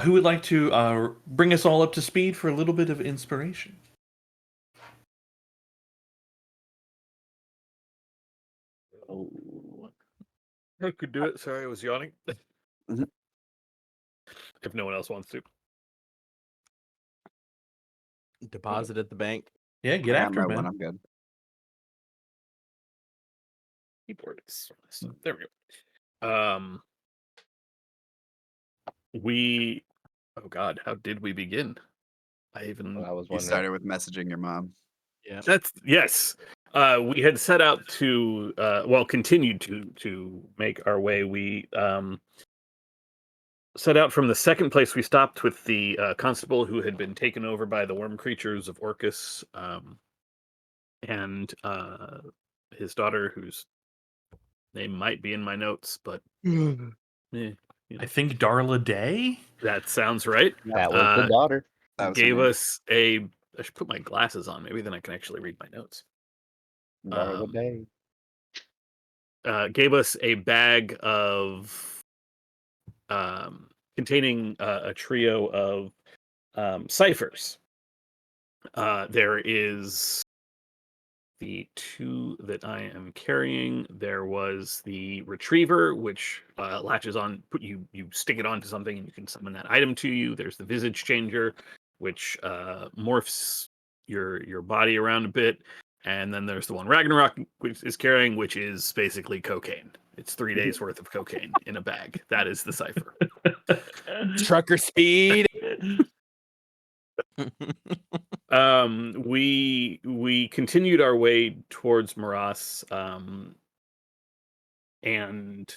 Who would like to bring us all up to speed for a little bit of inspiration? Oh, I could do it. Sorry, I was yawning. Mhm. If no one else wants to. Deposit at the bank. Yeah, get I got after my it, one. man. I'm good. Keyboard is there we go. We oh god, how did we begin? I even I was You wondering. started with messaging your mom. Yeah. That's yes. We had set out to continued to make our way. We set out from the second place we stopped with the constable who had been taken over by the worm creatures of Orcus, and his daughter, whose name might be in my notes, but I think Darla Day. that sounds right. That was the daughter. That was her Gave name. us a. I should put my glasses on. Maybe then I can actually read my notes. Daughter of the day. Gave us a bag of containing a trio of ciphers. There is the two that I am carrying. There was the retriever, which latches on. You stick it onto something and you can summon that item to you. There's the visage changer, which morphs your body around a bit. And then there's the one Ragnarok is carrying, which is basically cocaine. It's 3 days worth of cocaine in a bag. That is the cipher. Trucker speed. We continued our way towards Moras, and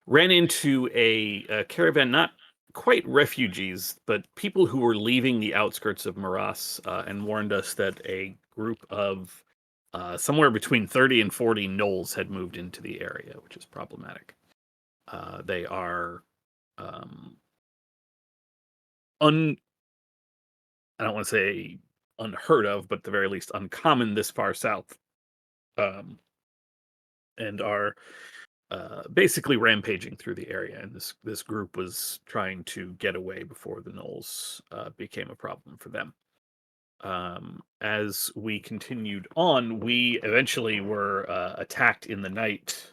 ran into a caravan, not quite refugees, but people who were leaving the outskirts of Moras, and warned us that a group of somewhere between 30 and 40 gnolls had moved into the area, which is problematic. They are I don't want to say unheard of, but at the very least uncommon this far south, and are basically rampaging through the area. And this group was trying to get away before the gnolls became a problem for them. As we continued on, we eventually were attacked in the night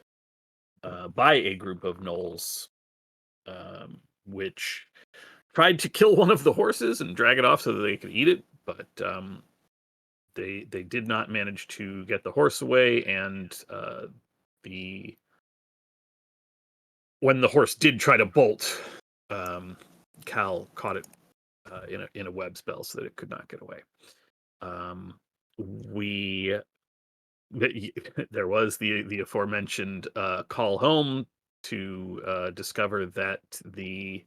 by a group of gnolls, which tried to kill one of the horses and drag it off so that they could eat it, but they did not manage to get the horse away. And when the horse did try to bolt, Cal caught it in a web spell so that it could not get away. There was the aforementioned call home to discover that the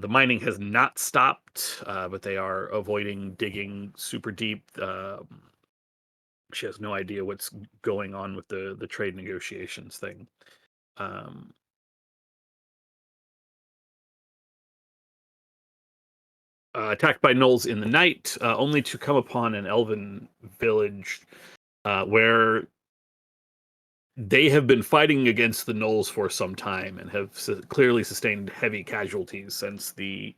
mining has not stopped, but they are avoiding digging super deep. She has no idea what's going on with the trade negotiations thing. Attacked by gnolls in the night, only to come upon an elven village where they have been fighting against the gnolls for some time and have clearly sustained heavy casualties since the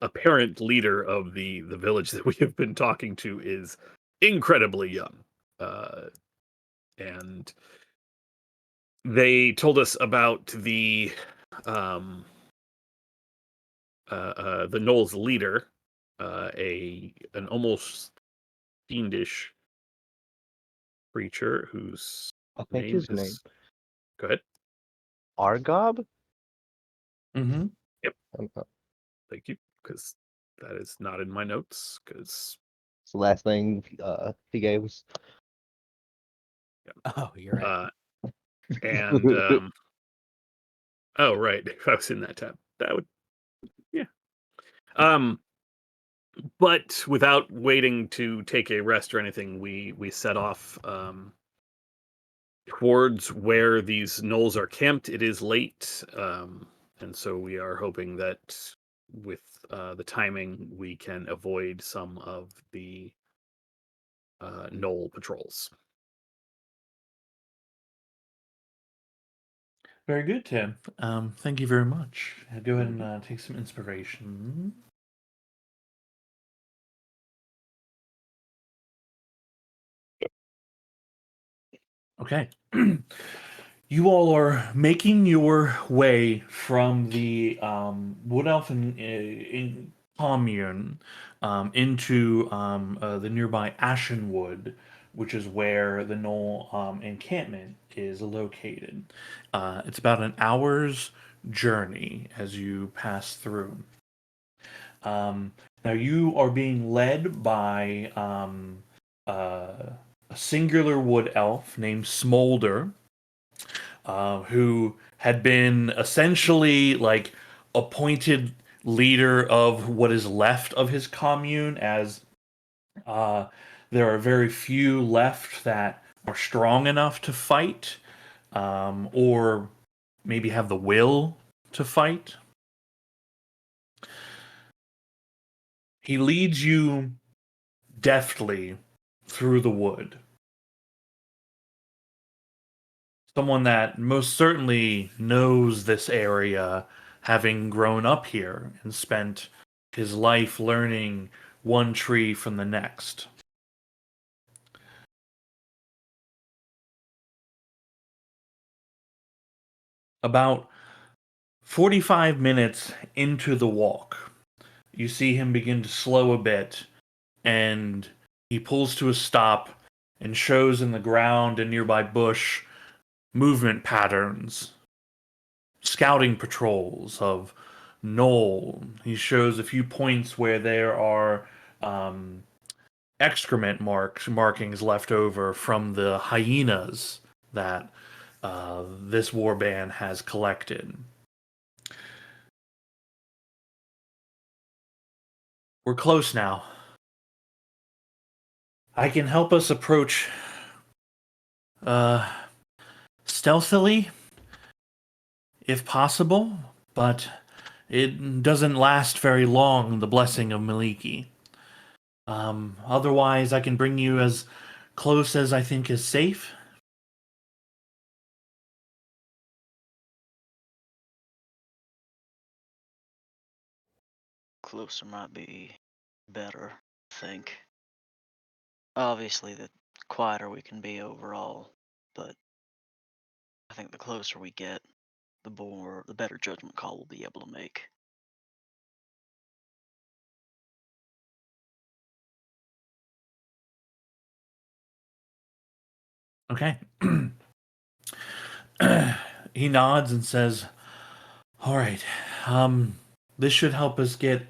apparent leader of the village that we have been talking to is incredibly young. And they told us about the gnolls leader, an almost fiendish creature whose I think name his is... name. Go ahead. Argob? Mm-hmm. Thank you, because that is not in my notes, because... It's the last thing he gave us. Oh, you're right. And oh right, if I was in that tab, that would, yeah. But without waiting to take a rest or anything, we set off towards where these gnolls are camped. It is late, and so we are hoping that with the timing, we can avoid some of the gnoll patrols. Very good, Tim. Thank you very much. Go ahead and take some inspiration. Okay. You all are making your way from the Wood Elfin in commune into the nearby Ashenwood, which is where the Knoll encampment is located. It's about an hour's journey as you pass through. Now you are being led by a singular wood elf named Smolder, who had been essentially like appointed leader of what is left of his commune, as there are very few left that are strong enough to fight, or maybe have the will to fight. He leads you deftly through the wood. Someone that most certainly knows this area, having grown up here and spent his life learning one tree from the next. About 45 minutes into the walk, you see him begin to slow a bit, and he pulls to a stop and shows in the ground and nearby bush movement patterns, scouting patrols of gnoll. He shows a few points where there are excrement markings left over from the hyenas that this warband has collected. We're close now. I can help us approach stealthily, if possible, but it doesn't last very long, the blessing of Maliki. Otherwise, I can bring you as close as I think is safe. Closer might be better, I think. Obviously, the quieter we can be overall, but I think the closer we get, the better judgment call we'll be able to make. Okay. He nods and says, "All right. This should help us get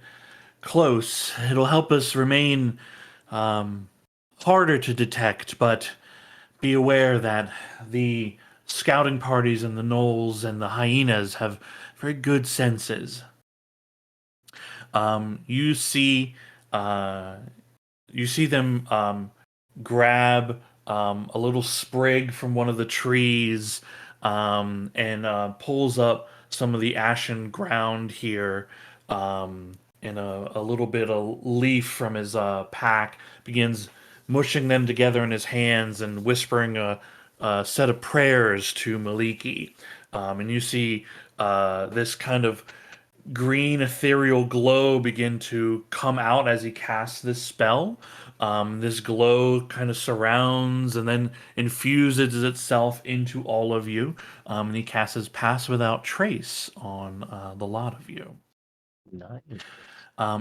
close. It'll help us remain harder to detect, but be aware that the scouting parties and the gnolls and the hyenas have very good senses. You see them grab a little sprig from one of the trees and pulls up some of the ashen ground here and a little bit of leaf from his pack, begins mushing them together in his hands and whispering a set of prayers to Maliki. And you see this kind of green ethereal glow begin to come out as he casts this spell. This glow kind of surrounds and then infuses itself into all of you. And he casts Pass Without Trace on the lot of you. Nice.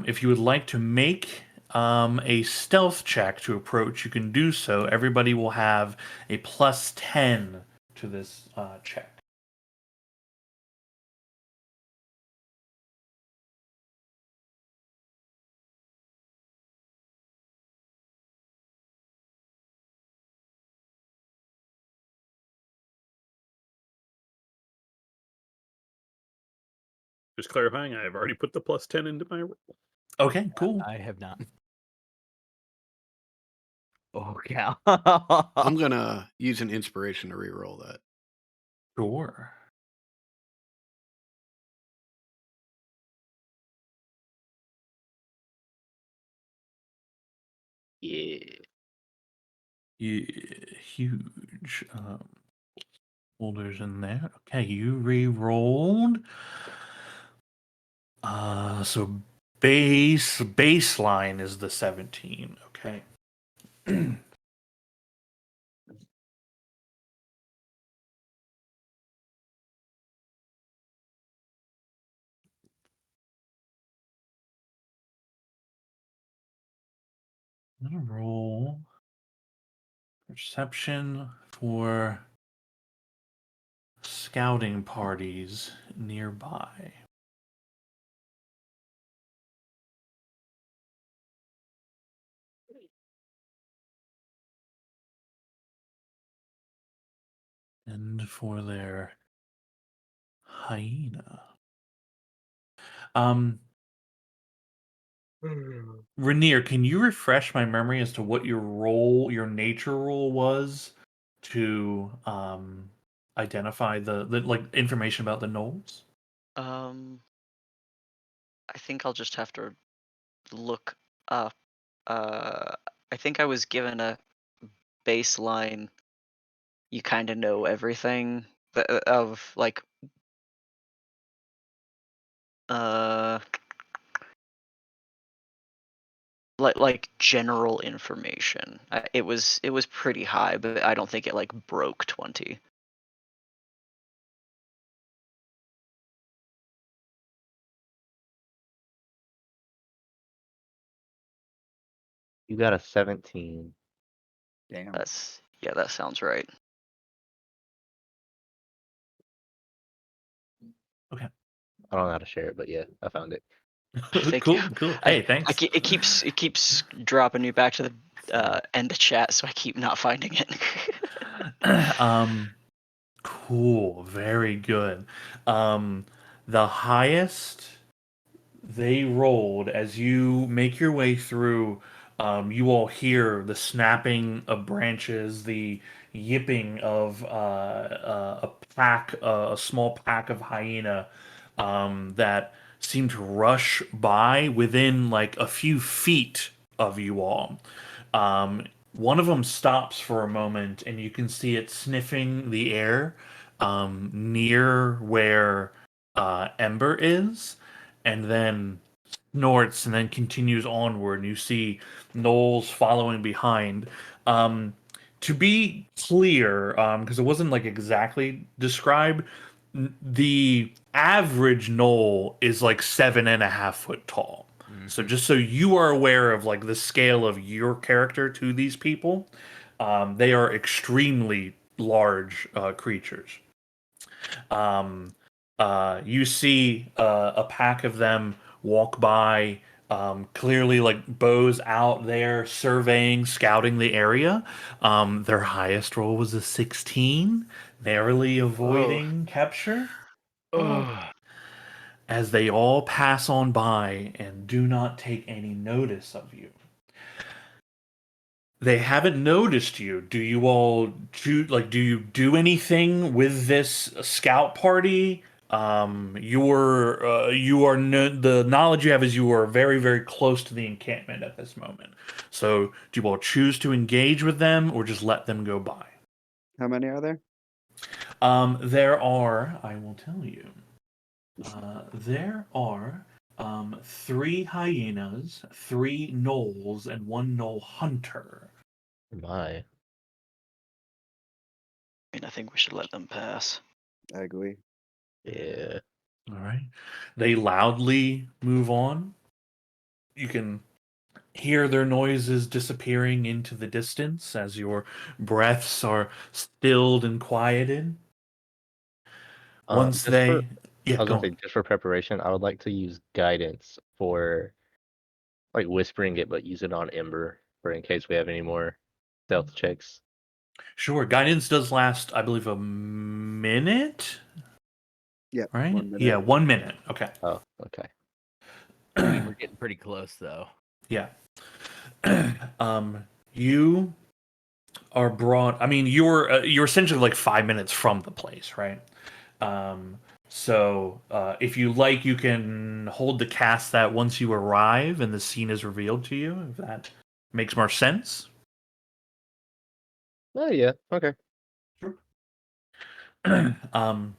If you would like to make a stealth check to approach, you can do so. Everybody will have a +10 to this check. Just clarifying, I have already put the +10 into my roll. Okay, cool. I have not. Oh, cow. I'm gonna use an inspiration to re-roll that. Sure. Yeah. Yeah, huge folders in there. Okay, you re-rolled. So baseline is the 17. Okay. I'm gonna roll perception for scouting parties nearby. And for their hyena. Rainier, can you refresh my memory as to what your nature role was to identify the like information about the gnolls? I think I'll just have to look up. I think I was given a baseline. You kind of know everything of uh like general information. It was pretty high, but I don't think it like broke 20. You got a 17. Damn. That sounds right. I don't know how to share it, but yeah, I found it. Thank Cool, you. cool. Hey, thanks. It keeps dropping me back to the end of chat, so I keep not finding it. Cool, very good. The highest they rolled as you make your way through. You all hear the snapping of branches, the yipping of a small pack of hyena that seem to rush by within like a few feet of you all. One of them stops for a moment, and you can see it sniffing the air near where Ember is, and then snorts and then continues onward. And you see Knowles following behind. To be clear, because it wasn't like exactly described, the average knoll is like 7.5 foot tall. So just so you are aware of like the scale of your character to these people, they are extremely large creatures. You see a pack of them walk by, clearly like bows out there, surveying, scouting the area. Their highest roll was a 16, narrowly avoiding capture. As they all pass on by and do not take any notice of you. They haven't noticed you. Do you all do you do anything with this scout party? You are the knowledge you have is you are very, very close to the encampment at this moment. So do you all choose to engage with them or just let them go by? How many are there? There are, I will tell you. There are 3 hyenas, 3 gnolls, and 1 gnoll hunter. My. I mean, I think we should let them pass. I agree. Yeah. All right. They loudly move on. You can hear their noises disappearing into the distance as your breaths are stilled and quieted. Once Just they... for, Yeah, I was go gonna say, on. just for preparation, I would like to use guidance for like whispering it, but use it on Ember for in case we have any more stealth checks. Sure. Guidance does last, I believe, a minute, Yeah. right? 1 minute. Yeah, 1 minute. Okay. Oh, okay. We're getting pretty close though. Yeah. You are brought. I mean, you're essentially like 5 minutes from the place, right? So if you like, you can hold the cast that once you arrive and the scene is revealed to you. If that makes more sense. Oh yeah, okay. um,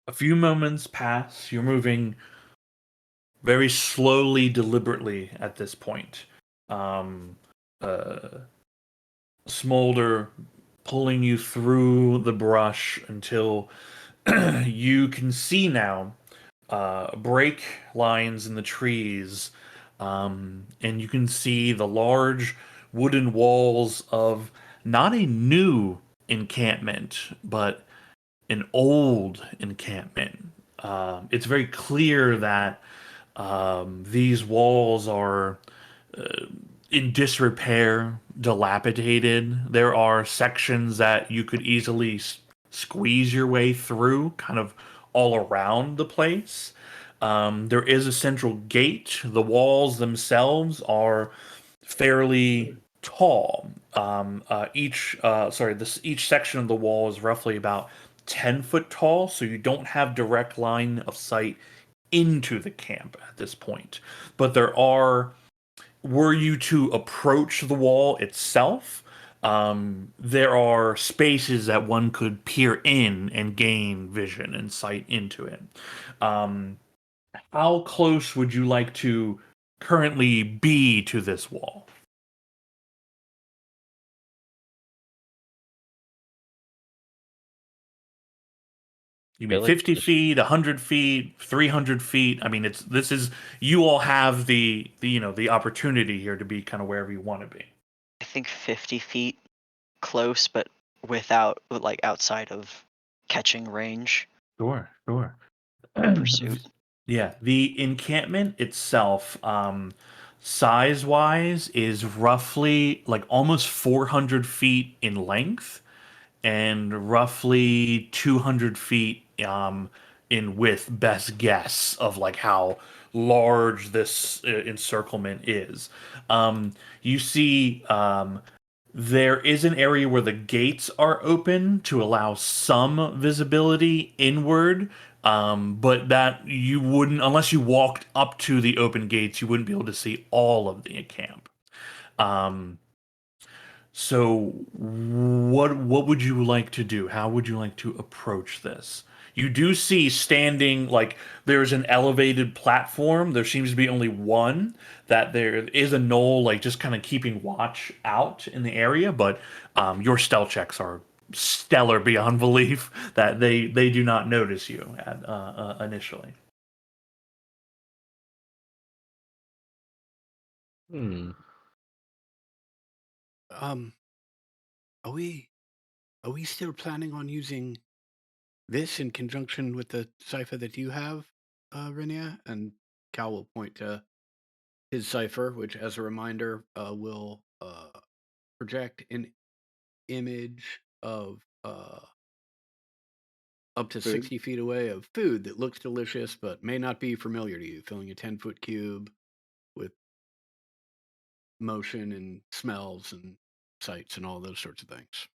a few moments pass. You're moving very slowly, deliberately at this point. Smolder pulling you through the brush until you can see now break lines in the trees, and you can see the large wooden walls of not a new encampment, but an old encampment. It's very clear that these walls are in disrepair, dilapidated. There are sections that you could easily squeeze your way through, kind of all around the place. There is a central gate. The walls themselves are fairly tall. Each section of the wall is roughly about 10 foot tall, so you don't have direct line of sight into the camp at this point. But there are, were you to approach the wall itself, there are spaces that one could peer in and gain vision and sight into it. How close would you like to currently be to this wall? You mean Feel like 50 feet, 100 feet, 300 feet? I mean, you all have the opportunity here to be kind of wherever you want to be. I think 50 feet close, but without, like, outside of catching range Sure. pursuit. Yeah, the encampment itself, size-wise, is roughly like almost 400 feet in length and roughly 200 feet in width, best guess of like how large this encirclement is. You see there is an area where the gates are open to allow some visibility inward, but that you wouldn't, unless you walked up to the open gates, you wouldn't be able to see all of the camp. So what would you like to do? How would you like to approach this? You do see standing, like, there's an elevated platform. There seems to be only one, that there is a knoll, like, just kind of keeping watch out in the area, but your stealth checks are stellar beyond belief that they do not notice you at initially. Hmm. Are we still planning on using this in conjunction with the cipher that you have, Renia? And Cal will point to his cipher, which, as a reminder, will project an image of up to Food. 60 feet away of food that looks delicious but may not be familiar to you, filling a 10-foot cube with motion and smells and sights and all those sorts of things.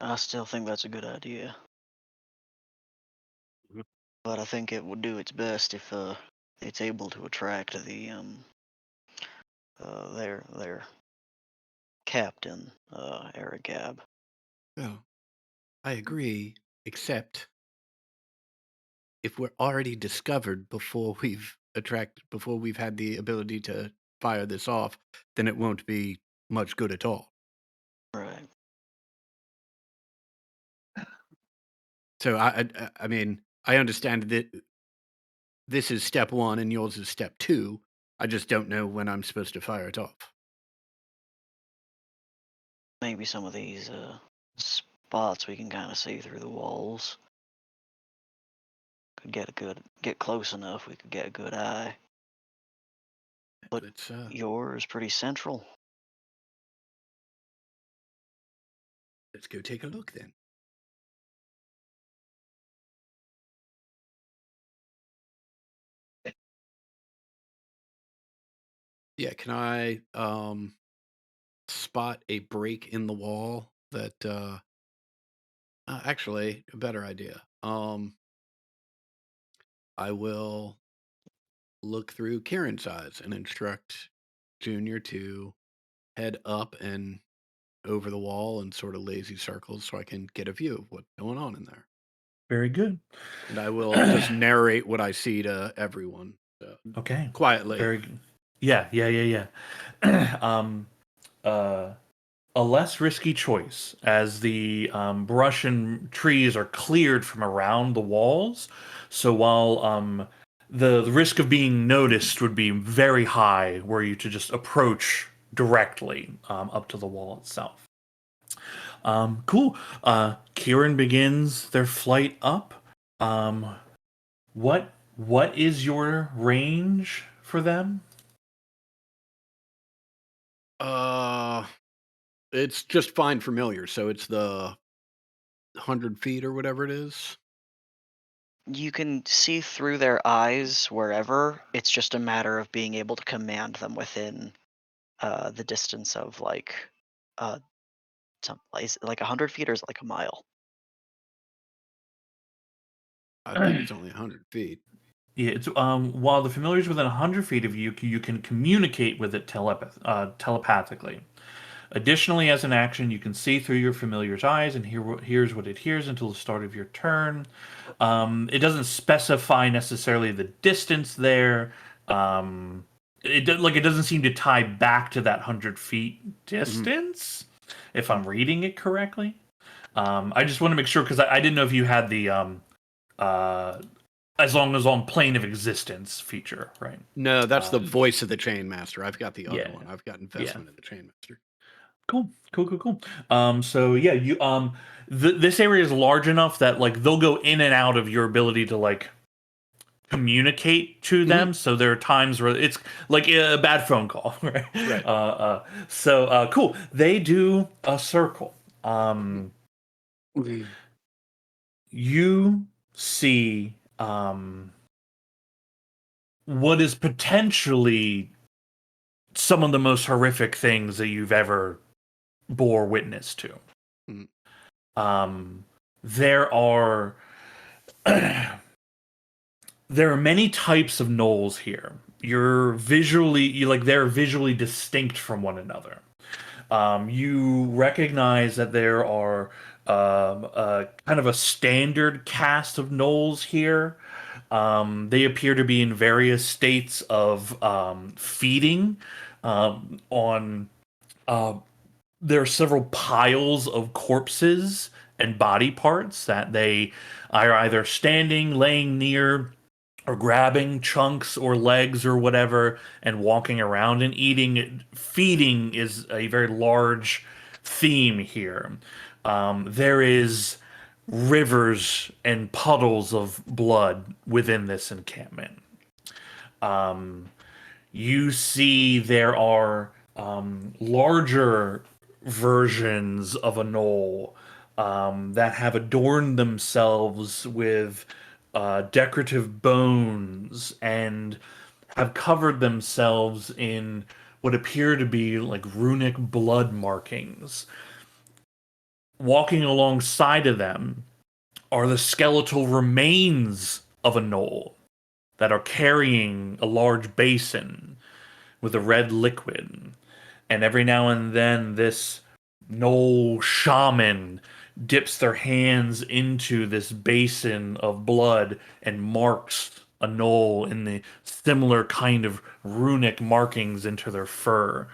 I still think that's a good idea. Mhm. But I think it would do its best if it's able to attract the their captain, Aragab. Well, I agree, except if we're already discovered before we've had the ability to fire this off, then it won't be much good at all. Right. So I mean, I understand that this is step one and yours is step two. I just don't know when I'm supposed to fire it off. Maybe some of these spots we can kind of see through the walls. Could get close enough. We could get a good eye. But Let's yours pretty central. go take a look then. Yeah, can I spot a break in the wall that actually a better idea. I will look through Kieran's eyes and instruct Junior to head up and over the wall in sort of lazy circles so I can get a view of what's going on in there. Very good. And I will just narrate what I see to everyone Okay. quietly. Very good. Yeah. A less risky choice, as the brush and trees are cleared from around the walls. So while the risk of being noticed would be very high were you to just approach directly up to the wall itself. Cool. Kieran begins their flight up. What is your range for them? It's just fine familiar, so it's the 100 feet or whatever it is. You can see through their eyes wherever. It's just a matter of being able to command them within the distance of like is it like 100 feet or is it like a mile? I think it's only 100 feet. Yeah, it's while the familiar is within 100 feet of you, you can communicate with it telepathically. Additionally, as an action, you can see through your familiar's eyes and hears what it hears until the start of your turn. It doesn't specify necessarily the distance there. It doesn't seem to tie back to that 100 feet distance, if I'm reading it correctly. I just want to make sure because I didn't know if you had the as long as on plane of existence feature, right? No, that's the voice of the chain master. I've got the other yeah. one. I've got investment in the chain master. Cool. So yeah, you this area is large enough that like they'll go in and out of your ability to like communicate to them. So there are times where it's like a bad phone call, right? Right. Cool. They do a circle. You see what is potentially some of the most horrific things that you've ever bore witness to. Mhm. There are there are many types of gnolls here. They're visually distinct from one another. You recognize that there are kind of a standard cast of gnolls here. They appear to be in various states of feeding on. There are several piles of corpses and body parts that they are either standing, laying near, or grabbing chunks or legs or whatever and walking around and eating. Feeding is a very large theme here. There is rivers and puddles of blood within this encampment. You see there are larger versions of a gnoll that have adorned themselves with decorative bones and have covered themselves in what appear to be like runic blood markings. Walking alongside of them are the skeletal remains of a gnoll that are carrying a large basin with a red liquid. And every now and then, this gnoll shaman dips their hands into this basin of blood and marks a gnoll in the similar kind of runic markings into their fur.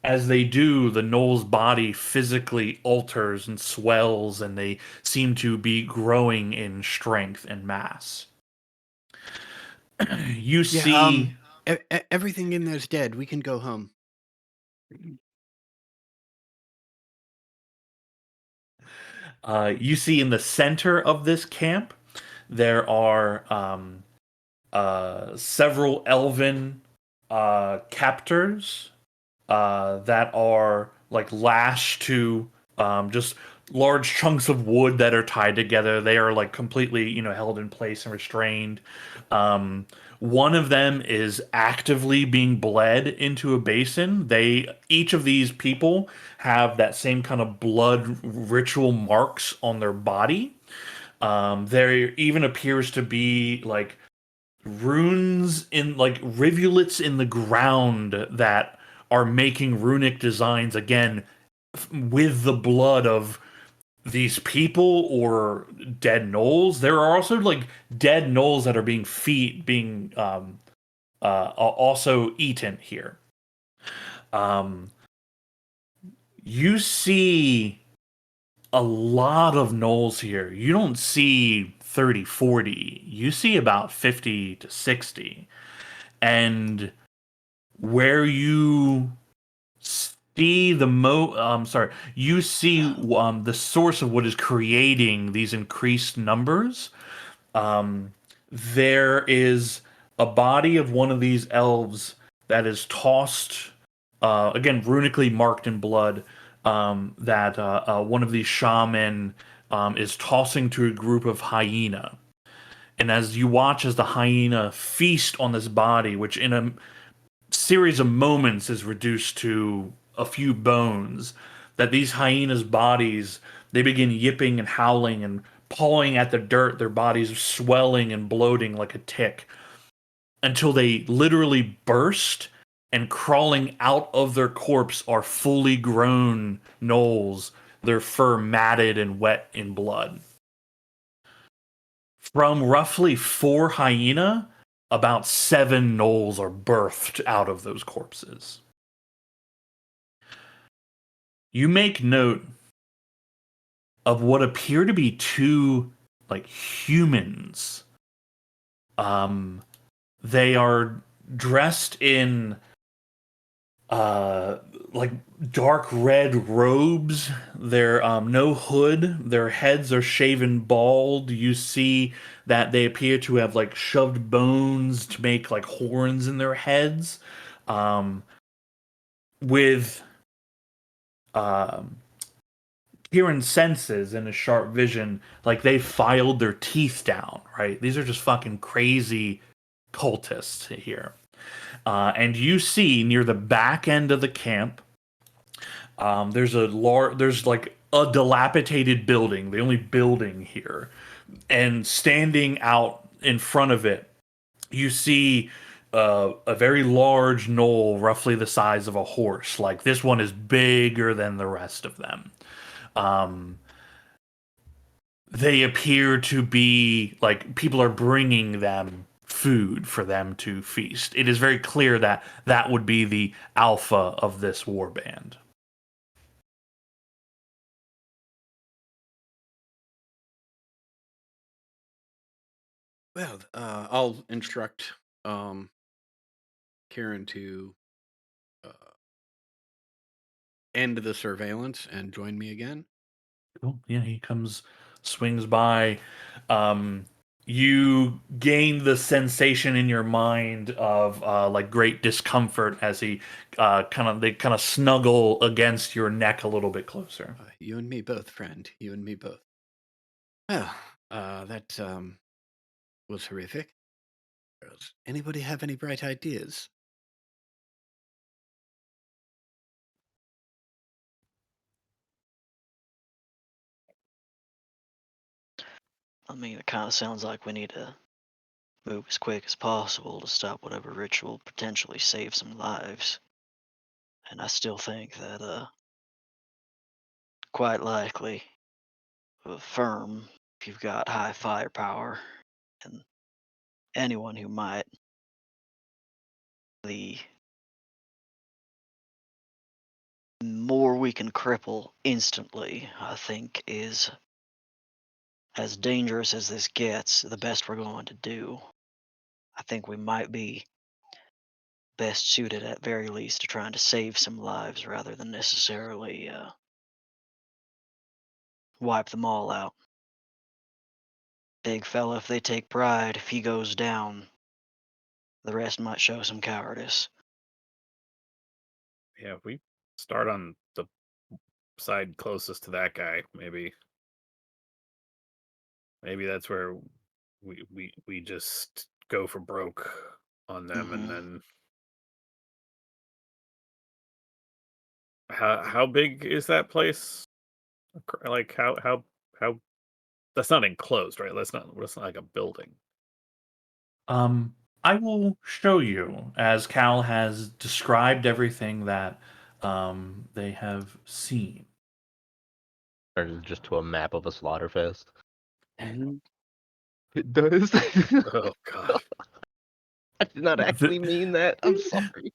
As they do, the gnoll's body physically alters and swells, and they seem to be growing in strength and mass. You see. Everything in there's dead. We can go home. You see in the center of this camp, there are several elven captors that are like lashed to just large chunks of wood that are tied together. They are like completely, held in place and restrained. One of them is actively being bled into a basin. Each of these people have that same kind of blood ritual marks on their body. There even appears to be like runes in like rivulets in the ground that are making runic designs again with the blood of these people or dead gnolls. There are also like dead gnolls that are being also eaten here. You see a lot of gnolls here. You don't see 30, 40. You see about 50 to 60. And where you see you see the source of what is creating these increased numbers. There is a body of one of these elves that is tossed, again, runically marked in blood, that one of these shaman is tossing to a group of hyena. And as you watch as the hyena feast on this body, which in a series of moments is reduced to a few bones, that these hyenas' bodies, they begin yipping and howling and pawing at the dirt. Their bodies are swelling and bloating like a tick until they literally burst, and crawling out of their corpse are fully grown gnolls, their fur matted and wet in blood. From roughly 4 hyena, about 7 gnolls are birthed out of those corpses. You make note of what appear to be 2 like humans. They are dressed in like dark red robes. They're no hood. Their heads are shaven bald. You see that they appear to have like shoved bones to make like horns in their heads. Um, with um, Kieran senses in his sharp vision, like they filed their teeth down. Right, these are just fucking crazy cultists here. And you see near the back end of the camp, there's like a dilapidated building, the only building here, and standing out in front of it, you see a very large knoll, roughly the size of a horse. Like this one is bigger than the rest of them. Um, they appear to be like people are bringing them food for them to feast. It is very clear that that would be the alpha of this warband. Well, I'll instruct Kieran to end the surveillance and join me again. Cool. Yeah, he comes, swings by. You gain the sensation in your mind of like great discomfort as he they kind of snuggle against your neck a little bit closer. You and me both, friend. You and me both. Well, that was horrific. Does anybody have any bright ideas? I mean, it kind of sounds like we need to move as quick as possible to stop whatever ritual potentially save some lives. And I still think that, quite likely, a firm, if you've got high firepower, and anyone who might, the more we can cripple instantly, I think, is as dangerous as this gets, the best we're going to do. I think we might be best suited, at very least, to trying to save some lives rather than necessarily wipe them all out. Big fella, if they take pride, if he goes down, the rest might show some cowardice. Yeah, if we start on the side closest to that guy, maybe that's where we just go for broke on them, and Mhm. then how big is that place? Like how that's not enclosed, right? That's not like a building. I will show you as Cal has described everything that they have seen. Turns just to a map of a slaughterfest. Mhm. It does. Oh god. I did not actually mean that. I'm sorry.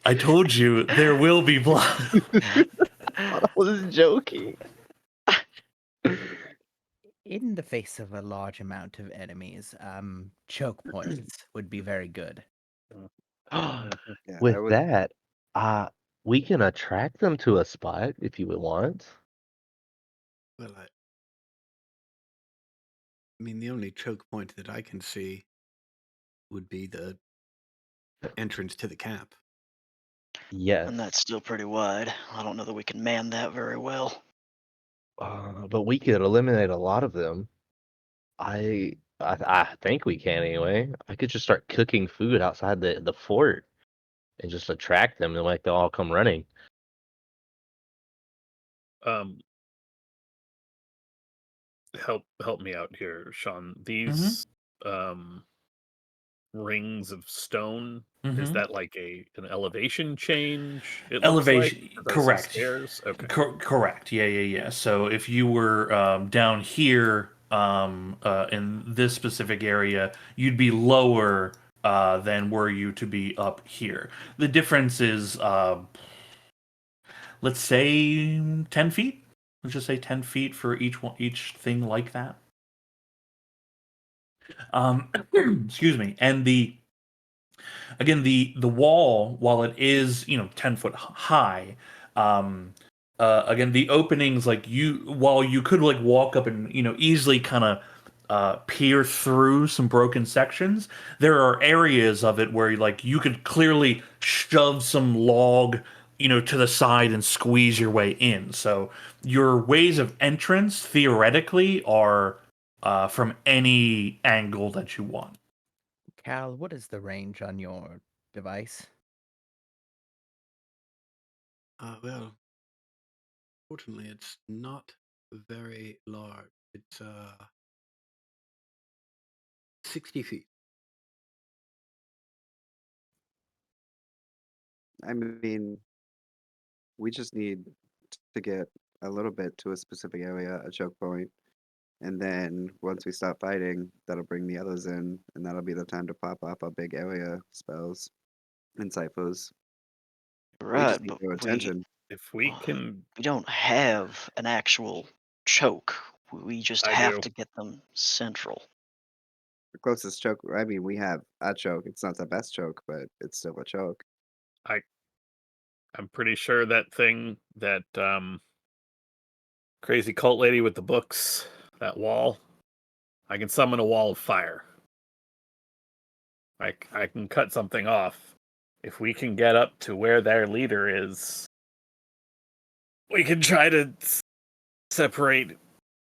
I told you there will be blood. I was joking. In the face of a large amount of enemies, choke points would be very good. Yeah, I With would. that, we can attract them to a spot if you would want. Well, I mean, the only choke point that I can see would be the entrance to the camp. Yes. And that's still pretty wide. I don't know that we can man that very well. But we could eliminate a lot of them. I think we can anyway. I could just start cooking food outside the fort and just attract them, and like they'll all come running. Um, help me out here, Sean. Mm-hmm. These rings of stone, is that like an elevation change? It looks like Elevation, 'Cause I see correct. stairs. Okay. Correct. Yeah. So if you were down here in this specific area, you'd be lower than were you to be up here. The difference is, let's say 10 feet. Let's just say 10 feet for each thing like that. Excuse me. And Again, the wall, while it is 10 foot high, um, again the openings, like while you could like walk up and easily kind of peer through some broken sections, there are areas of it where like you could clearly shove some log to the side and squeeze your way in. So your ways of entrance theoretically are from any angle that you want. Cal, what is the range on your device? Well, fortunately, it's not very large. It's 60 feet. I mean, we just need to get a little bit to a specific area, a choke point, and then once we stop fighting, that'll bring the others in, and that'll be the time to pop off our big area spells and ciphers. We Right, just need but your attention. If we can, we don't have an actual choke. We just I have do. to get them central. The closest choke, I mean, we have a choke. It's not the best choke, but it's still a choke. I'm pretty sure that thing, that crazy cult lady with the books, that wall, I can summon a wall of fire. I can cut something off. If we can get up to where their leader is, we can try to separate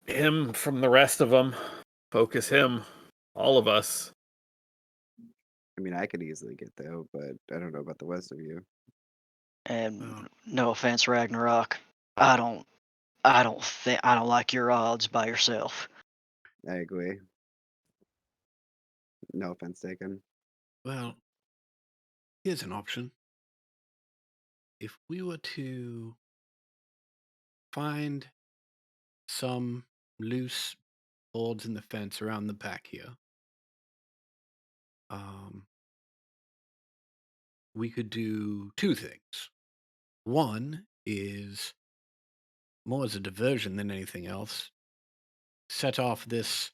him from the rest of them, focus him, all of us. I mean, I could easily get there, but I don't know about the rest of you. And Oh. no offense, Ragnarok, I don't like your odds by yourself. I agree. No offense taken. Well, here's an option. If we were to find some loose boards in the fence around the back here, we could do two things. One is more as a diversion than anything else. Set off this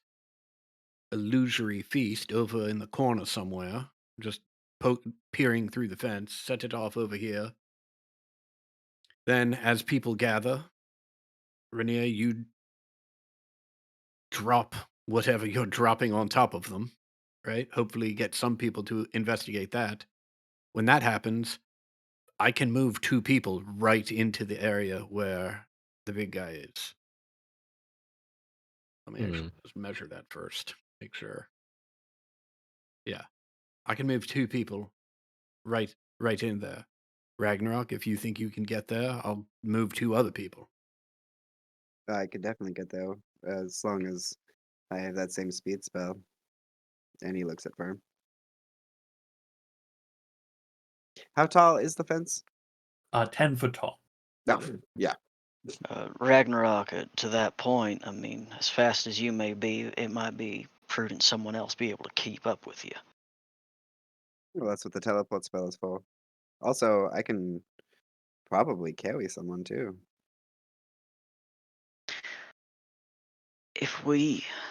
illusory feast over in the corner somewhere, just peering through the fence, set it off over here. Then, as people gather, Rainier, you drop whatever you're dropping on top of them, right? Hopefully, get some people to investigate that. When that happens, I can move two people right into the area where the big guy is. Let me actually just measure that first. Make sure. Yeah. I can move two people right in there. Ragnarok, if you think you can get there, I'll move two other people. I could definitely get there as long as I have that same speed spell. And he looks at Firm. How tall is the fence? 10 foot tall. No. Yeah. Ragnarok, to that point, I mean, as fast as you may be, it might be prudent someone else be able to keep up with you. Well, that's what the teleport spell is for. Also, I can probably carry someone too.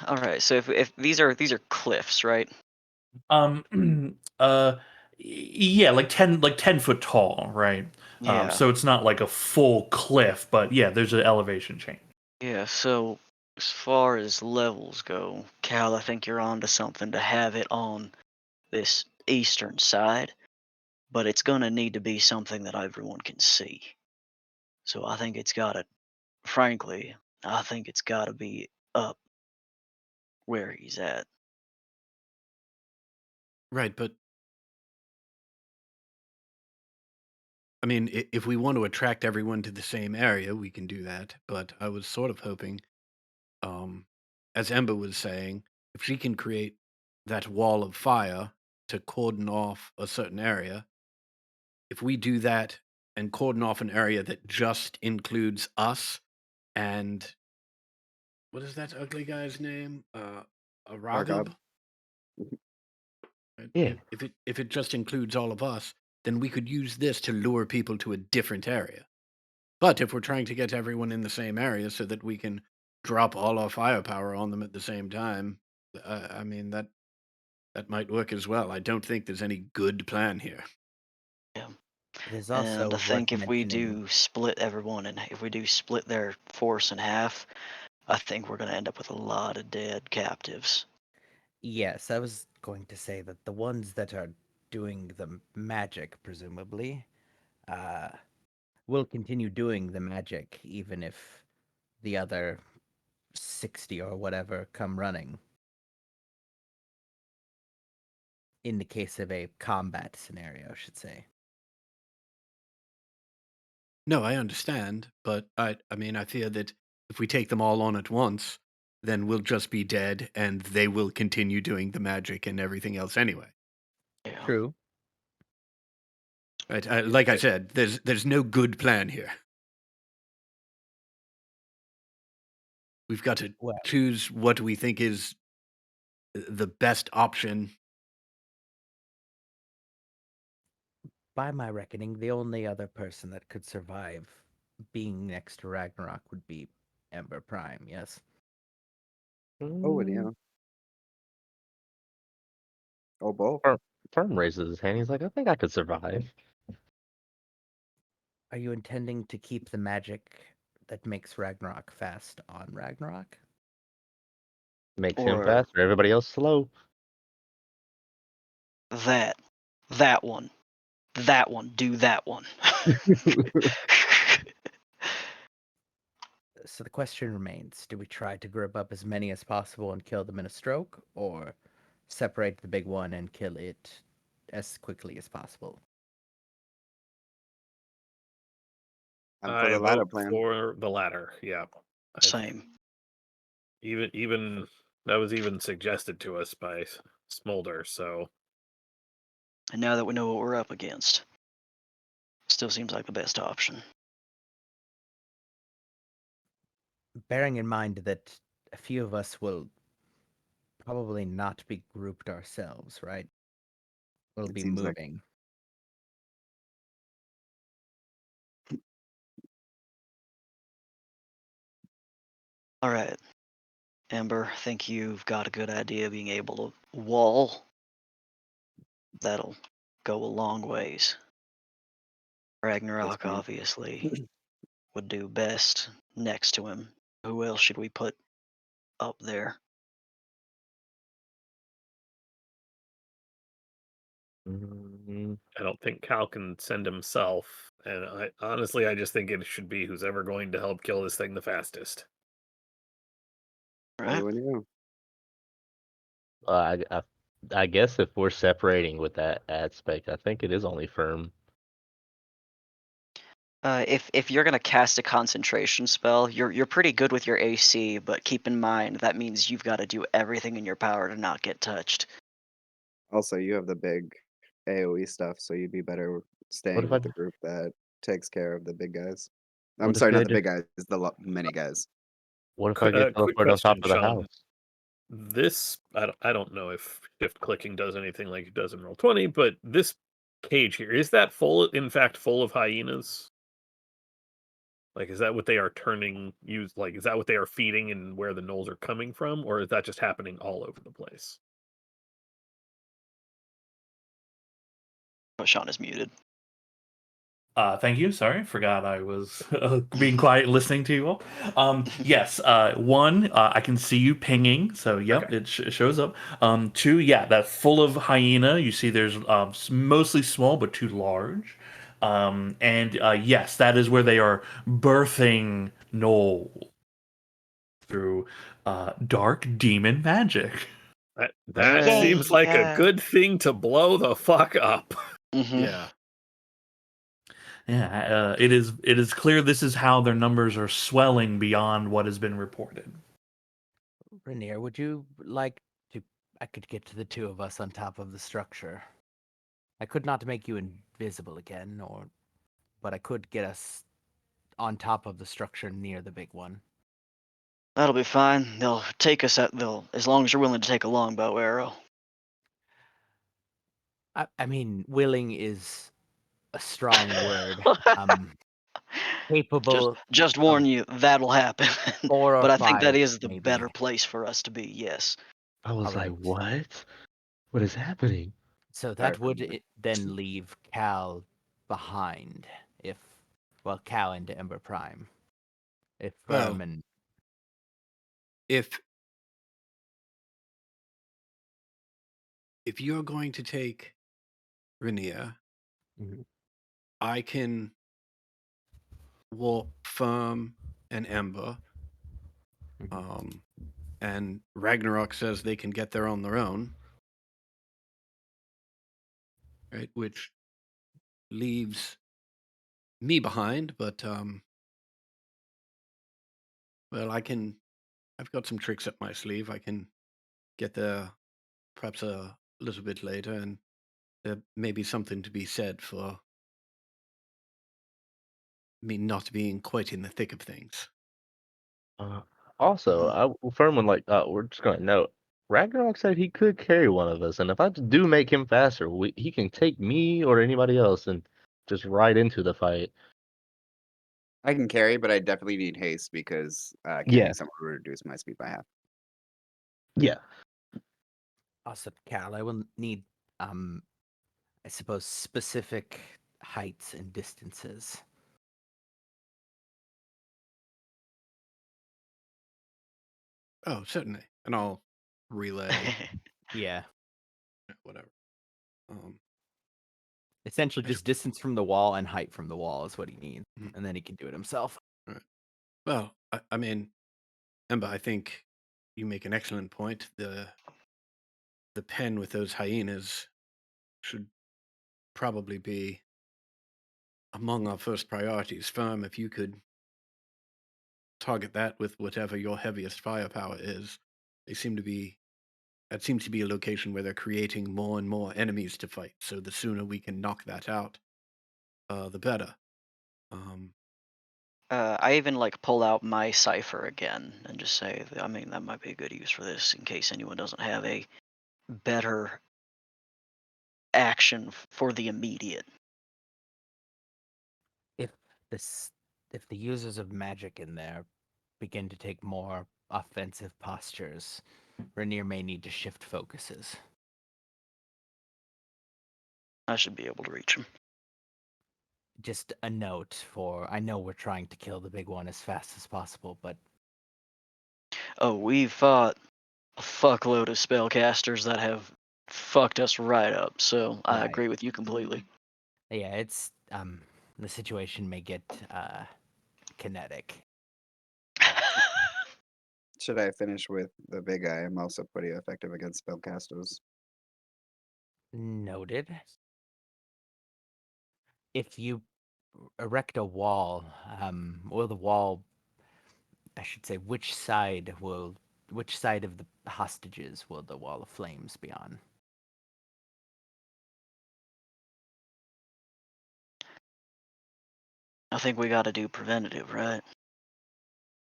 All right, so if these are cliffs, right? Yeah, like 10 foot tall, right? Yeah. So it's not like a full cliff, but yeah, there's an elevation change. Yeah, so as far as levels go, Cal, I think you're onto something to have it on this eastern side, but it's gonna need to be something that everyone can see. So I think frankly, I think it's gotta be up where he's at. Right, but I mean, if we want to attract everyone to the same area, we can do that. But I was sort of hoping, as Ember was saying, if she can create that wall of fire to cordon off a certain area, if we do that and cordon off an area that just includes us and what is that ugly guy's name? Aragab. Right? Yeah. If it just includes all of us, then we could use this to lure people to a different area. But if we're trying to get everyone in the same area so that we can drop all our firepower on them at the same time, I mean that That might work as well. I don't think there's any good plan here. There's also And I worth think if we mentioning- do split everyone, and if we do split their force in half, I think we're going to end up with a lot of dead captives. Yes, I was going to say that the ones that are doing the magic, presumably, will continue doing the magic even if the other 60 or whatever come running. In the case of a combat scenario, I should say. No, I understand, but I mean, I fear that if we take them all on at once, then we'll just be dead, and they will continue doing the magic and everything else anyway. Yeah. True. Right? Like I said, there's no good plan here. We've got to Well, choose what we think is the best option. by my reckoning, the only other person that could survive being next to Ragnarok would be Ember Prime, yes? Oh, and yeah. Oh, both. Firm raises his hand. He's like, I think I could survive. Are you intending to keep the magic that makes Ragnarok fast on Ragnarok? Makes him Or- faster, everybody else slow. That one, do that one. So the question remains, do we try to group up as many as possible and kill them in a stroke, or separate the big one and kill it as quickly as possible? I'm I for the latter vote plan. for the latter. Yeah. Same. Even that was even suggested to us by Smolder. So And now that we know what we're up against, still seems like the best option. Bearing in mind that a few of us will probably not be grouped ourselves, right? We'll It be seems like- moving. All right, Ember, I think you've got a good idea of being able to wall. That'll go a long ways. Ragnarok fine. obviously would do best next to him. Who else should we put up there? Mm, I don't think Cal can send himself. And I just think it should be who's ever going to help kill this thing the fastest. Right? Oh, and yeah. I guess if we're separating with that aspect, I think it is only firm. If you're gonna cast a concentration spell, you're pretty good with your AC, but keep in mind that means you've got to do everything in your power to not get touched. Also, you have the big AoE stuff, so you'd be better staying if with I- the group that takes care of the big guys. What I'm if sorry, they not the just- big guys, the many guys. What if I get Quick teleported on top question, of the Sean. house? This I don't know if shift clicking does anything like it does in Roll20, but this cage here, is that in fact full of hyenas? Like, is that what they are is that what they are feeding and where the gnolls are coming from, or is that just happening all over the place? But Sean is muted. Thank you. Sorry, forgot I was being quiet and listening to you all. Yes, one, I can see you pinging, so yep, Okay. it shows up. Two, yeah, that full of hyena. You see, there's mostly small but too large. And yes, that is where they are birthing Knoll through dark demon magic. That Yay, seems like yeah. a good thing to blow the fuck up. Mhm. Yeah. Yeah, it is clear this is how their numbers are swelling beyond what has been reported. Rainier, would you like to? I could get to the two of us on top of the structure. I could not make you invisible again, but I could get us on top of the structure near the big one. That'll be fine. They'll take us as long as you're willing to take a longbow arrow. I mean, willing is a strong word. Capable Just warn you, that'll happen. 4 or But I think 5, that is the maybe. better place for us to be. Yes. I was like, Alright. what? What is happening? So Sorry that for would moving. then leave Cal behind if, well, Cal into Ember Prime. If Well, Furman, if you're going to take Rainier, Mhm. I can warp Firm and Ember. Mhm. And Ragnarok says they can get there on their own, right? Which leaves me behind, but well, I've got some tricks up my sleeve. I can get there perhaps a little bit later, and there may be something to be said for me not being quite in the thick of things. Uh, also, Furman, we're just gonna note, Ragnarok said he could carry one of us, and if I do make him faster, he can take me or anybody else and just ride into the fight. I can carry, but I definitely need haste because carrying Yeah, someone would reduce my speed by half. yeah. Also, Cal, I will need, I suppose, specific heights and distances. Oh, certainly, and I'll relay Yeah. whatever. Um, Essentially, I sh- just distance from the wall and height from the wall is what he needs, Mhm. and then he can do it himself. Well, I mean, Ember, I think you make an excellent point. The pen with those hyenas should probably be among our first priorities. Firm, if you could target that with whatever your heaviest firepower is, they seem to be that seems to be a location where they're creating more and more enemies to fight. So the sooner we can knock that out, the better. Um, I even like pull out my cipher again and just say, I mean, that might be a good use for this in case anyone doesn't have a better action for the immediate. If this, if the users of magic in there begin to take more offensive postures, Rainier may need to shift focuses. I should be able to reach him. Just a note for, I know we're trying to kill the big one as fast as possible, but Oh, we've fought a fuckload of spellcasters that have fucked us right up, so I right. agree with you completely. Yeah, it's the situation may get kinetic. Should I finish with the big guy? I'm also pretty effective against spellcasters. Noted. If you erect a wall, will the wall, I should say, which side of the hostages will the wall of flames be on? I think we got to do preventative, right?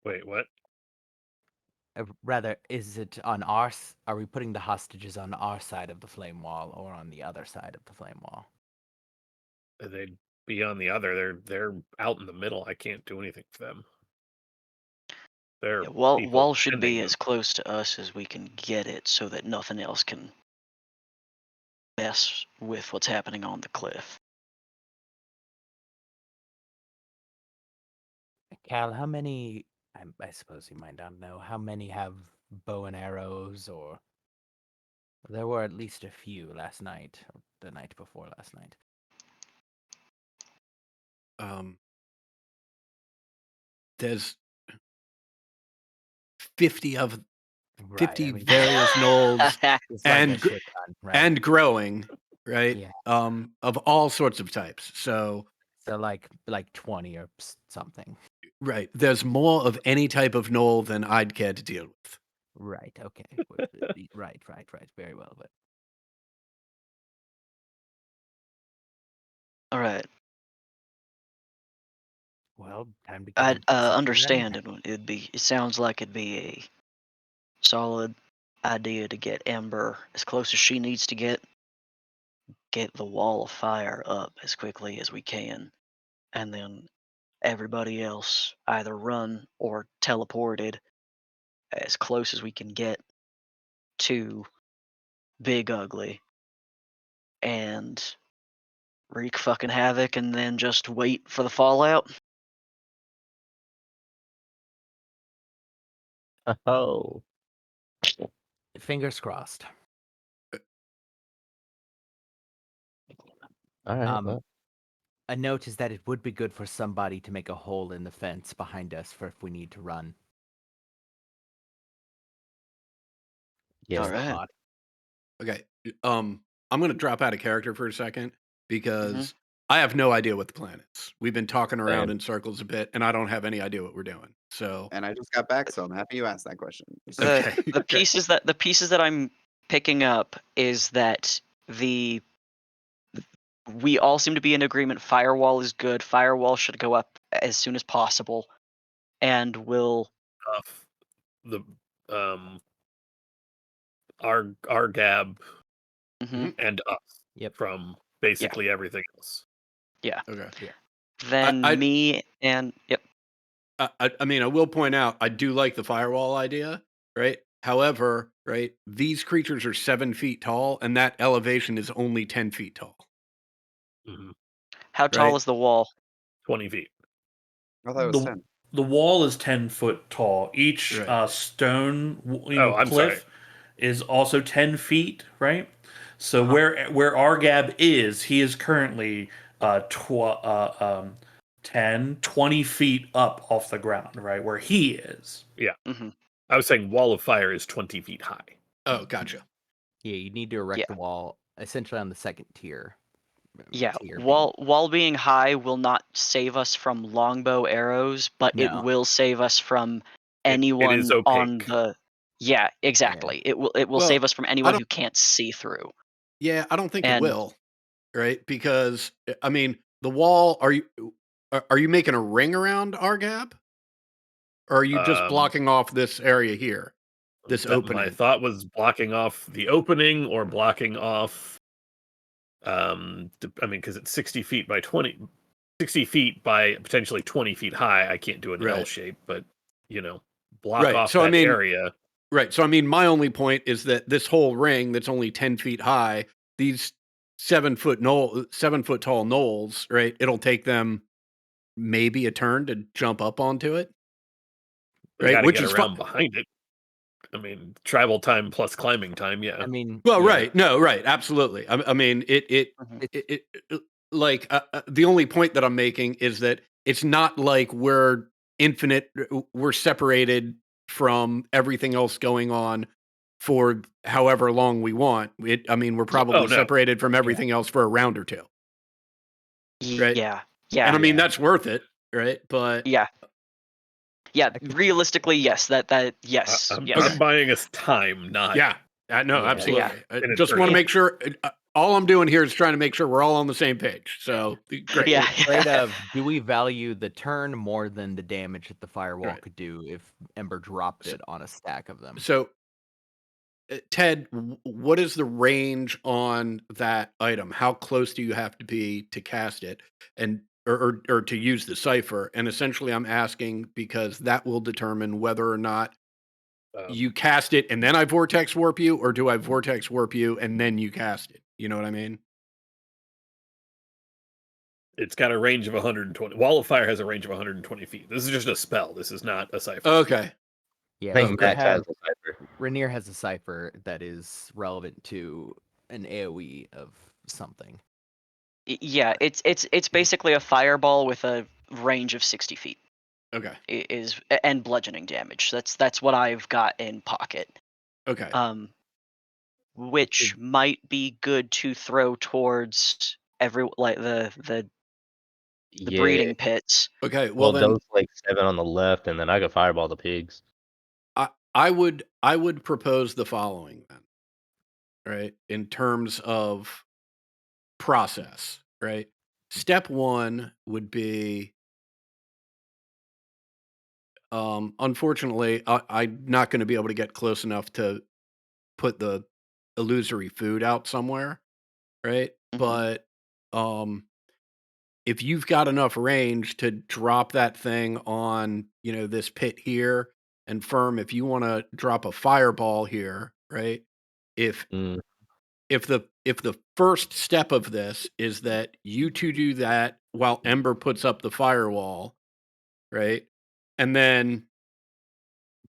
Wait, what? Rather, is it on are we putting the hostages on our side of the flame wall or on the other side of the flame wall? They'd be on the other. They're out in the middle. I can't do anything for them. They're Yeah, wall people should defending be them. as close to us as we can get it so that nothing else can mess with what's happening on the cliff. Cal, how many, I suppose you might not know, how many have bow and arrows, or there were at least a few last night, or the night before last night. there's 50 of Right, 50 various gnolls it's like a and shit ton, right? and growing, right? Yeah. Of all sorts of types. So, So like 20 or something. right, there's more of any type of gnoll than I'd care to deal with. Right, okay. Right. Very well, but All right. well, time to get I busy then. understand it sounds like it'd be a solid idea to get Ember as close as she needs to get the wall of fire up as quickly as we can, and then everybody else either run or teleported as close as we can get to big ugly, and wreak fucking havoc, and then just wait for the fallout. Oh, Fingers crossed. all right. Um, Well, A note is that it would be good for somebody to make a hole in the fence behind us for if we need to run. yes. All Just a right. thought. Okay. I'm gonna drop out of character for a second because Mhm. I have no idea what the plan is. We've been talking around Same. in circles a bit, and I don't have any idea what we're doing. So And I just got back, so I'm happy you asked that question. The okay, the okay. pieces that I'm picking up is that we all seem to be in agreement. Firewall is good. Firewall should go up as soon as possible, and will Off the our Gab mhm, and us Yep. from basically everything else. Okay. then I- me and yep. I mean, I will point out I do like the firewall idea, right? However, right, these creatures are 7 feet tall, and that elevation is only 10 feet tall. Mhm. How tall Right. is the wall? 20 feet. I thought it was The 10. the wall is 10 foot tall. Each Right. stone Oh, I'm cliff is also 10 feet, right? So where Argab is, he is currently 10, 20 feet up off the ground, right? Where he is. hmm I was saying wall of fire is 20 feet high. Oh, gotcha. Yeah, you need to erect Yeah. the wall essentially on the second tier. Yeah, tier beam. wall being high will not save us from longbow arrows, but it No. will save us from It anyone is on opaque. the. Yeah, exactly. It will Well, save us from anyone don't- who can't see through. Yeah, I don't think it And- will, right? Because I mean, the wall. Are you making a ring around Argab, or are you just blocking off this area here, this My opening? thought was blocking off the opening or blocking off. I mean, because it's 60 feet by 20, 60 feet by potentially 20 feet high. I can't do an L Right. shape, but block Right, off so I that mean- area. Right. So I mean, my only point is that this whole ring that's only 10 feet high, these 7 foot tall knolls, right? It'll take them maybe a turn to jump up onto it. We Right, gotta which get is around fu- behind it. I mean, travel time plus climbing time. Yeah. I mean, Well, yeah, right. No, right. Absolutely. I mean, Mhm. it like the only point that I'm making is that it's not like we're we're separated from everything else going on for however long we want. I mean, we're probably no. separated from everything else for a round or two. Right. Yeah, And I mean, Yeah. that's worth it, right? But yeah. could- Realistically, yes. Yes. I'm, yes. I'm buying us time, not yeah, no, Yeah. absolutely. I An just want to eternity. make sure. All I'm doing here is trying to make sure we're all on the same page. So great. Yeah. Afraid of, do we value the turn more than the damage that the firewall Right. could do if Ember dropped it on a stack of them? So, Ted, what is the range on that item? How close do you have to be to cast it, and or to use the cipher? And essentially, I'm asking because that will determine whether or not you cast it and then I vortex warp you, or do I vortex warp you and then you cast it? You know what I mean? It's got a range of 120. Wall of Fire has a range of 120 feet. This is just a spell. This is not a cipher. Okay. Yeah, I think we Max have- has a cipher. Rainier has a cipher that is relevant to an AoE of something. Yeah, it's basically a fireball with a range of 60 feet. Okay. And bludgeoning damage. That's what I've got in pocket. Okay. Which might be good to throw towards the Yeah. breeding pits. Okay. Well, Well, then those like 7 on the left, and then I could fireball the pigs. I would propose the following then, right? In terms of process, right? Step 1 would be, unfortunately, I'm not going to be able to get close enough to put the illusory food out somewhere, right? Mhm. But if you've got enough range to drop that thing on, this pit here, and Firm, if you want to drop a fireball here, right? If Mm. if the first step of this is that you two do that while Ember puts up the firewall, right? And then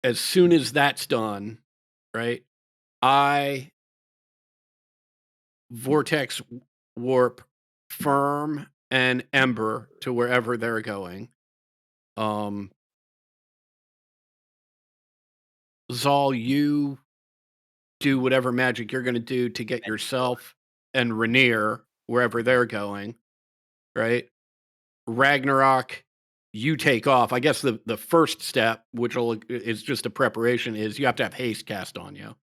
as soon as that's done, right, I vortex warp Firm and Ember to wherever they're going. Zal, you do whatever magic you're going to do to get yourself and Rainier wherever they're going, right? Ragnarok, you take off. I guess the first step, which is just a preparation, is you have to have haste cast on you,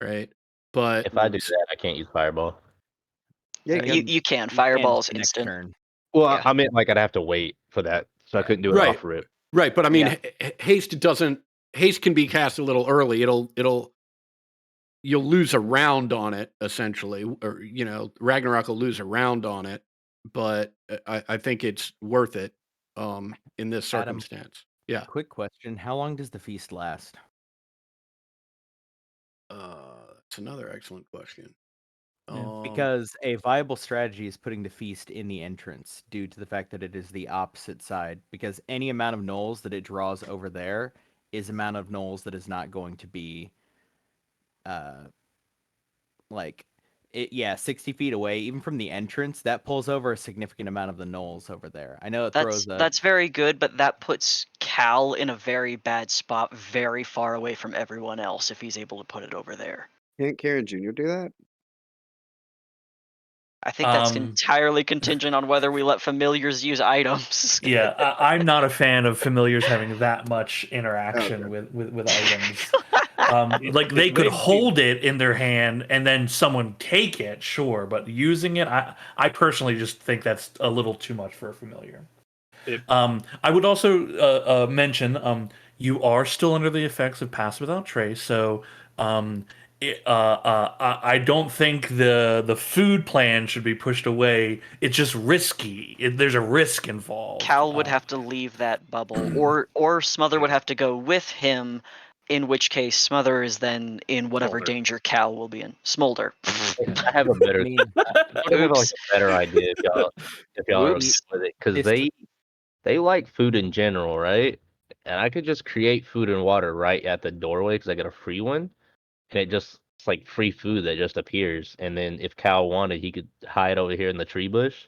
right? But If I do that, I can't use Fireball. Yeah, I you mean, You can. you can Fireball's next instant. turn. Well, Yeah. I meant like I'd have to wait for that, so I Yeah. couldn't do it Right. off rip. right, but I mean, Yeah. haste can be cast a little early. You'll lose a round on it essentially, or Ragnarok will lose a round on it, but I think it's worth it in this Adam, circumstance. Yeah. quick question: how long does the feast last? That's another excellent question. Yeah. Because a viable strategy is putting the feast in the entrance due to the fact that it is the opposite side. Because any amount of knolls that it draws over there is amount of knolls that is not going to be, like, 60 feet away, even from the entrance. That pulls over a significant amount of the knolls over there. I know it throws That's very good, but that puts Cal in a very bad spot, very far away from everyone else if he's able to put it over there. can't Karen Jr. do that? I think that's Um, entirely contingent on whether we let familiars use items. Yeah, I'm not a fan of familiars having that much interaction Okay. with items. Like they could hold it in their hand and then someone take it, sure, but using it, I personally just think that's a little too much for a familiar. I would also mention you are still under the effects of Pass Without Trace, so I don't think the food plan should be pushed away. It's just risky. There's a risk involved. Cal would have to leave that bubble, or Smother would have to go with him. In which case, Smother is then in whatever Smolder. danger Cal will be in. Smolder. I have a better. I mean, I have like a better idea if y'all are okay Oops. with it, because It's they like food in general, right? And I could just create food and water right at the doorway because I got a free one, and it's like free food that just appears. And then if Cal wanted, he could hide over here in the tree bush,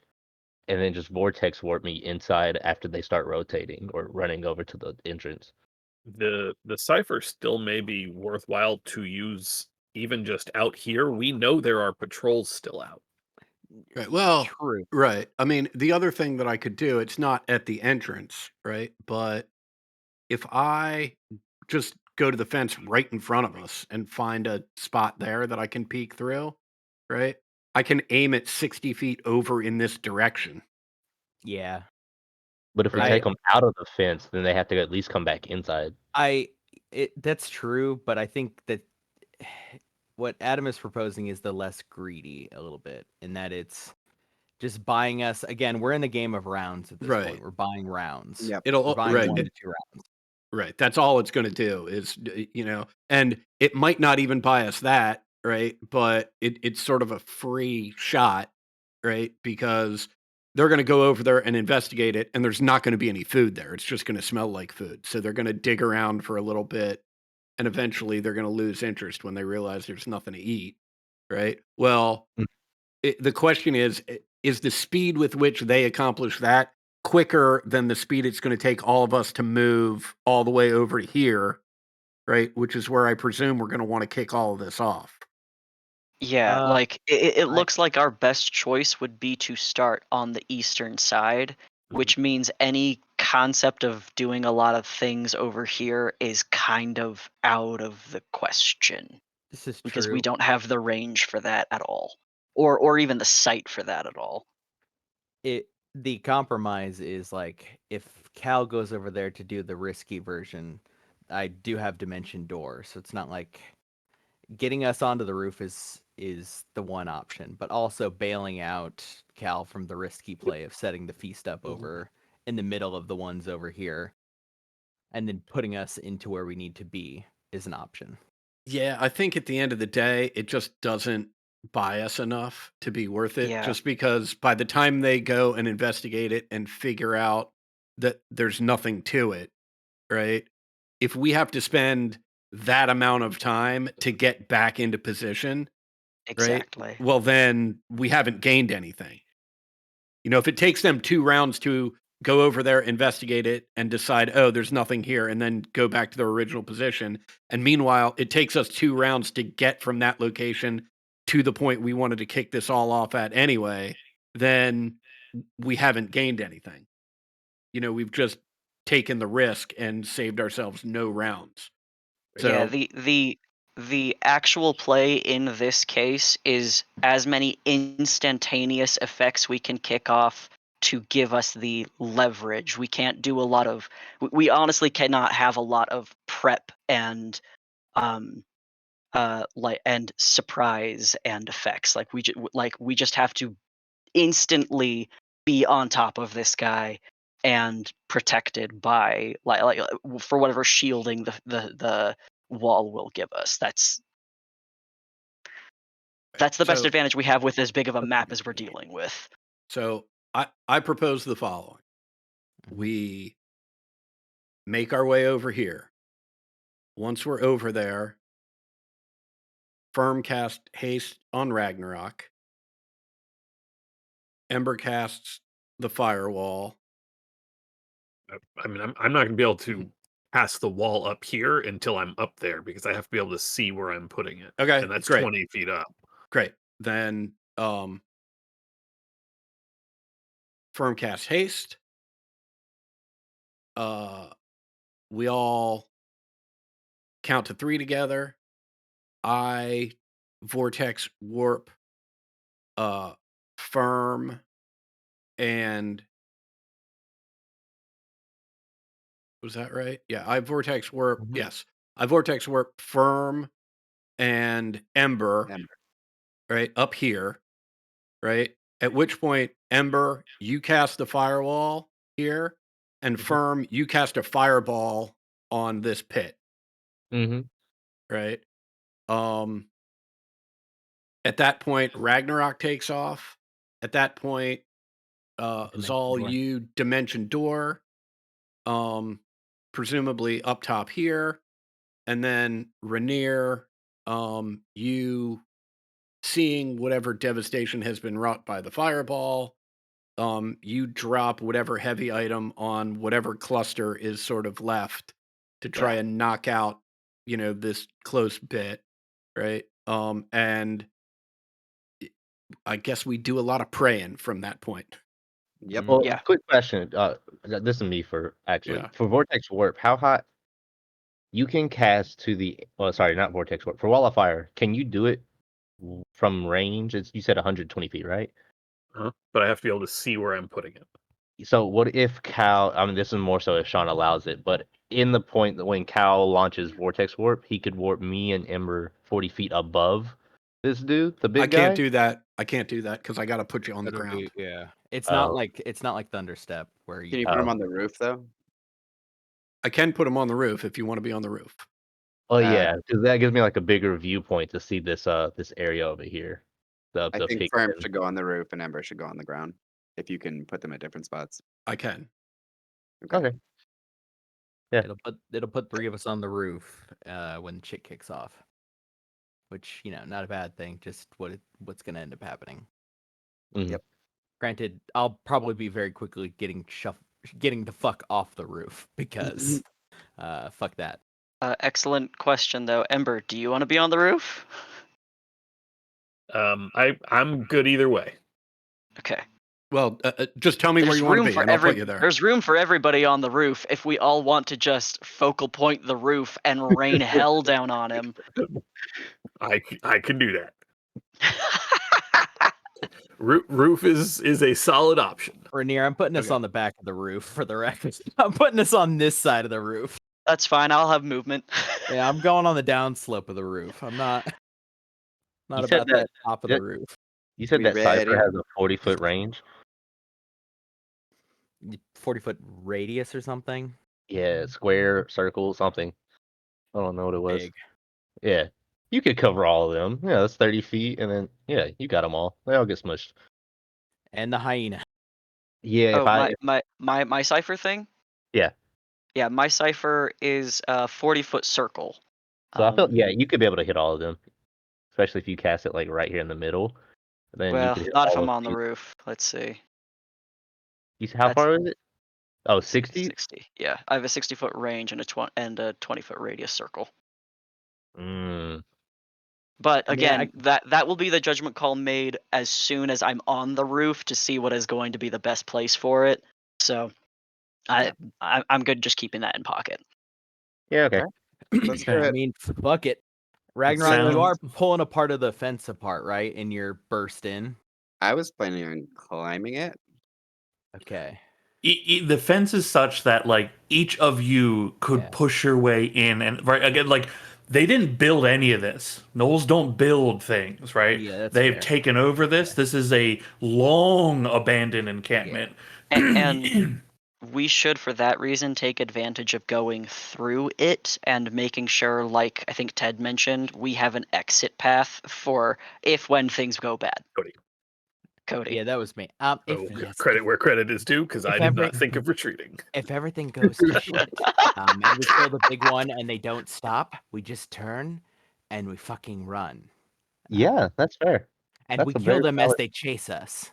and then just vortex warp me inside after they start rotating or running over to the entrance. The cipher still may be worthwhile to use even just out here. We know there are patrols still out. Right. Well, true. right. I mean, the other thing that I could do, it's not at the entrance, right? But if I just go to the fence right in front of us and find a spot there that I can peek through, right? I can aim it 60 feet over in this direction. Yeah. But if we Right. take them out of the fence, then they have to at least come back inside. That's true, but I think that what Adam is proposing is the less greedy a little bit, in that it's just buying us again. We're in the game of rounds at this Right. point. We're buying rounds. Yep. We're buying right. 1 to 2 rounds. Right. That's all it's going to do is, and it might not even buy us that, right? But it's sort of a free shot, right? Because they're going to go over there and investigate it, and there's not going to be any food there. It's just going to smell like food. So they're going to dig around for a little bit, and eventually they're going to lose interest when they realize there's nothing to eat, right? Well, the question is the speed with which they accomplish that quicker than the speed it's going to take all of us to move all the way over to here, right? Which is where I presume we're going to want to kick all of this off. Yeah, Uh, like it looks like our best choice would be to start on the eastern side, which means any concept of doing a lot of things over here is kind of out of the question This is because true. we don't have the range for that at all, or even the sight for that at all. The compromise is like if Cal goes over there to do the risky version, I do have dimension door, so it's not like getting us onto the roof is the one option, but also bailing out Cal from the risky play of setting the feast up over in the middle of the ones over here, and then putting us into where we need to be is an option. Yeah, I think at the end of the day, it just doesn't bias enough to be worth it. Yeah. Just because by the time they go and investigate it and figure out that there's nothing to it, right? If we have to spend that amount of time to get back into position, right? Exactly. Well, then we haven't gained anything. You know, if it takes them 2 rounds to go over there, investigate it, and decide, oh, there's nothing here, and then go back to their original position. And meanwhile, it takes us 2 rounds to get from that location to the point we wanted to kick this all off at anyway, then we haven't gained anything. You know, we've just taken the risk and saved ourselves no rounds. Yeah, So the actual play in this case is as many instantaneous effects we can kick off to give us the leverage. We can't do a lot of we honestly cannot have a lot of prep and and surprise and effects. Like we just have to instantly be on top of this guy and protected by for whatever shielding the wall will give us. That's the best so advantage we have with as big of a map as we're dealing with. so I propose the following. We make our way over here. Once we're over there, Firm cast haste on Ragnarok. Ember casts the firewall. I mean, I'm not gonna be able to pass the wall up here until I'm up there because I have to be able to see where I'm putting it. Okay, And that's great. 20 feet up. Great. Then Firm cast haste. We all count to 3 together. I vortex warp Firm and was that right? Yeah, I vortex warp. Mhm. Yes. I vortex warp Firm and Ember, Ember. right? Up here, right? At which point, Ember, you cast the firewall here, and Firm, you cast a fireball on this pit, Mm-hmm. right? At that point, Ragnarok takes off. At that point, Dimension Zal, door. you dimension door, presumably up top here, and then Rainier, you seeing whatever devastation has been wrought by the fireball, you drop whatever heavy item on whatever cluster is sort of left to try and knock out, you know, this close bit, right? And I guess we do a lot of praying from that point. Yep. Well, Yeah. quick question. This is me for Yeah. for Vortex Warp. How hot you can cast to the? Oh, sorry, not Vortex Warp. For Wall of Fire, can you do it from range? You said 120 feet, right? But I have to be able to see where I'm putting it. So what if Cal? I mean, this is more so if Sean allows it, but in the point that when Cal launches Vortex Warp, he could warp me and Ember 40 feet above this dude, the big I guy. can't do that. I can't do that because I got to put you on the That'll ground. be- yeah. It's Oh. not like Thunderstep where Can you you put him Oh. on the roof though? I can put him on the roof if you want to be on the roof. Oh yeah, because that gives me like a bigger viewpoint to see this this area over here. The I think pig Firm pen. should go on the roof and Ember should go on the ground. If you can put them at different spots. I can. Okay. Yeah. it'll put 3 of us on the roof when shit kicks off. Which, you know, not a bad thing, just what's gonna end up happening. Mhm. Yep. Granted, I'll probably be very quickly getting the fuck off the roof because fuck that. Excellent question though. Ember, do you want to be on the roof? I'm good either way. Okay. Well, just tell me where There's you want to room be, for and I'll put you there. There's room for everybody on the roof if we all want to just focal point the roof and rain hell down on him. I can do that. Roof is a solid option. Rainier, I'm putting us Okay. on the back of the roof for the record. I'm putting us on this side of the roof. That's fine. I'll have movement. Yeah, I'm going on the downslope of the roof. I'm not You said about that top of the that- roof. You said We that Cypher ready? has a 40-foot range. 40-foot radius or something. Yeah, square, circle, something. I don't know what it was. Big. Yeah. You could cover all of them. Yeah, that's 30 feet, and then yeah, you got them all. They all get smushed. And the hyena. Yeah, if Oh, I my cipher thing. yeah. Yeah, my cipher is a 40-foot circle. So I felt Um, yeah, you could be able to hit all of them, especially if you cast it like right here in the middle. Then you well, could hit not if all I'm of on the these. roof. Let's see. How That's far is it? Oh, 60? 60. Yeah, I have a 60-foot range and a 20-foot radius circle. Mm. But I mean, again, that will be the judgment call made as soon as I'm on the roof to see what is going to be the best place for it. So I'm good just keeping that in pocket. Yeah, okay. Let's do Okay. I it. mean, fuck it. Ragnarok, you are sounds- pulling a part of the fence apart, right? In your burst in. I was planning on climbing it. Okay. The fence is such that like each of you could Yeah. push your way in, and right again, like they didn't build any of this. Gnolls don't build things, right? Yeah, that's They've fair. taken over this. This is a long abandoned encampment. And we should, for that reason, take advantage of going through it and making sure, like I think Ted mentioned, we have an exit path for if when things go bad. Cody. Yeah, that was me. If Oh, yes, credit where credit is due, because I if did every- not think of retreating. if everything goes to shit, and we kill the big one and they don't stop, we just turn and we fucking run. Yeah, that's fair. And That's we a kill very them as valid- they chase us.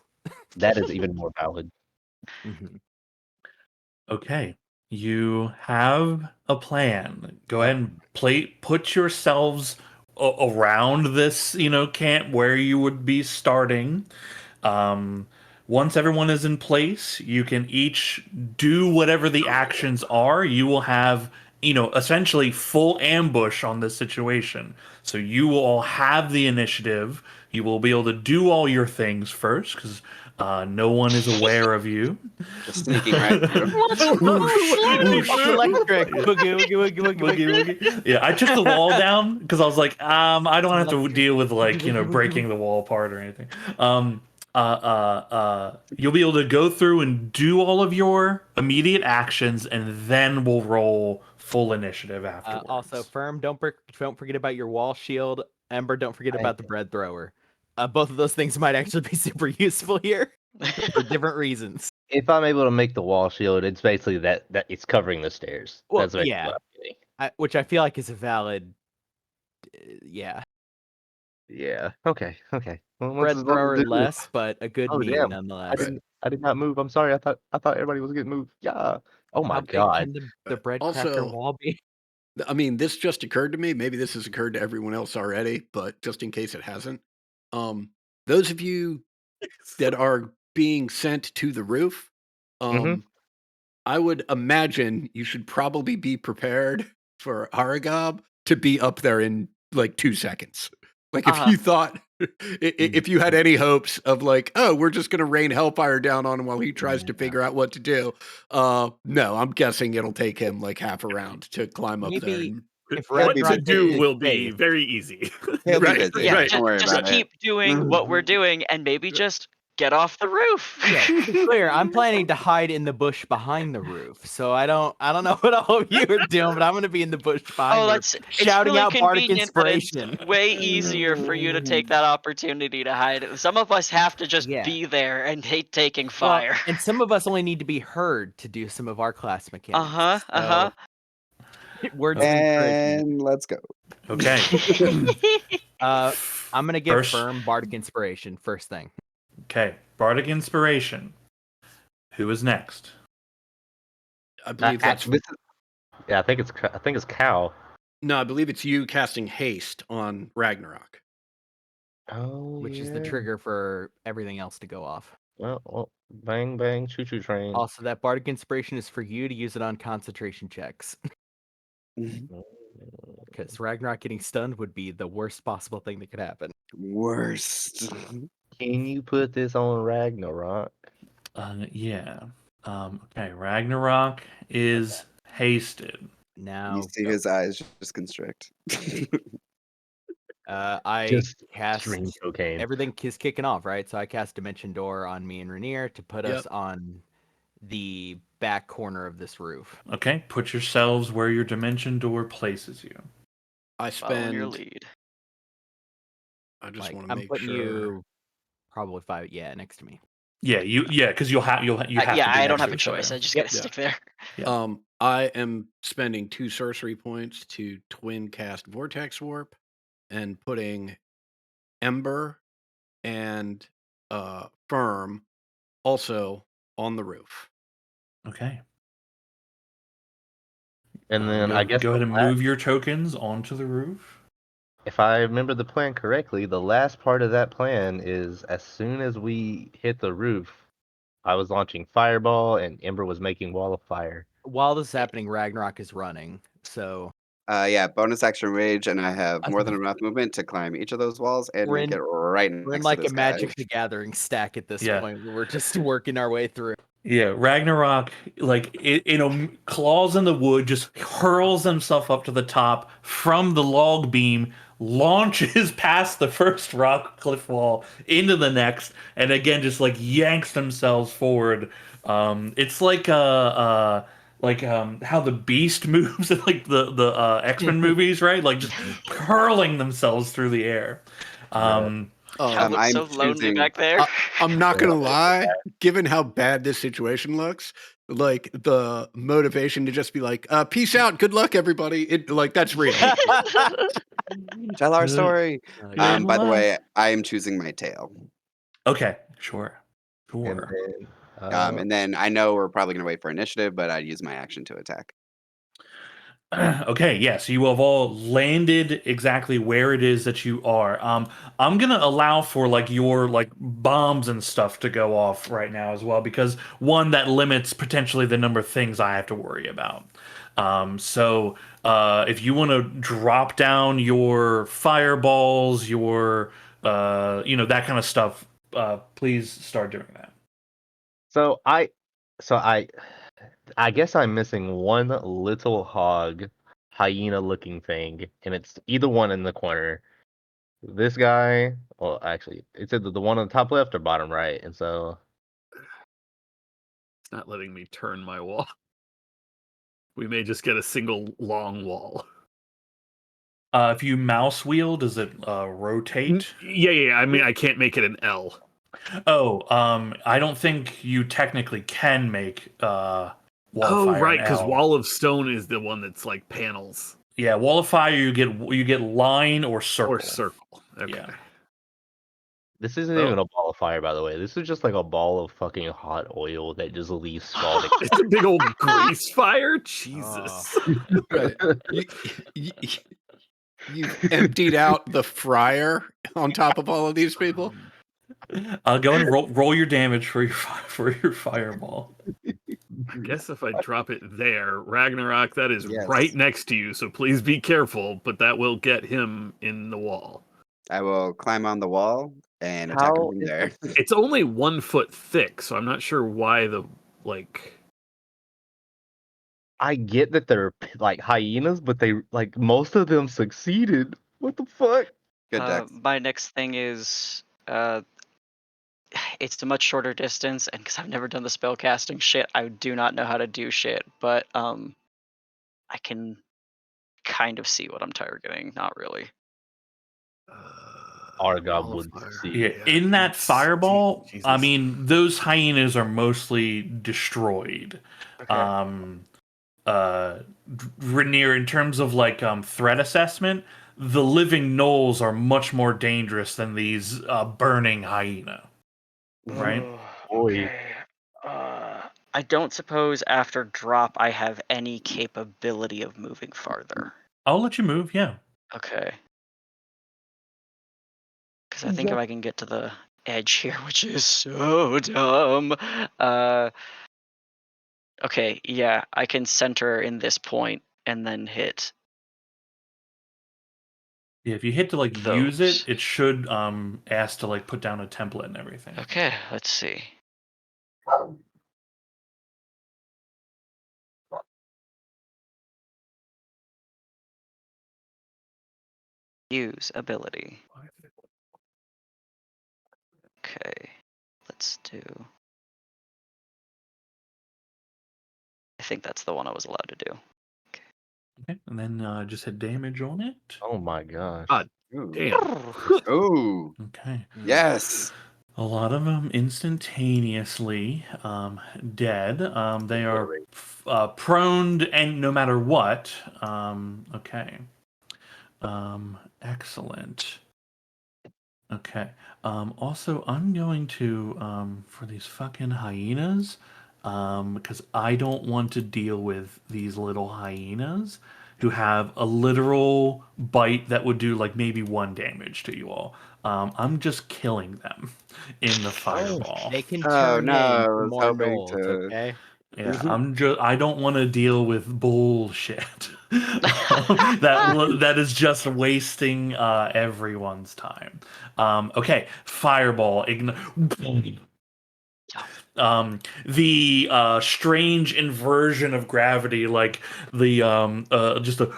That is even more valid. Mhm. Okay, you have a plan. Go ahead and put yourselves around this, camp where you would be starting. Once everyone is in place, you can each do whatever the actions are. You will have, essentially full ambush on this situation. So you will all have the initiative. You will be able to do all your things first because no one is aware of you. Just sneaking right through. Electric. Boogie, woogie, woogie, woogie, woogie. Woogie. Yeah, I took the wall down because I was like, I don't have to deal with like breaking the wall apart or anything. You'll be able to go through and do all of your immediate actions, and then we'll roll full initiative afterwards. Also, Firm, don't forget about your wall shield. Ember, don't forget about the bread thrower. Both of those things might actually be super useful here for different reasons. If I'm able to make the wall shield, it's basically that it's covering the stairs. Well, That's basically yeah. what I'm getting. Which I feel like is a valid. Yeah. Yeah. Okay. Okay. Well, Bread this is what we'll thrower do. less, but a good Oh, meme damn. nonetheless. I did not move. I'm sorry. I thought everybody was getting moved. Yeah. Oh my How big god. can the bread Also- cracker wall be? I mean, this just occurred to me. Maybe this has occurred to everyone else already, but just in case it hasn't, those of you that are being sent to the roof, Mhm. I would imagine you should probably be prepared for Aragab to be up there in like 2 seconds. Like if you thought, if you had any hopes of like, oh, we're just going to rain hellfire down on him while he tries to Yeah. figure out what to do. No, I'm guessing it'll take him like half a round to climb up there. Maybe and- if What be to Ragnarok do gets will be space- very easy. He'll be Right, busy. Yeah, right. Don't worry just about keep doing what we're doing and maybe just get off the roof. Yeah, to be clear, I'm planning to hide in the bush behind the roof. So I don't know what all of you are doing, but I'm gonna be in the bush behind Oh, the that's roof, it's shouting really out bardic convenient that it's inspiration. way easier for you to take that opportunity to hide it. Some of us have to just Yeah. be there and hate taking Well, fire. and some of us only need to be heard to do some of our class mechanics. So, words of encouragement. And let's go. Okay. I'm gonna give First- Firm bardic inspiration first thing. Okay. Bardic Inspiration. Who is next? I believe that's Yeah, I think it's Cal. no, I believe it's you casting haste on Ragnarok. Oh, Which is the yeah. trigger for everything else to go off. Well, bang bang, choo choo train. Also, that bardic inspiration is for you to use it on concentration checks. Because Ragnarok getting stunned would be the worst possible thing that could happen. Worst. Can you put this on Ragnarok? Yeah. Okay. Ragnarok is hasted. Now, You see his eyes just constrict. I Just cast string cocaine. everything is kicking off, right? So I cast Dimension Door on me and Rainier to put us Yep. on the back corner of this roof. Okay. Put yourselves where your dimension door places you. I Follow your spend lead. I just Like, want to I'm make putting sure. you probably 5, next to me. Yeah, because you have you have yeah, to be I don't next have to a each choice. other. I just Yep. gotta Yeah. stick there. Yeah. I am spending 2 sorcery points to twin cast Vortex Warp and putting Ember and Firm also on the roof. Okay. And then I guess go ahead the and la- move your tokens onto the roof. if I remember the plan correctly, the last part of that plan is as soon as we hit the roof, I was launching Fireball and Ember was making Wall of Fire. While this is happening, Ragnarok is running. So Yeah, bonus action rage, and I have I more was than enough movement to climb each of those walls and We're make in- it right we're in next like to a this guy. Magic the Gathering stack at this Yeah. point. We're just working our way through. Yeah, Ragnarok, like claws in the wood, just hurls himself up to the top from the log beam, launches past the first rock cliff wall into the next, and again just like yanks themselves forward. It's like how the Beast moves in like the X-Men movies, right? Like just hurling themselves through the air. Cal looks I'm so lonely choosing- back there. I'm not gonna lie, given how bad this situation looks, like the motivation to just be like, peace out, good luck, everybody. That's real. Tell our Good- story. good By the luck. way, I am choosing my tail. Okay, sure. And then And then I know we're probably going to wait for initiative, but I'd use my action to attack. Okay, yeah, so you have all landed exactly where it is that you are. I'm gonna allow for like your like bombs and stuff to go off right now as well, because one, that limits potentially the number of things I have to worry about. So if you want to drop down your fireballs, your that kind of stuff, please start doing that. So I guess I'm missing one little hog, hyena-looking thing, and it's either one in the corner. This guy, well, actually, it's either the one on the top left or bottom right, and so It's not letting me turn my wall. We may just get a single long wall. If you mouse wheel, does it rotate? Yeah. I mean, I can't make it an L. Oh, I don't think you technically can make Wall of Fire Right, an because L. Wall of Stone is the one that's like panels Yeah, Wall of Fire you get line or circle. or circle. Okay. Yeah. this isn't Well- even a ball of fire, by the way. This is just like a ball of fucking hot oil that just leaves scalding. It's a big old grease fire. Jesus. Right. You've emptied out the fryer on top of all of these people. Go and roll your damage for your fireball. I guess if I drop it there, Ragnarok, that is Yes. right next to you, so please be careful, but that will get him in the wall. I will climb on the wall and attack him How from is there. It's only 1 foot thick, so I'm not sure why I get that they're like hyenas, but they like most of them succeeded. What the fuck? Good dex. My next thing is it's a much shorter distance, and because I've never done the spell casting shit, I do not know how to do shit. But I can kind of see what I'm targeting. Not really. Argob Wall of would fire. see. Yeah, in that it's- fireball, Jesus. I mean, those hyenas are mostly destroyed. Rainier, in terms of like threat assessment, the living gnolls are much more dangerous than these burning hyena. Right? Boy. I don't suppose after drop I have any capability of moving farther. I'll let you move. Yeah. Okay. Because I think if I can get to the edge here, which is so dumb. Okay, yeah, I can center in this point and then hit. Yeah, if you hit to like use it, Those. it should ask to like put down a template and everything. Okay, let's see. Use ability. Okay, let's do. I think that's the one I was allowed to do. Okay, and then just hit damage on it. Oh my gosh. Ooh. Damn. Ooh. Okay. Yes. A lot of them instantaneously dead. They are prone and no matter what. Okay. Excellent. Okay. Also, I'm going to for these fucking hyenas, because I don't want to deal with these little hyenas who have a literal bite that would do like maybe 1 damage to you all. I'm just killing them in the fireball. They can Oh turn no, I into was more hoping gnolls, to. okay? Yeah, I don't want to deal with bullshit. That is just wasting everyone's time. Okay, fireball. The strange inversion of gravity, like the just a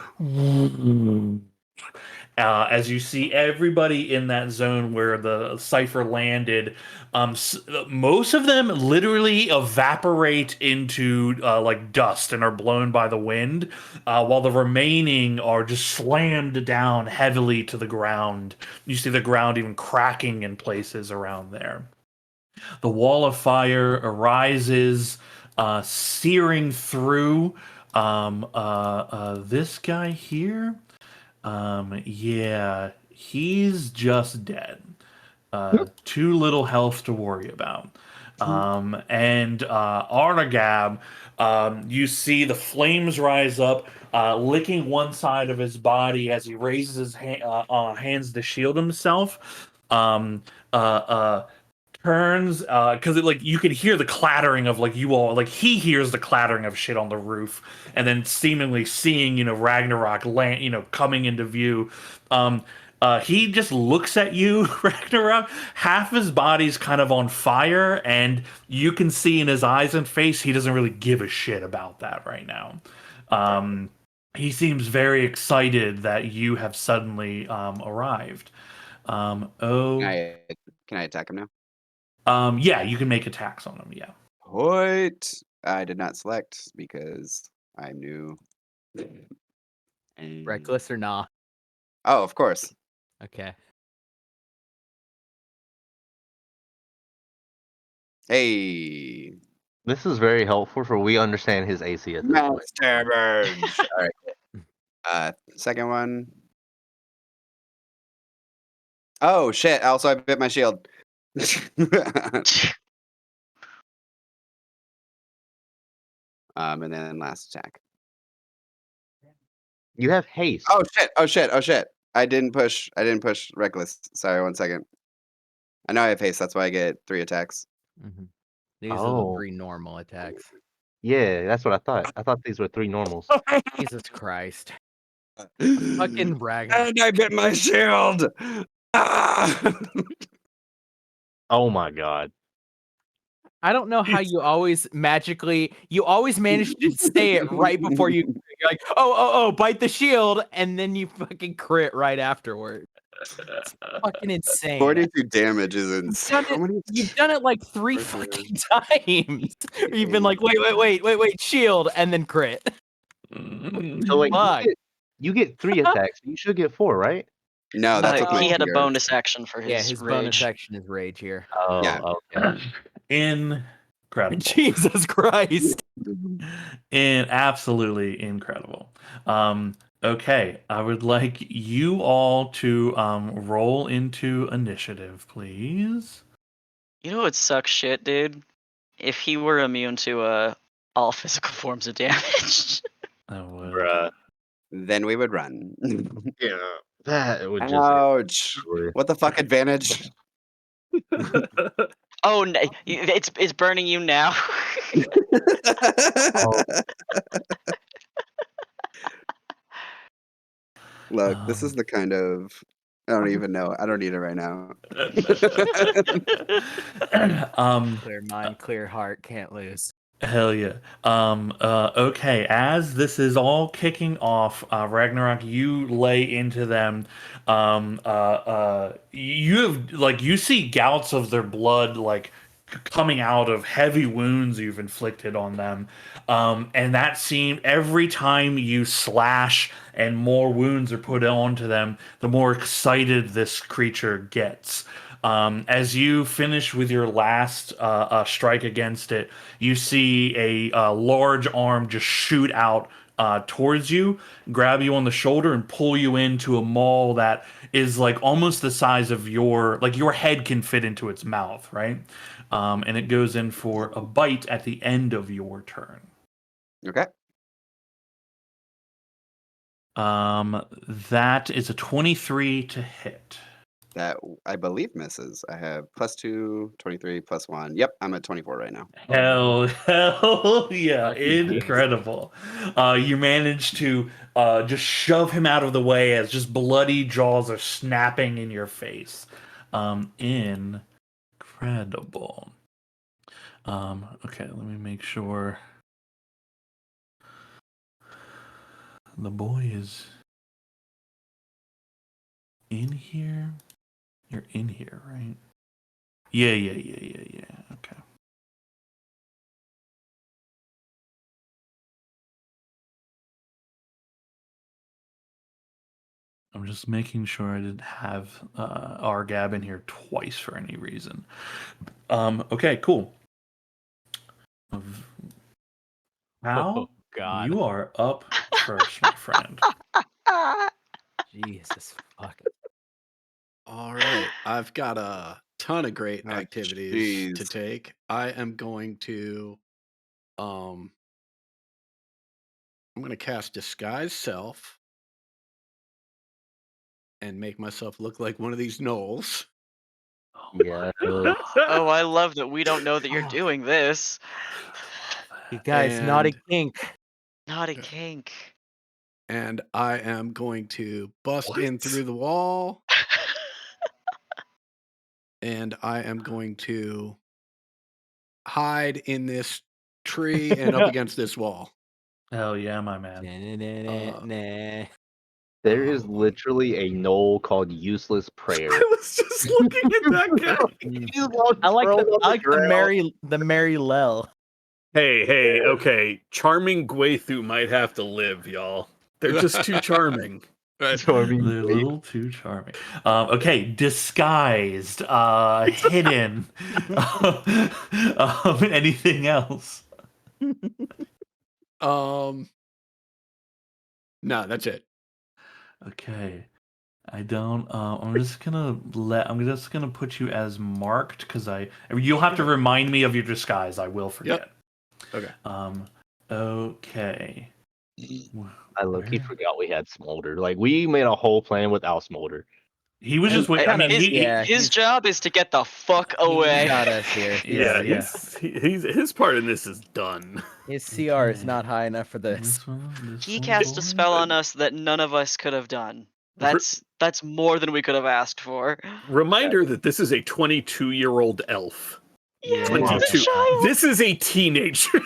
as you see everybody in that zone where the cipher landed, most of them literally evaporate into like dust and are blown by the wind, while the remaining are just slammed down heavily to the ground. You see the ground even cracking in places around there. The wall of fire arises, searing through this guy here. Yeah, he's just dead. Too little health to worry about. And Arnagab, you see the flames rise up, licking one side of his body as he raises his hands to shield himself. Uh, uh, turns because like you can hear the clattering of like you all like he hears the clattering of shit on the roof, and then seemingly seeing Ragnarok land coming into view. He just looks at you, Ragnarok. Half his body's kind of on fire, and you can see in his eyes and face he doesn't really give a shit about that right now. He seems very excited that you have suddenly arrived. Oh, Can I attack him now? yeah, you can make attacks on him. Yeah. What? I did not select because I'm new. And... Reckless or nah? Oh, of course. Okay. Hey, This is very helpful for we understand his AC at this point. Master Merge. All right. Second one. Oh shit! Also, I bit my shield. And then last attack. You have haste. Oh shit! Oh shit! Oh shit! I didn't push reckless. Sorry, 1 second. I know I have haste. That's why I get 3 attacks. Mm-hmm. These are the Oh. 3 normal attacks. Yeah, that's what I thought. I thought these were 3 normals. Jesus Christ. Fucking Ragnarok. And I bit my shield. Ah! Oh my god. I don't know how you always manage to say it right before you're like, oh, bite the shield, and then you fucking crit right afterward. It's fucking insane. 42 damage is insane. You've done it like 3 fucking times. You've been like, wait, shield, and then crit. So wait, Fuck. you get 3 attacks. You should get 4, right? No, that's with my he had a fear. bonus action for his, Yeah, his rage. bonus action is rage here. Oh, Yeah. okay. Incredible. Jesus Christ. Absolutely incredible. Okay, I would like you all to roll into initiative, please. You know what sucks shit, dude? If he were immune to all physical forms of damage. I would. Bruh. Then we would run. Yeah. That would just Ouch. What the fuck advantage? Oh, no, it's burning you now. Look, this is the kind of I don't even know. I don't need it right now. Clear mind, clear heart, can't lose. Hell yeah. Okay, as this is all kicking off, Ragnarok, you lay into them. You have you see gouts of their blood coming out of heavy wounds you've inflicted on them. And that seemed every time you slash and more wounds are put onto them, the more excited this creature gets. As you finish with your last strike against it, you see a large arm just shoot out towards you, grab you on the shoulder, and pull you into a maul that is like almost the size of your head can fit into its mouth, right? And it goes in for a bite at the end of your turn. Okay. That is a 23 to hit. That I believe misses. I have +2, 23, +1. Yep, I'm at 24 right now. Hell yeah, Lucky you. incredible. You manage to just shove him out of the way as just bloody jaws are snapping in your face. Incredible. Okay, let me make sure the boy is in here. You're in here, right? Yeah. Okay. I'm just making sure I didn't have Argab in here twice for any reason. Okay, cool. Hal, God. you are up first, my friend. Jesus fuck. All right. I've got a ton of great Ah, activities to jeez. take. I am going to I'm going to cast Disguise Self and make myself look like one of these gnolls. Yeah. Oh, I love that we don't know that you're doing this. You guys, naughty And kink. Naughty kink. and I am going to bust in What? through the wall and I am going to hide in this tree and up against this wall. Hell yeah, my man. Nah. There is Um, literally a knoll called Useless Prayer. I was just looking at that guy. He's all I like thrown on the ground. Mary Lel. Hey, okay. Charming Gweithu might have to live, y'all. They're just too charming. Charming They're a Gweithu. little too charming. Okay, disguised, hidden. Anything else? No, that's it. Okay. I'm just gonna put you as marked because you'll have to remind me of your disguise. I will forget. Okay. Okay. I low-key Where- forgot we had Smolder. Like, we made a whole plan without Smolder. He was just And- wait. I mean, His, yeah, his he's- job is to get the fuck away. He got us here. Yeah. He's his part in this is done. His CR is Okay. not high enough for this. This one, He one cast a boy. spell on us that none of us could have done. That's more than we could have asked for. Reminder that this is a 22-year-old elf. Yeah, 22. it's a child. This is a teenager.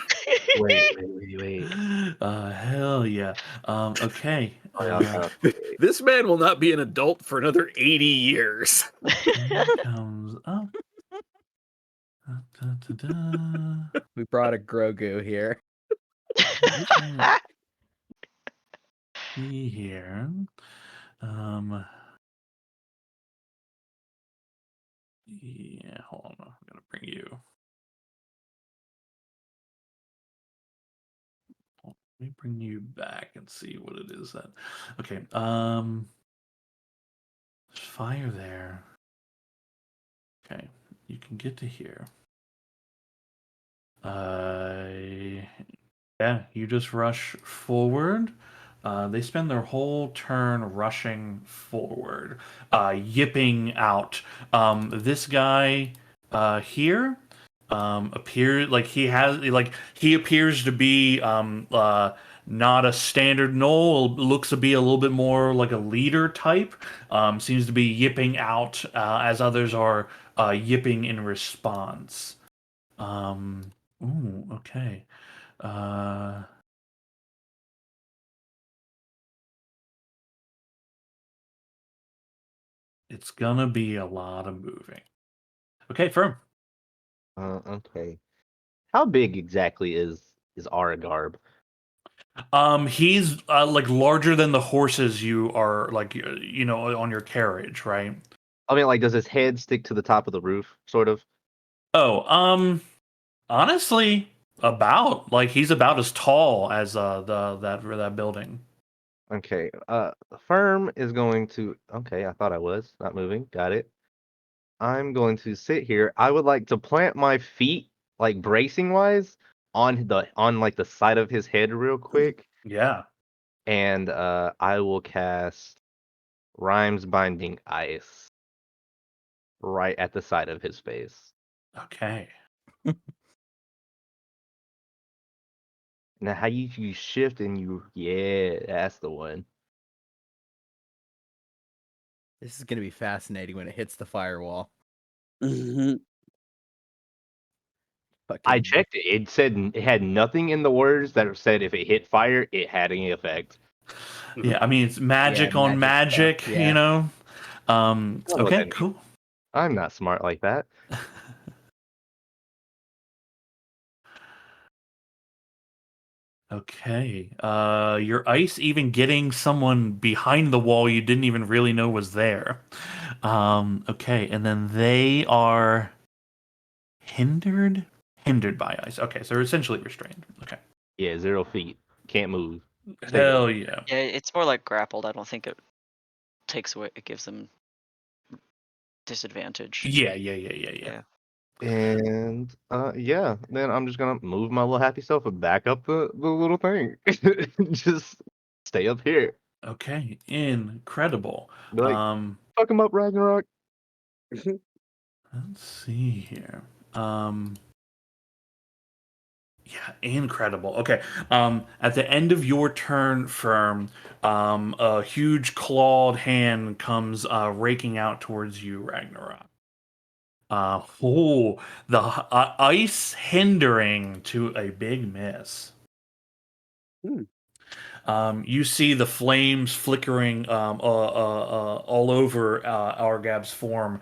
Wait. Hell yeah. Okay. This man will not be an adult for another 80 years. Here comes up. Da. We brought a Grogu here. See here. Yeah, hold on. I'm gonna bring you. Let me bring you back and see what it is that. Okay. There's fire there. Okay, you can get to here. Yeah, you just rush forward. They spend their whole turn rushing forward, yipping out. This guy here appears like he appears to be not a standard gnoll. Looks to be a little bit more like a leader type. Seems to be yipping out as others are yipping in response. Ooh, okay. It's gonna be a lot of moving. Okay, Firm. Okay. How big exactly is Aragarb? He's like larger than the horses you are like on your carriage, right? I mean, like, does his head stick to the top of the roof, sort of? Oh, honestly, about like he's about as tall as that building. Okay. Firm is going to. Okay, I thought I was not moving. Got it. I'm going to sit here. I would like to plant my feet, like bracing wise, on like the side of his head real quick, Yeah. and I will cast Rhymes Binding Ice right at the side of his face. Okay. Now, how you shift and yeah, that's the one. This is gonna be fascinating when it hits the firewall. Mhm. I Fucking checked it. It said it had nothing in the words that said if it hit fire, it had any effect. Yeah, I mean it's magic on magic stuff, magic, yeah. I don't know what Okay, that means. cool. I'm not smart like that. Okay. Your ice even getting someone behind the wall you didn't even really know was there. Okay, and then they are hindered by ice. Okay, so they're essentially restrained. Okay. Yeah, 0 feet. Can't move. Stay there. Hell yeah. Yeah, it's more like grappled. I don't think it takes away. It gives them disadvantage. Yeah. Yeah. And yeah, then I'm just gonna move my little happy self and back up the little thing. Just stay up here. Okay, incredible. Be like, fuck him up, Ragnarok. Let's see here. Yeah, incredible. Okay. At the end of your turn, Firm, a huge clawed hand comes raking out towards you, Ragnarok. The ice hindering to a big miss. Hmm. You see the flames flickering all over Argab's form.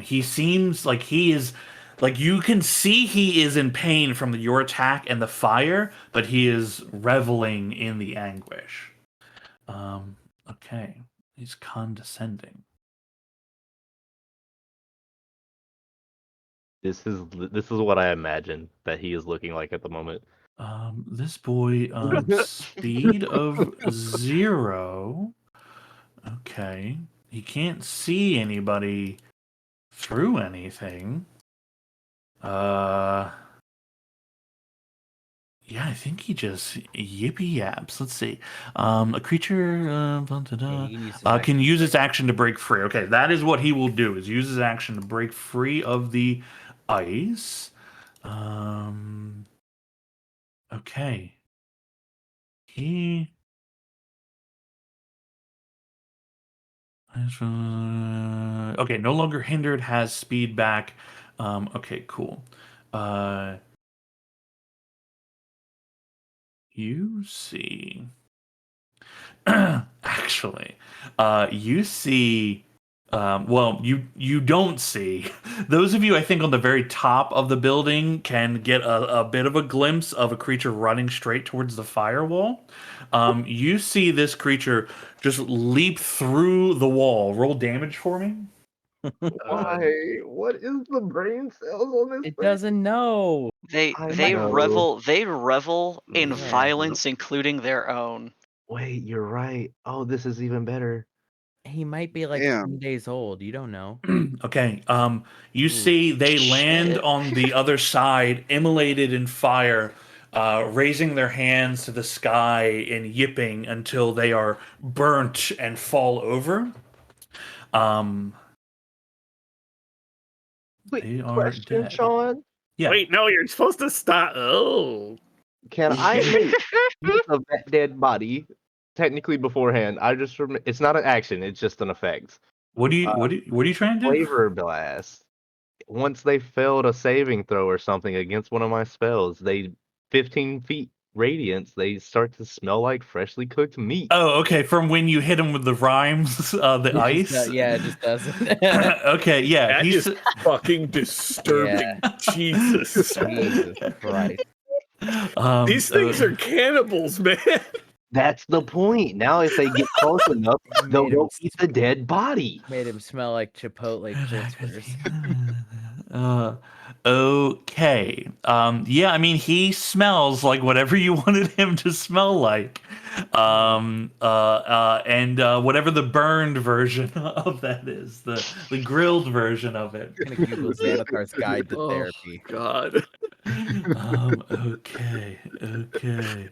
He seems like he is, like you can see he is in pain from your attack and the fire, but he is reveling in the anguish. Okay, he's condescending. This is what I imagine that he is looking like at the moment. This boy, speed of 0. Okay. He can't see anybody through anything. Yeah, I think he just yippee yaps. Let's see. A creature Yeah, you can use his can action use to its action to break free. Okay, that is what he will do. Is use his action to break free of the ice. Okay. He. Okay, no longer hindered, has speed back. Okay, cool. You see. Actually, you see. Well, you don't see. Those of you, I think, on the very top of the building can get a bit of a glimpse of a creature running straight towards the firewall. You see this creature just leap through the wall. Roll damage for me. Why? What is the brain cells on this It thing? doesn't know. They I they know. revel in Yeah. violence, including their own. Wait, you're right. Oh, this is even better. He might be like Damn. 10 days old. You don't know. Okay. You Ooh. see they land Shit. on the other side, immolated in fire, raising their hands to the sky and yipping until they are burnt and fall over. Wait, They are question, dead. Sean. Yeah. Wait, no, you're supposed to stop. Oh. Can I make use of that dead body technically beforehand? It's not an action, it's just an effect. What are you trying to do? Flavor blast. Once they failed a saving throw or something against one of my spells, they 15 feet radiance, they start to smell like freshly cooked meat. Oh, okay. From when you hit him with the rhymes, the ice. It just does. Okay, yeah. That He's is fucking disturbing. Jesus. Jesus Christ. These things are cannibals, man. That's the point. Now, if they get close enough, they'll Made him go eat the dead body. Made him smell like Chipotle crispers. Okay. Yeah, I mean, he smells like whatever you wanted him to smell like. And whatever the burned version of that is, the grilled version of it. I'm gonna Google Xanathar's Guide to Oh, Therapy. God. Okay.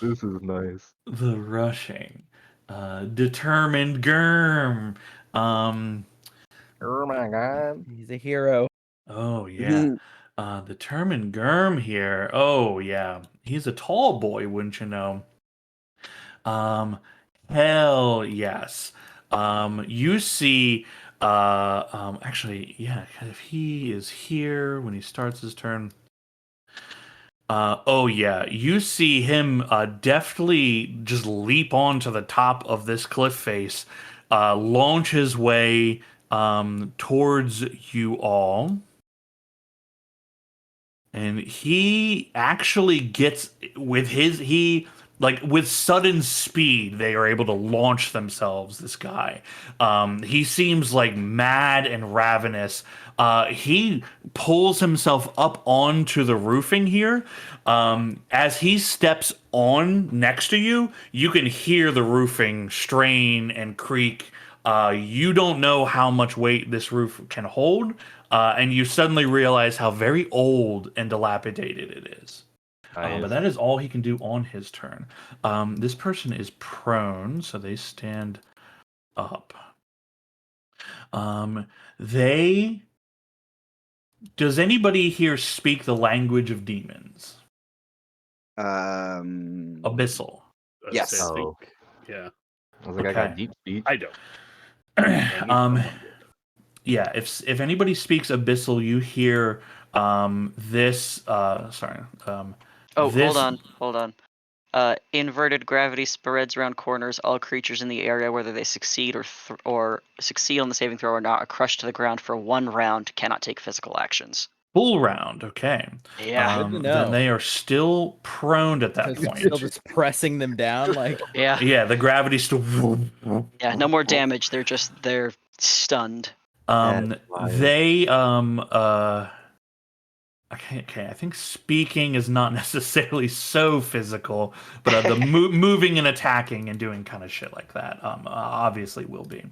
This is nice. The rushing. Determined Germ. Oh my god. He's a hero. Oh yeah. Determined Germ here. Oh yeah. He's a tall boy, wouldn't you know? Hell yes. You see actually, yeah, if he is here when he starts his turn. Oh yeah, you see him deftly just leap onto the top of this cliff face, launch his way towards you all. And he actually gets with sudden speed, they are able to launch themselves, this guy. He seems like mad and ravenous. He pulls himself up onto the roofing here. As he steps on next to you, you can hear the roofing strain and creak. You don't know how much weight this roof can hold, and you suddenly realize how very old and dilapidated it is. But that is all he can do on his turn. This person is prone, so they stand up. Does anybody here speak the language of demons? Abyssal. Yes. Oh. Yeah. I was like, I got Okay. deep speech. I don't. Yeah, if anybody speaks Abyssal, you hear this. This, Hold on. Inverted gravity spreads around corners. All creatures in the area, whether they succeed or succeed on the saving throw or not, are crushed to the ground for 1 round. Cannot take physical actions. full round. Okay. Yeah. Good to Then know. they are still prone at that So it's point. still just pressing them down, like Yeah. Yeah, the gravity's still. Yeah. No more damage. They're stunned. They okay, I think speaking is not necessarily so physical, but the moving and attacking and doing kind of shit like that obviously will be.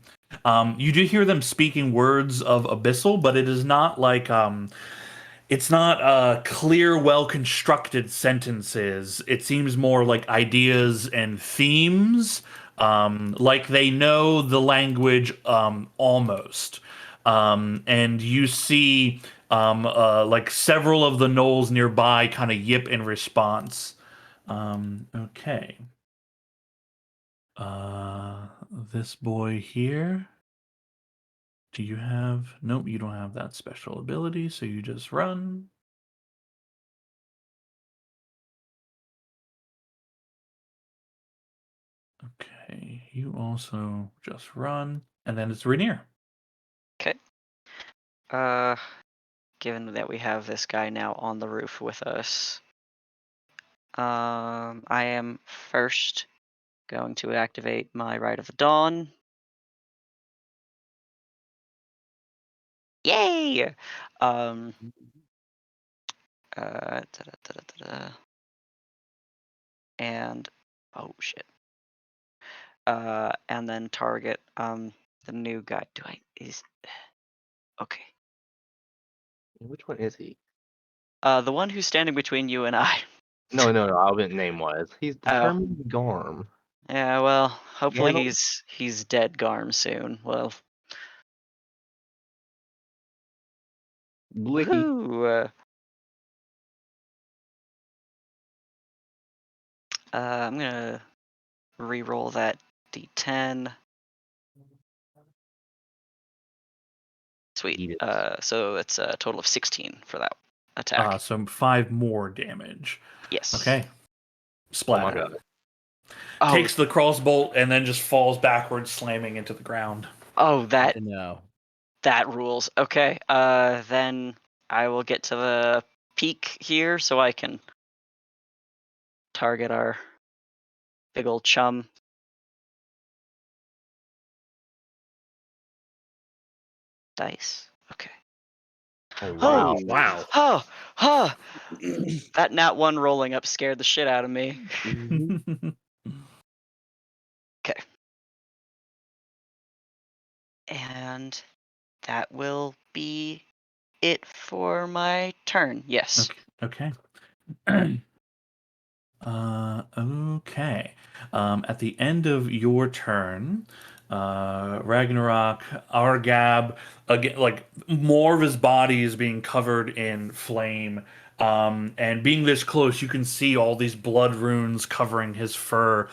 You do hear them speaking words of Abyssal, but it is not like it's not clear, well-constructed sentences. It seems more like ideas and themes, like they know the language almost. And you see like several of the gnolls nearby kind of yip in response. Okay. This boy here. Do you have... Nope, you don't have that special ability, so you just run. Okay, you also just run, and then it's Rainier. Okay. Given that we have this guy now on the roof with us, I am first going to activate my Rite of the Dawn. Yay! And oh shit. And then target the new guy. Okay. Which one is he? The one who's standing between you and I. No, I meant name-wise. He's Determined Garm. Yeah, well, hopefully Gandalf? he's dead Garm soon. Well, Blicky. woohoo! I'm gonna re-roll that D10. Sweet. Eat it. So it's a total of 16 for that attack. So 5 more damage. Yes. Okay. splatter. God. Oh, Takes the crossbolt and then just falls backwards, slamming into the ground. oh, Good to know. that rules. Okay. Then I will get to the peak here so I can target our big old chum. Dice. Okay. Oh, Oh, wow. Wow. oh, that nat 1 rolling up scared the shit out of me. Mhm. Okay. And that will be it for my turn. Yes. Okay. Okay. At the end of your turn, Ragnarok, Argab, again, like more of his body is being covered in flame. And being this close, you can see all these blood runes covering his fur.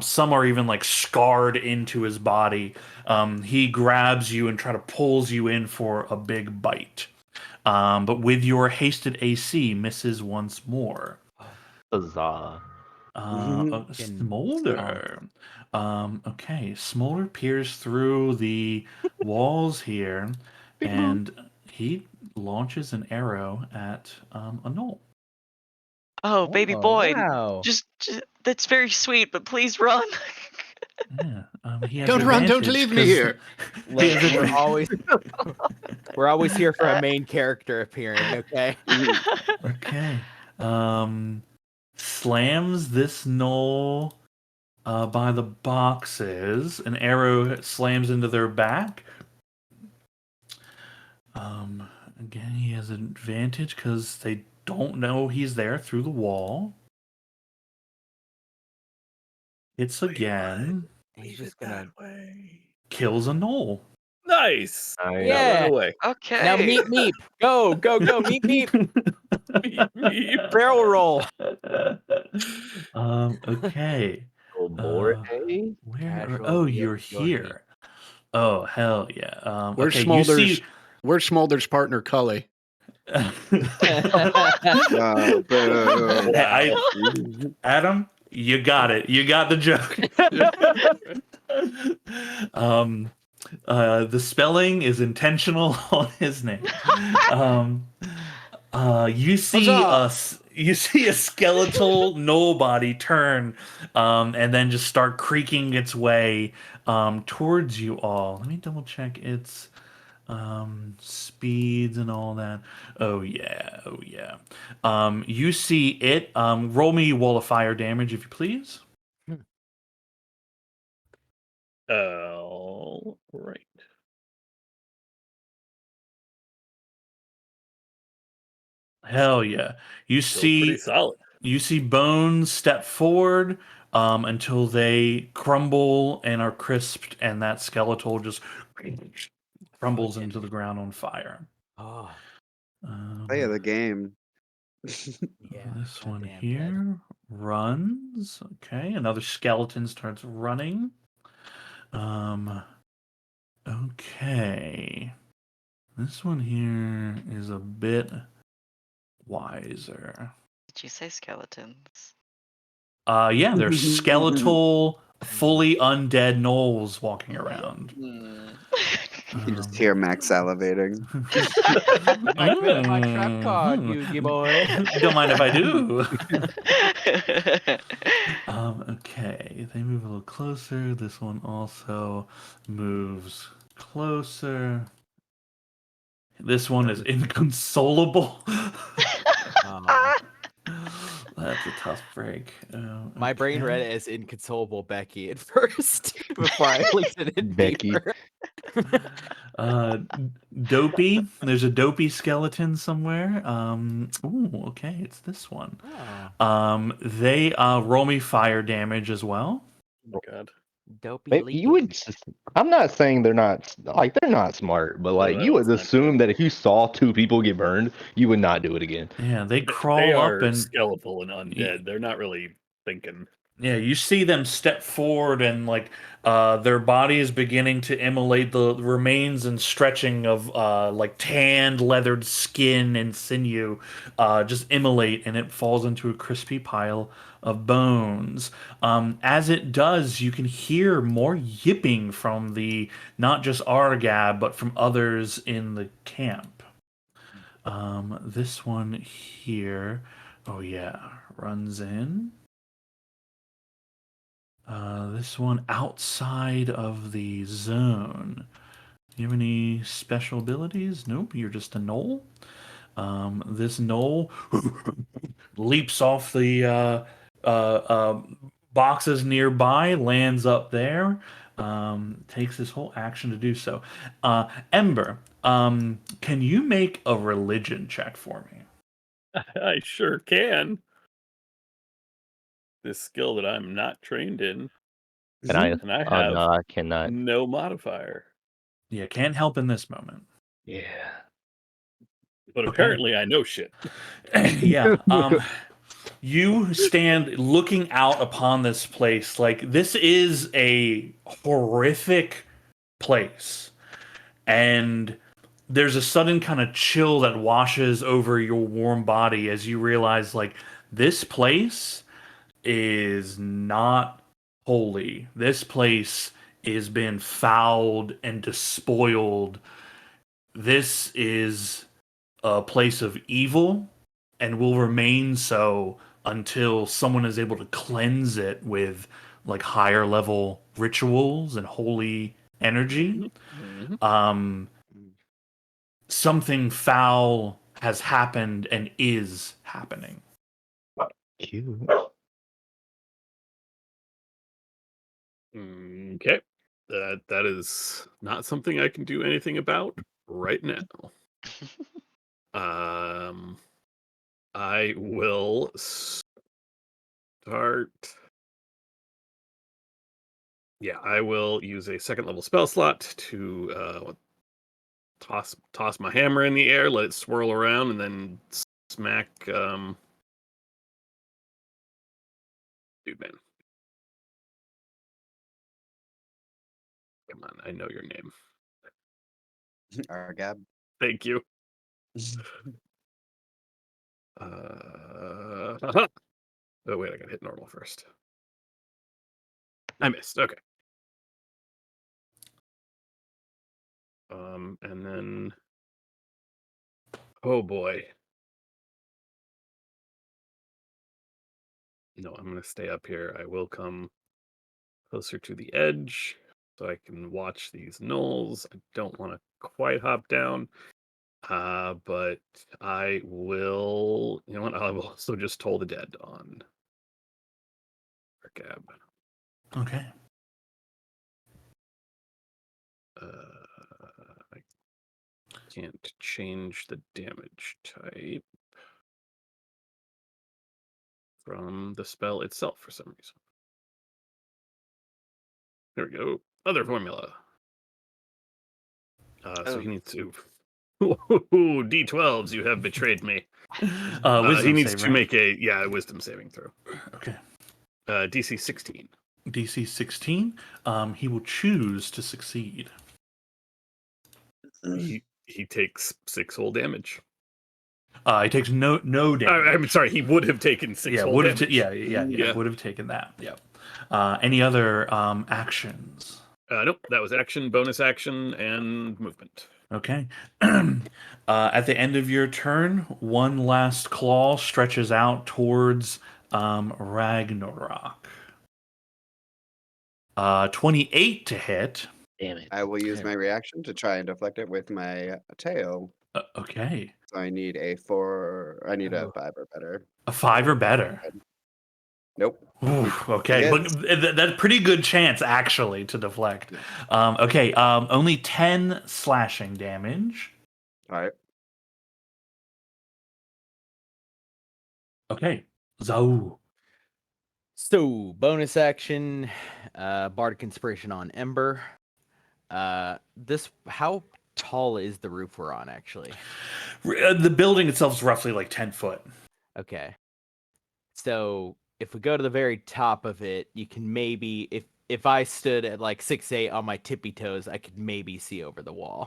Some are even like scarred into his body. He grabs you and try to pulls you in for a big bite. But with your hasted AC, misses once more. Huzzah. Smolder. Okay, Smolder peers through the walls here, and he launches an arrow at a knoll. Oh, baby Oh, boy. wow. Just that's very sweet, but please run. Yeah, he has Don't run, don't advantage leave me 'cause- here. he has We're advantage- always here for a main character appearing, okay? Okay. Slams this knoll by the boxes. An arrow slams into their back. Again, he has advantage because they don't know he's there through the wall. Hits again. He's just gonna. Kills a knoll. Nice. Nice. Now Yeah. run away. Okay. Now meep meep. Go, go, go, meep meep. Barrel roll. Okay. Oh, boy. Where? Casual, Oh, yep, you're go ahead. here. Oh, hell yeah. Where's Okay, Smolder's Where's Smolder's partner Cully? you see. Boo. Adam, you got it. You got the joke. The spelling is intentional on his name. You see Huzzah! you see a skeletal nobody turn, and then just start creaking its way towards you all. Let me double check its speeds and all that. Oh yeah. You see it. Roll me wall of fire damage if you please. Right. Hell yeah. You Still pretty see solid. you see bones step forward until they crumble and are crisped, and that skeletal just crumbles into the ground on fire. Oh, Play of the game. yeah. This one goddamn here runs. Okay, another skeleton starts running. Okay. This one here is a bit wiser. Did you say skeletons? Yeah, there's skeletal, fully undead gnolls walking around. You just hear Max salivating. You might fit my trap card, Yugi boy. Don't mind if I do. Okay, they move a little closer. This one also moves closer. This one is inconsolable. Oh, That's a tough break. my brain okay. read it as inconsolable Becky at first before I looked at it Becky. deeper. Dopey. There's a dopey skeleton somewhere. Ooh, okay, it's this one. Oh, They roll me fire damage as well. Oh God. dopey Maybe you would. leaking. I'm not saying they're not they're not smart, but like you would that's not assume that if you saw two people get burned, you would not do it again. Yeah, they They crawl are up and skeletal and undead. They're not really thinking. Yeah, you see them step forward and like their body is beginning to immolate the remains and stretching of like tanned leathered skin and sinew just immolate and it falls into a crispy pile of bones. As it does, you can hear more yipping from the not just Argab but from others in the camp. This one here, oh yeah, runs in. This one outside of the zone. Do you have any special abilities? Nope, you're just a gnoll. This gnoll leaps off the boxes nearby, lands up there, takes his whole action to do so. Ember, can you make a religion check for me? I sure can. This skill that I'm not trained in, And I, and I oh have no, I cannot. no modifier. Yeah, can't help in this moment. Yeah. But Okay. apparently I know shit. Yeah. You stand looking out upon this place. Like, this is a horrific place. And there's a sudden kind of chill that washes over your warm body as you realize, like, this place is not holy. This place is been fouled and despoiled. This is a place of evil and will remain so until someone is able to cleanse it with like higher level rituals and holy energy. Mhm. Something foul has happened and is happening. Cute. Okay. That is not something I can do anything about right now. I will start. Yeah, I will use a second level spell slot to toss my hammer in the air, let it swirl around, and then smack dude, man. Come on, I know your name. Argab. Thank you. Oh wait, I gotta hit normal first. I missed. Okay. And then, oh boy. No, I'm gonna stay up here. I will come closer to the edge so I can watch these gnolls. I don't want to quite hop down. But I will. You know what? I will also just Toll the Dead on Argab. Okay. I can't change the damage type from the spell itself for some reason. There we go. Other formula. So he needs to. D12s, you have betrayed me. Wisdom He needs save, to right? make a wisdom saving throw. Okay. DC 16. DC 16. He will choose to succeed. He takes 6 whole damage. He takes no damage. I'm sorry, he would have taken 6 whole would have damage. yeah, would have taken that. Yep. Any other actions? Nope, that was action, bonus action, and movement. Okay. At the end of your turn, one last claw stretches out towards Ragnarok. 28 to hit. Damn it. I will use Okay. my reaction to try and deflect it with my tail. Okay. So I need a 4. I need a Oh. 5 or better. A 5 or better. Nope. Oof, okay, Yes. but that's a pretty good chance actually to deflect. Okay, only 10 slashing damage. All right. Okay, Zau. So bonus action, bardic inspiration on Ember. This how tall is the roof we're on actually? The building itself is roughly like 10 foot. Okay. So if we go to the very top of it, you can maybe if I stood at like 6'8" on my tippy toes, I could maybe see over the wall,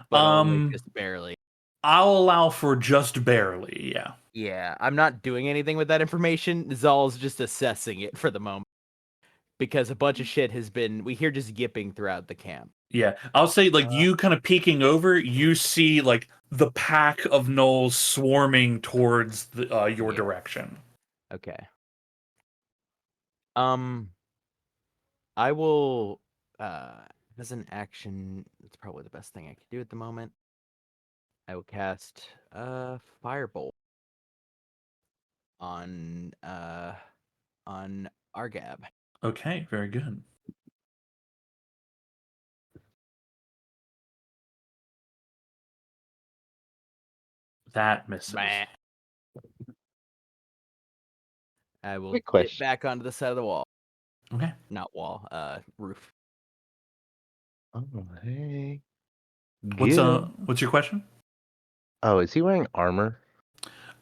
but only just barely. I'll allow for just barely. Yeah. Yeah, I'm not doing anything with that information. Zal's just assessing it for the moment because a bunch of shit has been. We hear just yipping throughout the camp. Yeah, I'll say like you kind of peeking over, you see like the pack of gnolls swarming towards your Yeah. direction. Okay. I will as an action, it's probably the best thing I could do at the moment. I will cast Firebolt on Argab. Okay, very good. That misses. Bah. I will Quick get question. back onto the side of the wall. Okay. Not wall, roof. Oh, hey. What's Get him. what's your question? Oh, is he wearing armor?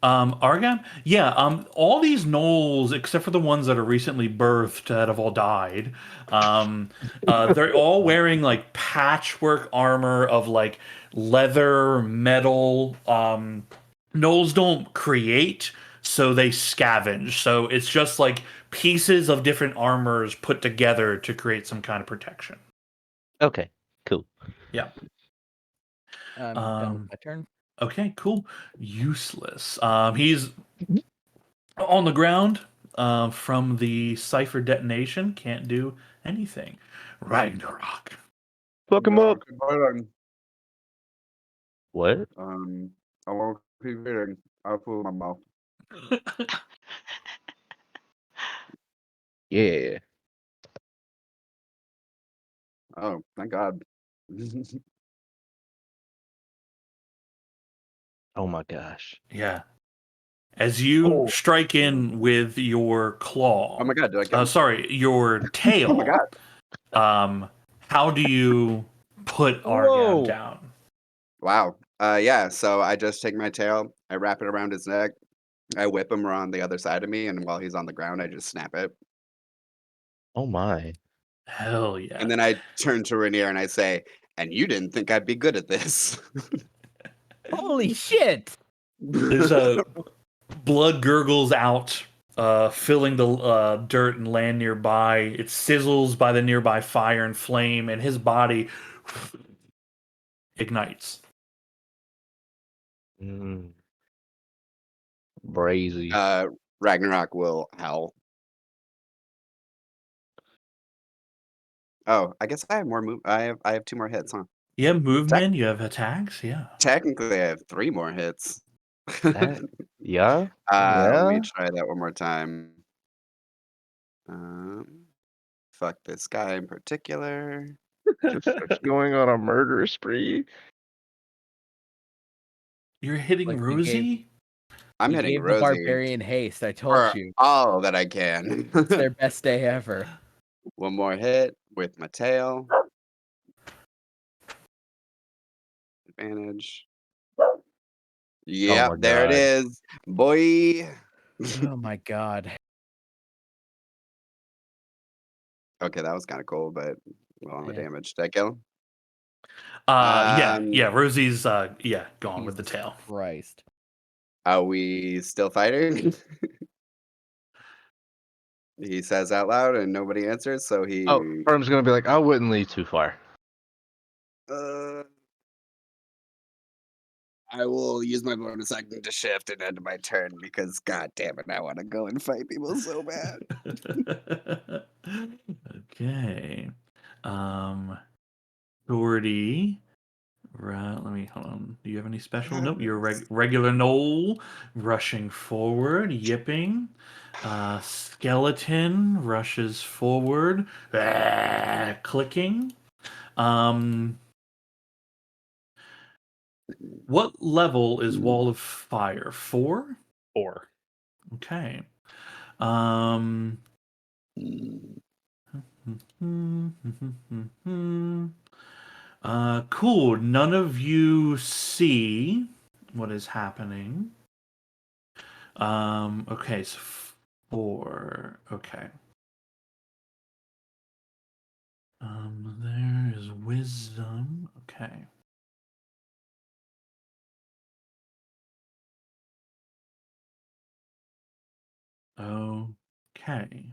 Argan? Yeah, all these gnolls, except for the ones that are recently birthed that have all died, they're all wearing like patchwork armor of like leather, metal. Gnolls don't create, so they scavenge. So it's just like pieces of different armors put together to create some kind of protection. Okay, cool. Yeah. I'm done with Um, my turn. Okay, cool. Useless. He's on the ground from the cipher detonation. Can't do anything. Ragnarok. Fuck him up. What? I won't keep reading. I'll fool my mouth. Yeah. Oh, thank God. Oh my gosh. Yeah. As you strike in with your claw. Oh my God, did I get him? Sorry, your tail. Oh my God. How do you put Argab Whoa. down? Wow. Yeah, so I just take my tail, I wrap it around his neck, I whip him around the other side of me, and while he's on the ground, I just snap it. Oh my. Hell yeah. And then I turn to Rainier and I say, and you didn't think I'd be good at this. Holy shit! There's a blood gurgles out, filling the dirt and land nearby. It sizzles by the nearby fire and flame, and his body ignites. Brazy. Ragnarok will howl. Oh, I guess I have more move. I have 2 more hits, huh? You have movement, you have attacks, yeah. Technically, I have 3 more hits. That, yeah? Let me Yeah? try that one more time. Fuck this guy in particular. Just going on a murder spree. You're hitting Like you Rosie? I'm You hitting gave the Rosie barbarian haste. I told for you. all that I can. It's their best day ever. One more hit with my tail. Advantage. Yep, my there it God. is, boy. Oh my god. Okay, that was kind of cool, but well, on the Yeah. damage. Did I kill him? Yeah, Rosie's gone with the Jesus tail. Christ. Are we still fighting? He says out loud and nobody answers, so he Oh, Firm's gonna be like, I wouldn't lead too far. I will use my bonus action to shift and end my turn because god damn it, I want to go and fight people so bad. Okay. Doherty. Right, let me hold on. Do you have any special? Nope, you're regular Knoll rushing forward, yipping. Skeleton rushes forward, clicking. What level is Wall of Fire? 4? 4. Okay. Cool. None of you see what is happening. Okay, so 4. Okay. There is wisdom. Okay. Okay.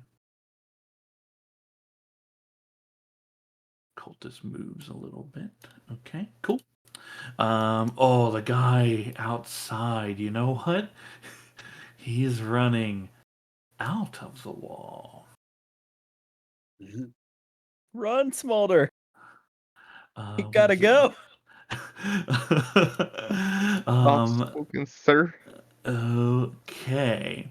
Cultist moves a little bit. Okay, cool. Oh, the guy outside, you know what? He's running out of the wall. Run, Smolder. You What gotta is it? go. um, Spoken, sir. okay.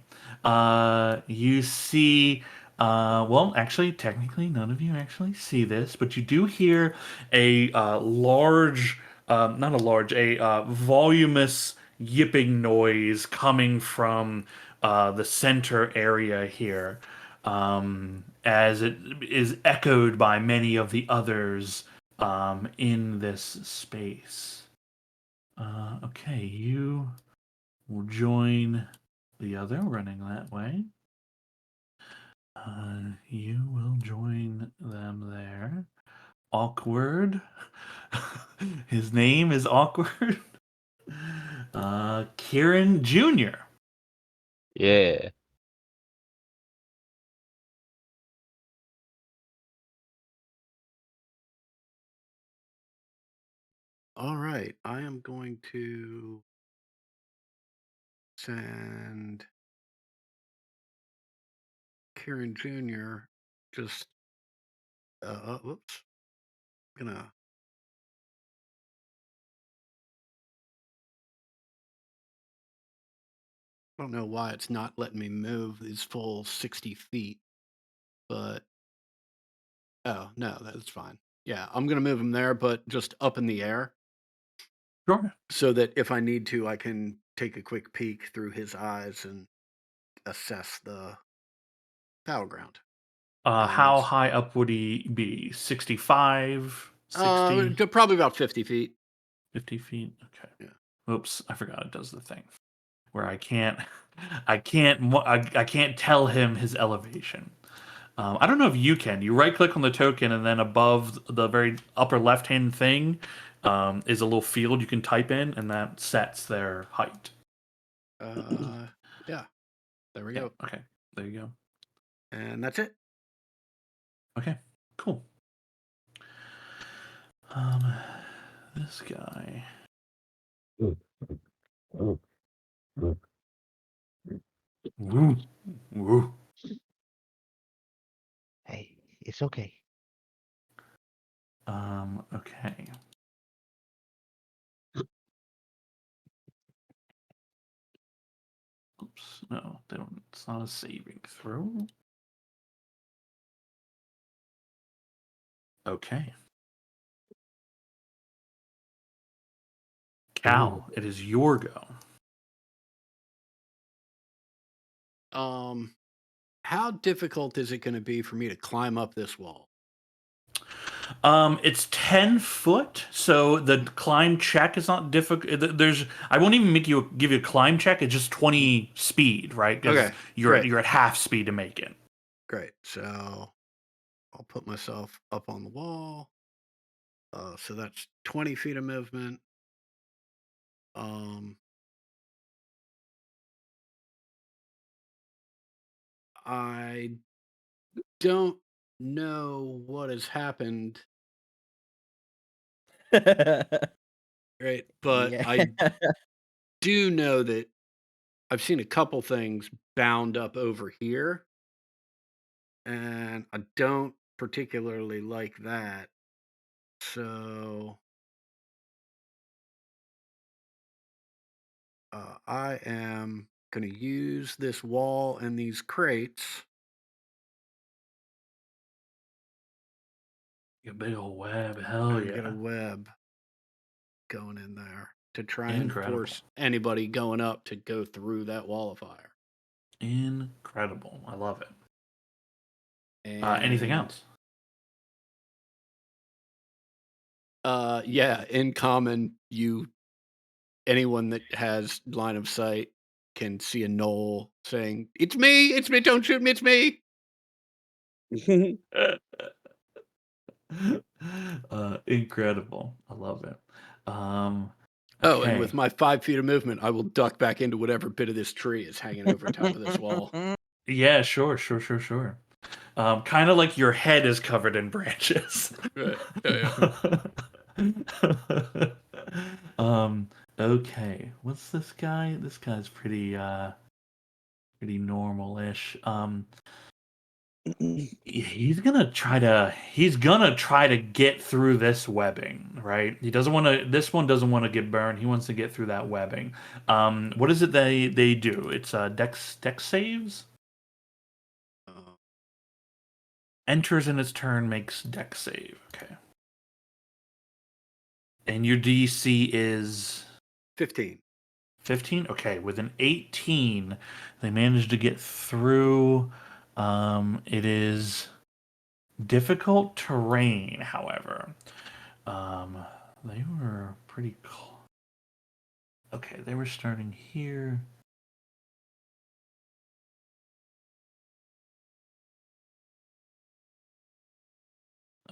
You see, well, actually, technically, none of you actually see this, but you do hear a large, not a large, a voluminous yipping noise coming from the center area here, as it is echoed by many of the others in this space. Okay, you will join the other running that way. You will join them there. Awkward. His name is Awkward. Kieran Jr. Yeah. All right, I am going to send Kieran Jr. just whoops. Gonna I don't know why it's not letting me move these full 60 feet, but oh no, that's fine. Yeah, I'm gonna move him there, but just up in the air Sure. so that if I need to, I can take a quick peek through his eyes and assess the battleground. How it's- high up would he be? 65? 60? Probably about 50 feet. 50 feet? Okay. Yeah. Oops, I forgot it does the thing where I can't I can't tell him his elevation. I don't know if you can. You right click on the token, and then above the very upper left hand thing is a little field you can type in, and that sets their height. Yeah. There we Yeah, go. okay, there you go. And that's it. Okay, cool. This guy. Woo, woo. Hey, it's okay. Okay. Oops, no, they don't. It's not a saving throw. Okay. Cal, it is your go. How difficult is it going to be for me to climb up this wall? It's 10 foot, so the climb check is not difficult. There's, I won't even give you a climb check. It's just 20 speed, right? 'Cause Okay, you're great. you're at half speed to make it. Great. So I'll put myself up on the wall. So that's 20 feet of movement. I don't know what has happened, right? But Yeah. I do know that I've seen a couple things bound up over here, and I don't particularly like that. So I am going to use this wall and these crates. A big old web. Hell And get a yeah. web going in there to try Incredible. and force anybody going up to go through that wall of fire. Incredible. I love it. And Anything else? yeah, in common, anyone that has line of sight can see a knoll saying, it's me, don't shoot me, it's me. Incredible. I love it. Oh, and with Okay. my 5 feet of movement, I will duck back into whatever bit of this tree is hanging over top of this wall. Yeah, sure. Kind of like your head is covered in branches. Right. Yeah. Okay. What's this guy? This guy's pretty normal-ish. He's gonna try to get through this webbing, right? He doesn't want to. This one doesn't want to get burned. He wants to get through that webbing. What is it they do? It's dex saves. Uh, Enters in its turn, makes dex save. Okay. And your DC is 15. 15. Okay, with an 18, they managed to get through. It is difficult terrain, however. They were pretty okay, they were starting here.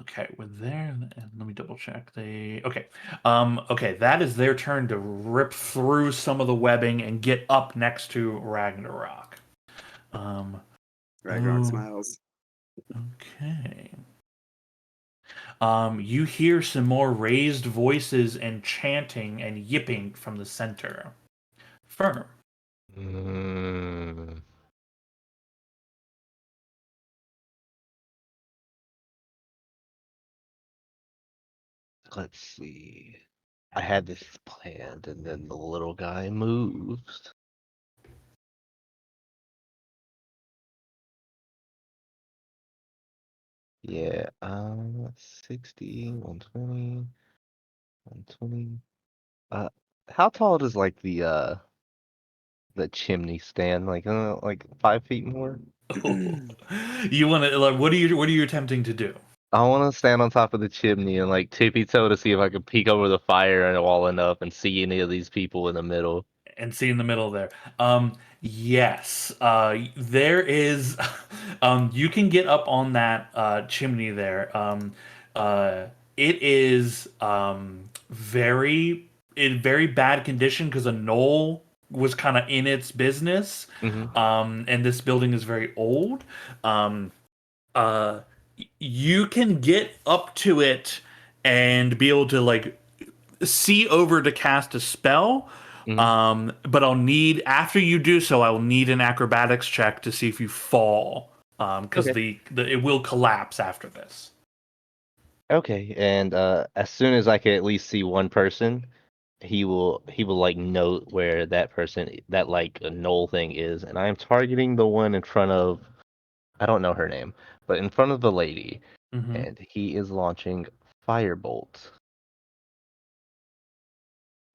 Okay, with there, and let me double check. Okay, that is their turn to rip through some of the webbing and get up next to Ragnarok. Ragnarok Oh. smiles. Okay. You hear some more raised voices and chanting and yipping from the center. Firm. Mm, let's see. I had this planned, and then the little guy moves. Yeah, 60, 120, 120. How tall does like the chimney stand? Like 5 feet more? You want to like what are you attempting to do? I want to stand on top of the chimney and like tippy toe to see if I can peek over the fire and wall enough and see any of these people in the middle. And see in the middle there. Yes. There is you can get up on that chimney there. It is very in very bad condition because a knoll was kind of in its business. Hmm. And this building is very old. Um, you can get up to it and be able to like see over to cast a spell. Hmm. But I'll need after you do so, I will need an acrobatics check to see if you fall. Because Okay. the it will collapse after this. Okay, and as soon as I can at least see one person, he will like note where that person that like a knoll thing is, and I am targeting the one in front of I don't know her name, but in front of the lady, Mm-hmm. and he is launching firebolt.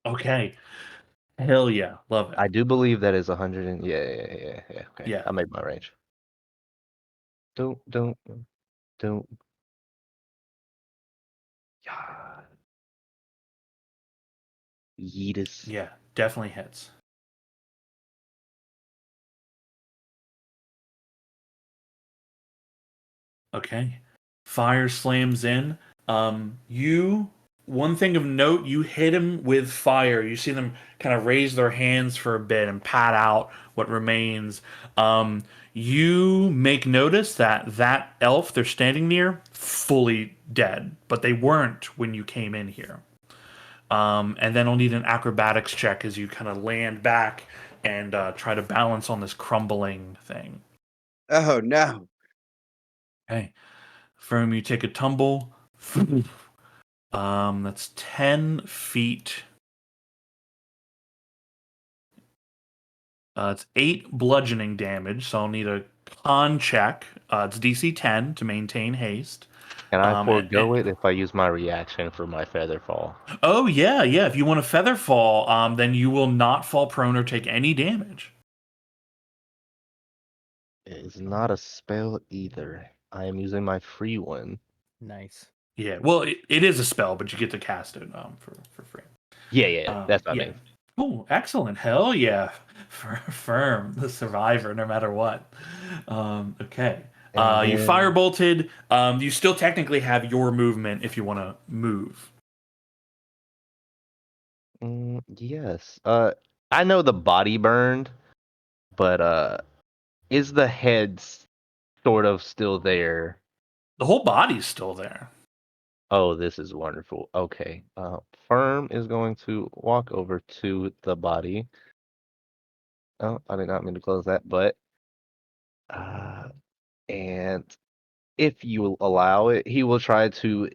Okay. Hell yeah, love it. I do believe that is 100 and yeah. Okay, Yeah. I made my range. Don't. Yeah. Yeetus. Yeah, definitely hits. Okay. Fire slams in. You one thing of note, you hit him with fire. You see them kind of raise their hands for a bit and pat out what remains. You make notice that elf they're standing near fully dead, but they weren't when you came in here. And then I'll need an acrobatics check as you kind of land back and try to balance on this crumbling thing. Oh no. Okay. Firm, you take a tumble. That's 10 feet. It's 8 bludgeoning damage, so I'll need a con check. It's DC 10 to maintain haste. Can I And- forego it if I use my reaction for my feather fall? oh yeah. If you want a feather fall, then you will not fall prone or take any damage. It is not a spell either. I am using my free one. Nice. Yeah, well, it is a spell, but you get to cast it for free. Yeah, that's what I Yeah. mean. Oh, excellent. Hell yeah. Firm, the survivor, no matter what. Okay. And You then firebolted. You still technically have your movement if you want to move. yes. I know the body burned, but is the head sort of still there? The whole body's still there. Oh, this is wonderful. Okay. Firm is going to walk over to the body. Oh, I did not mean to close that, but uh, and if you will allow it, he will try to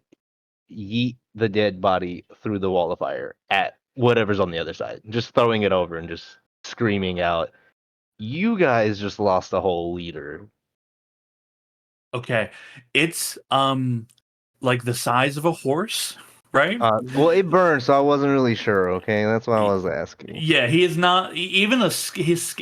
yeet the dead body through the wall of fire at whatever's on the other side, just throwing it over and just screaming out, "You guys just lost a whole leader." Okay. It's like the size of a horse, right? Well, it burned, so I wasn't really sure. Okay, that's why I was asking. Yeah, he is not even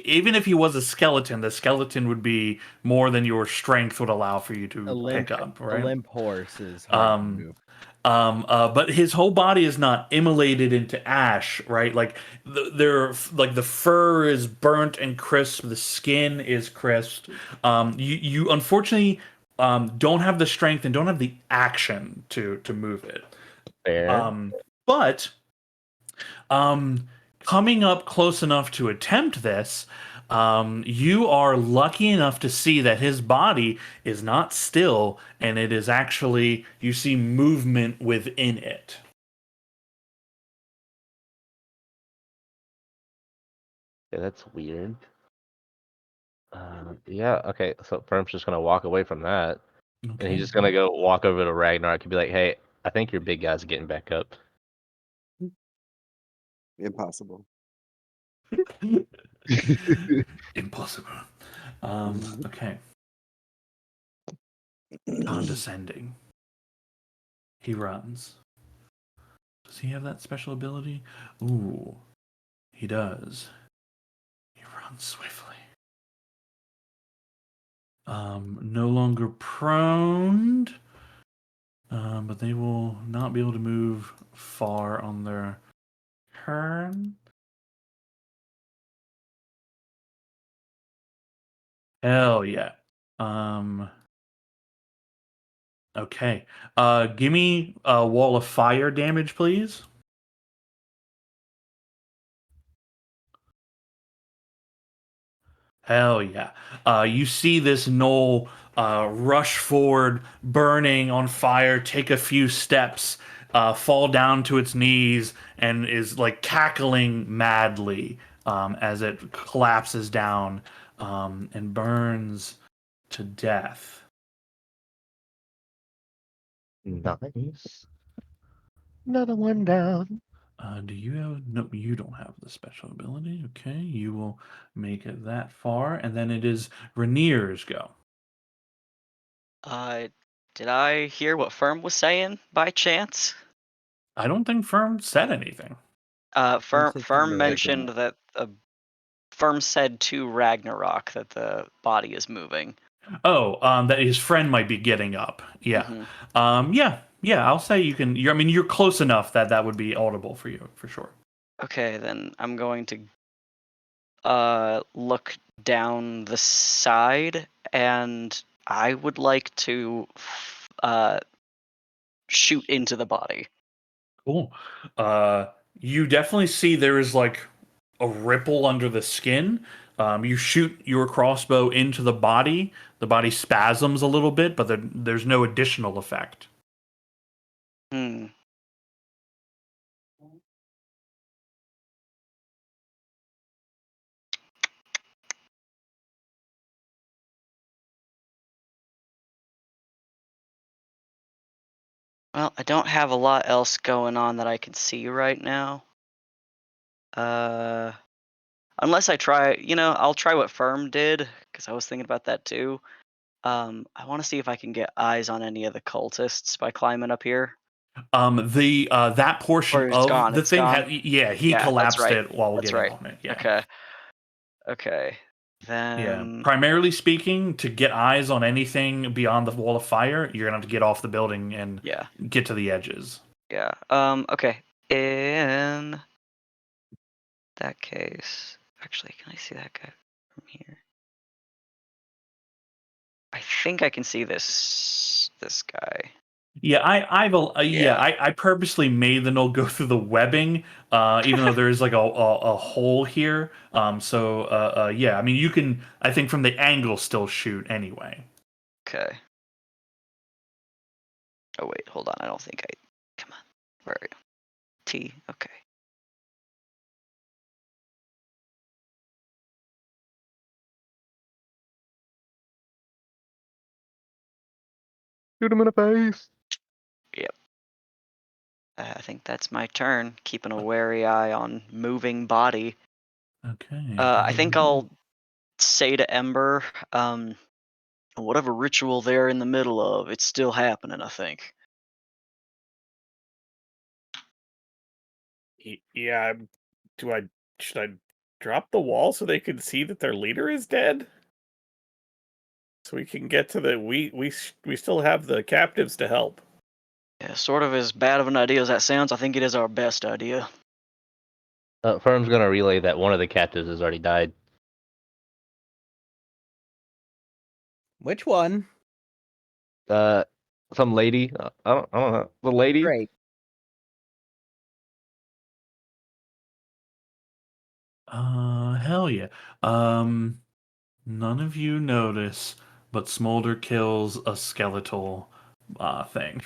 even if he was a skeleton, the skeleton would be more than your strength would allow for you A to limp, pick up, a right? limp horse is hard to Um, move. but his whole body is not immolated into ash, right? Like like the fur is burnt and crisp, the skin is crisp. You unfortunately don't have the strength and don't have the action to move it. Fair. But coming up close enough to attempt this, you are lucky enough to see that his body is not still, and it is actually, you see movement within it. Yeah, that's weird. Yeah, okay. So Firm's just gonna walk away from that, and Okay. he's just gonna go walk over to Ragnarok and be like, "Hey, I think your big guy's getting back up." Impossible. Impossible. Mhm. Okay. Condescending. He runs. Does he have that special ability? Ooh, he does. He runs swiftly. No longer prone, but they will not be able to move far on their turn. Hell yeah. Okay. Give me a wall of fire damage, please. Hell yeah. You see this knoll rush forward, burning on fire, take a few steps, fall down to its knees, and is like cackling madly as it collapses down and burns to death. Nice. Another one down. Do you have? No, you don't have the special ability. Okay, you will make it that far, and then it is Rainier's go. Did I hear what Firm was saying by chance? I don't think Firm said anything. Firm said Firm something like mentioned that Firm said to Ragnarok that the body is moving. Oh, that his friend might be getting up. Yeah. Mhm. Yeah. I'll say you can. I mean, you're close enough that that would be audible for you for sure. Okay, then I'm going to look down the side, and I would like to shoot into the body. Cool. You definitely see there is like a ripple under the skin. You shoot your crossbow into the body. The body spasms a little bit, but there's no additional effect. Hmm. Well, I don't have a lot else going on that I can see right now. Unless I try, I'll try what Firm did, because I was thinking about that too. I want to see if I can get eyes on any of the cultists by climbing up here. That portion Or it's of gone. the It's thing gone. had, yeah, he Yeah, that's collapsed right. it while That's getting right. on it. Yeah. Okay. Okay. Yeah. Then Primarily speaking, to get eyes on anything beyond the wall of fire, you're gonna have to get off the building and yeah. get to the edges. Yeah. Okay. In that case, actually, can I see that guy from here? I think I can see this guy. Yeah, I purposely made the null go through the webbing, even though there is like a hole here. Yeah, I mean you can, I think from the angle still shoot anyway. Okay. Oh wait, hold on. I don't think I. Come on. Where are you? T. Okay. Shoot him in the face. Yep. I think that's my turn. Keeping a wary eye on moving body. Okay. I think I'll say to Ember, whatever ritual they're in the middle of, it's still happening. I think. Yeah. Should I drop the wall so they can see that their leader is dead? So we can get to the we still have the captives to help. Yeah, sort of as bad of an idea as that sounds, I think it is our best idea. Firm's gonna relay that one of the captives has already died. Which one? Some lady. I don't know. The lady. Great. Hell yeah. None of you notice, but Smolder kills a skeletal thing.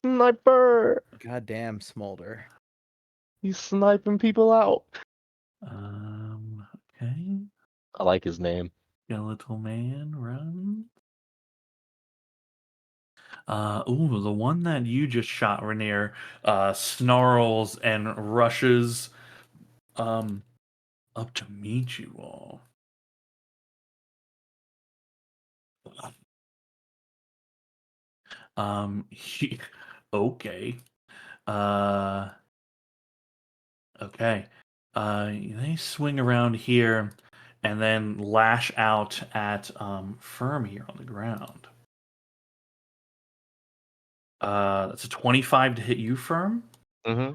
Sniper. Goddamn Smolder. He's sniping people out. Okay. I like his name. Skeletal man, run. The one that you just shot, Rainier, snarls and rushes up to meet you all. Okay. Okay. They swing around here and then lash out at Firm here on the ground. That's a 25 to hit you, Firm. Mm-hmm.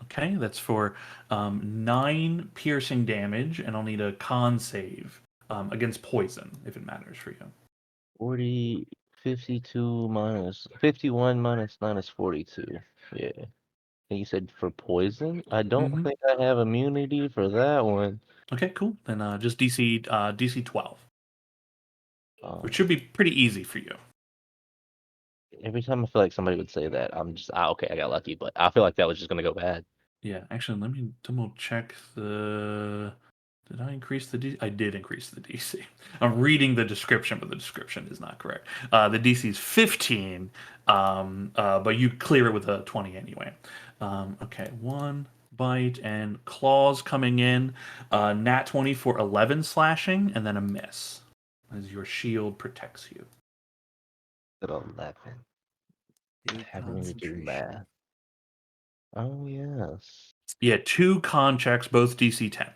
Okay, that's for 9 piercing damage, and I'll need a con save against poison if it matters for you. 40, 52 minus 51 minus 9 is 42. Yeah. And you said for poison? I don't Mhm. think I have immunity for that one. Okay, cool. Then just DC 12, Um, which should be pretty easy for you. every time I feel like somebody would say that, I'm just okay, I got lucky, but I feel like that was just gonna go bad. Yeah, actually, let me double check the. Did I increase the DC? I did increase the DC. I'm reading the description, but the description is not correct. The DC is 15, but you clear it with a 20 anyway. Okay, 1 bite and claws coming in. Nat 20 for 11 slashing, and then a miss as your shield protects you. At 11. Having to do math. Oh yes. Yeah, 2 con checks, both DC 10.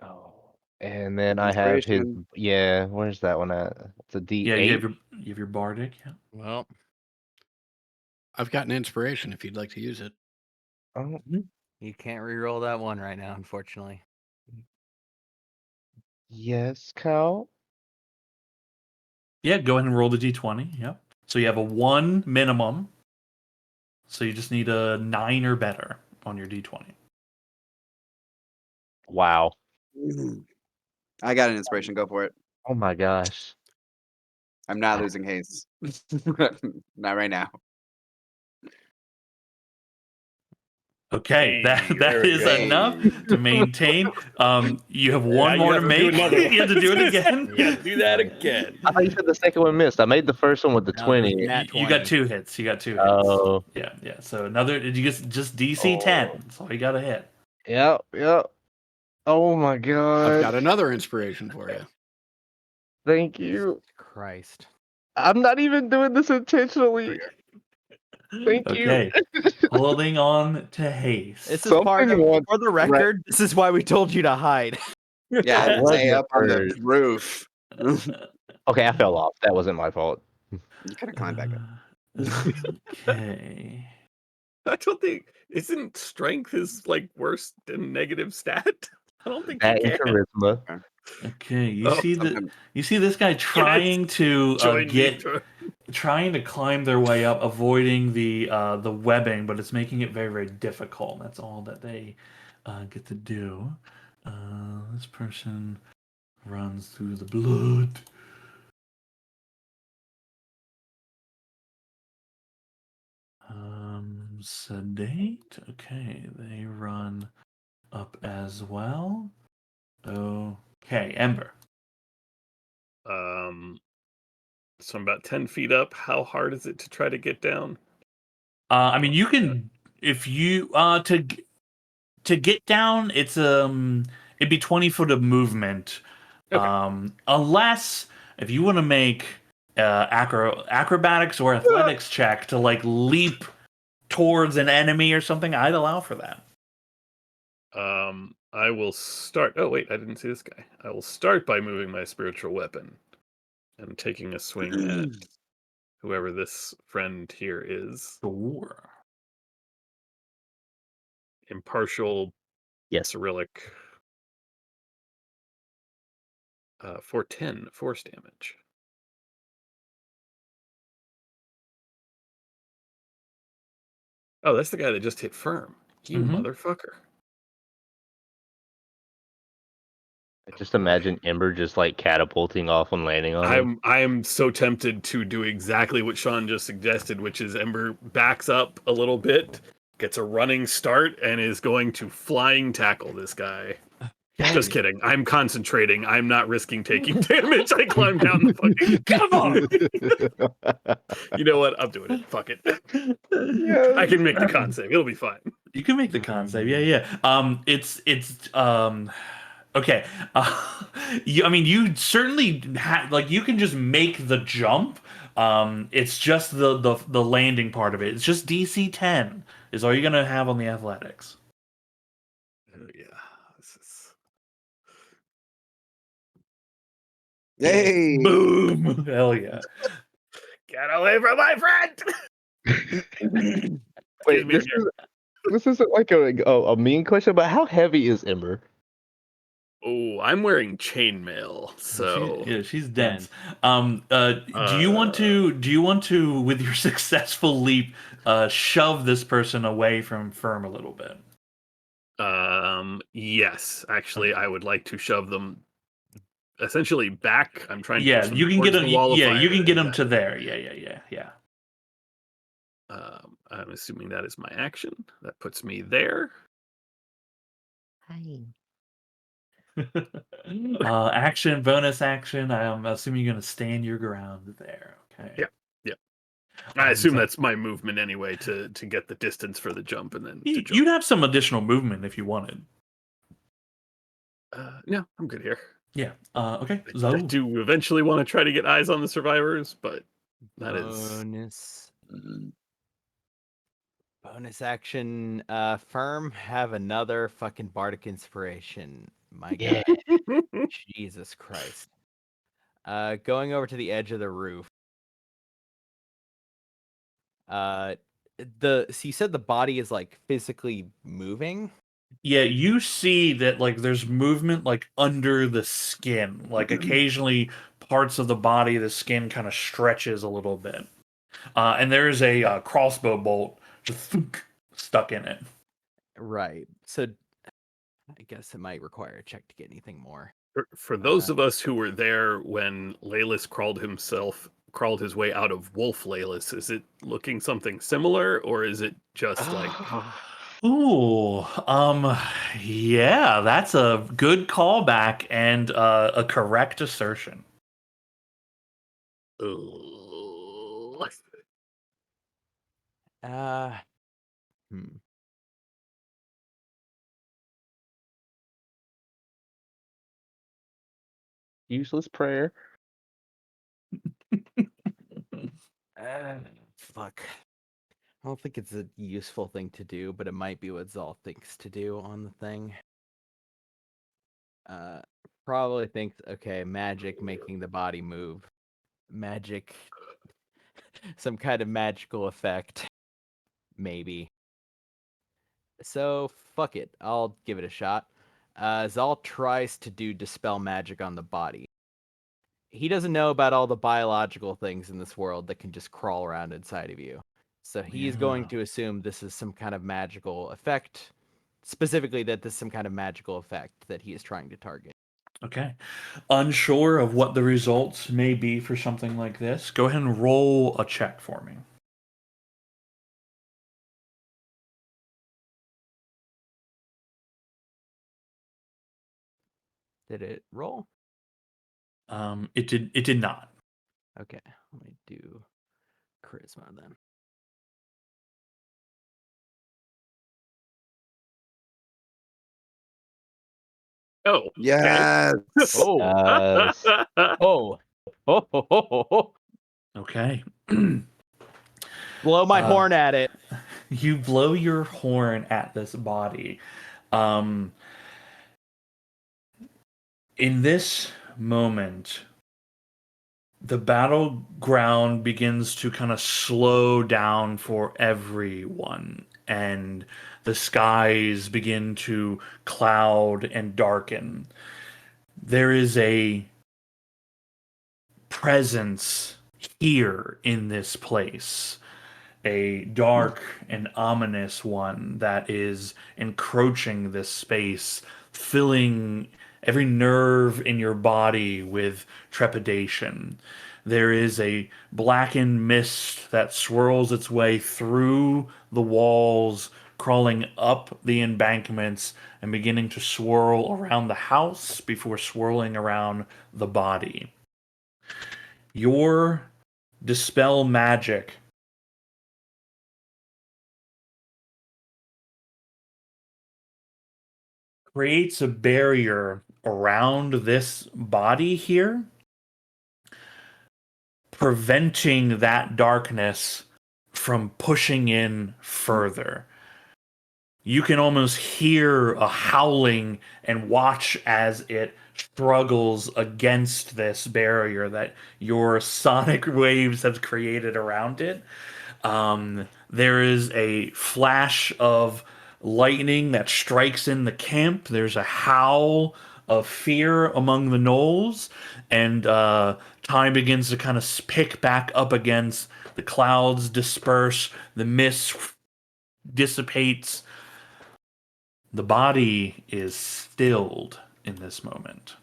Oh. And then I have his Inspiration. where's that one at? It's a D8. Yeah, you have your bardic. Yeah. Well, I've got an inspiration if you'd like to use it. Oh, You can't re-roll that one right now, unfortunately. yes, Cal. Yeah, go ahead and roll the d20. Yep. So you have a 1 minimum. So you just need a 9 or better on your d20. Wow. I got an inspiration. Go for it. Oh my gosh. I'm not losing haste. Not right now. Okay, Hey, that there we is go. enough to maintain. You have Now one you more have to to do make. another one. You have to do it again. Yeah, do that again. I thought you said the second one missed. I made the first one with the No, 20. the nat You got 20. 2 hits. You got 2 hits. Oh. Yeah. So another. Did you just DC 10? That's all you got to hit. Yep. Oh my god. I've got another inspiration for you. Thank you. Christ. I'm not even doing this intentionally. Thank Okay. Holding on to haste. This is Something part of, wants- for the record, this is why we told you to hide. Yeah, I stay wasn't up on the first. roof. Okay, I fell off. That wasn't my fault. You could have climbed back up. Okay. I don't think isn't strength his like worst and negative stat? I don't think That you and can. charisma. Okay, Oh, you see this guy trying to Join me, get Troy. trying to climb their way up, avoiding the webbing, but it's making it very, very difficult. That's all that they get to do. This person runs through the blood. Sedate. Okay, they run up as well. Okay, Ember. So I'm about 10 feet up. How hard is it to try to get down? I mean, you can if you to get down. It'd be 20 foot of movement. Okay. Unless if you want to make acrobatics or athletics check to like leap towards an enemy or something, I'd allow for that. I will start. Oh wait, I didn't see this guy. I will start by moving my spiritual weapon and taking a swing at whoever this friend here is. Sure. Impartial Yes. Cyrillic. For 10 force damage. Oh, that's the guy that just hit firm. You motherfucker. I just imagine Ember just like catapulting off and landing on him. I'm so tempted to do exactly what Sean just suggested, which is Ember backs up a little bit, gets a running start, and is going to flying tackle this guy. Just kidding. I'm concentrating. I'm not risking taking damage. I climb down the fucking. Come on. You know what? I'm doing it. Fuck it. I can make the con save. It'll be fine. You can make the con save. Yeah. It's okay. I mean, you certainly like you can just make the jump. It's just the landing part of it. It's just DC 10 is all you're gonna have on the athletics. Yeah. This is... Hey! Boom! Hell yeah! Get away from my friend! Wait, this isn't like a mean question, but how heavy is Ember? Oh, I'm wearing chainmail, so She's dense. Do you want to with your successful leap shove this person away from Firm a little bit? Yes, actually, I would like to shove them essentially back. I'm trying to Yeah, push them you can towards get them. the wall of Yeah, fire you can get them and to there. Yeah. I'm assuming that is my action. That puts me there. Action, bonus action. I'm assuming you're gonna stand your ground there. Okay. Yeah. I assume so- that's my movement anyway to get the distance for the jump and then to jump. You'd have some additional movement if you wanted. No, I'm good here. Yeah. Okay. I Zoe. do eventually want to try to get eyes on the survivors, but that is Bonus action. Firm have another fucking bardic inspiration. My God. Jesus Christ. Going over to the edge of the roof. So you said the body is like physically moving? Yeah, you see that like there's movement like under the skin. Like occasionally parts of the body, the skin kind of stretches a little bit. And there's a crossbow bolt just thunk, stuck in it. Right. So I guess it might require a check to get anything more. For those of us who were there when Laelis crawled his way out of Wolf Laelis, is it looking something similar or is it just like Ooh, yeah, that's a good callback and a correct assertion. ugh. Useless prayer. Fuck. I don't think it's a useful thing to do, but it might be what Zal thinks to do on the thing. Probably thinks, okay, magic making the body move. Magic. Some kind of magical effect. Maybe. So fuck it. I'll give it a shot. Zal tries to do dispel magic on the body. He doesn't know about all the biological things in this world that can just crawl around inside of you. So he's going Yeah. to assume this is some kind of magical effect, specifically that this is some kind of magical effect that he is trying to target. Okay. Unsure of what the results may be for something like this, go ahead and roll a check for me. Did it roll? It did not. Okay, let me do charisma then. Oh, okay. Yes. Oh, Yes. oh, oh. Okay. Blow my Uh, horn at it. You blow your horn at this body. Um, in this moment, the battleground begins to kind of slow down for everyone, and the skies begin to cloud and darken. There is a presence here in this place, a dark and ominous one that is encroaching this space, filling every nerve in your body with trepidation. There is a blackened mist that swirls its way through the walls, crawling up the embankments and beginning to swirl around the house before swirling around the body. Your dispel magic creates a barrier around this body here, preventing that darkness from pushing in further. You can almost hear a howling and watch as it struggles against this barrier that your sonic waves have created around it. There is a flash of lightning that strikes in the camp. There's a howl of fear among the gnolls, and time begins to kind of pick back up against the clouds disperse, the mist dissipates. The body is stilled in this moment.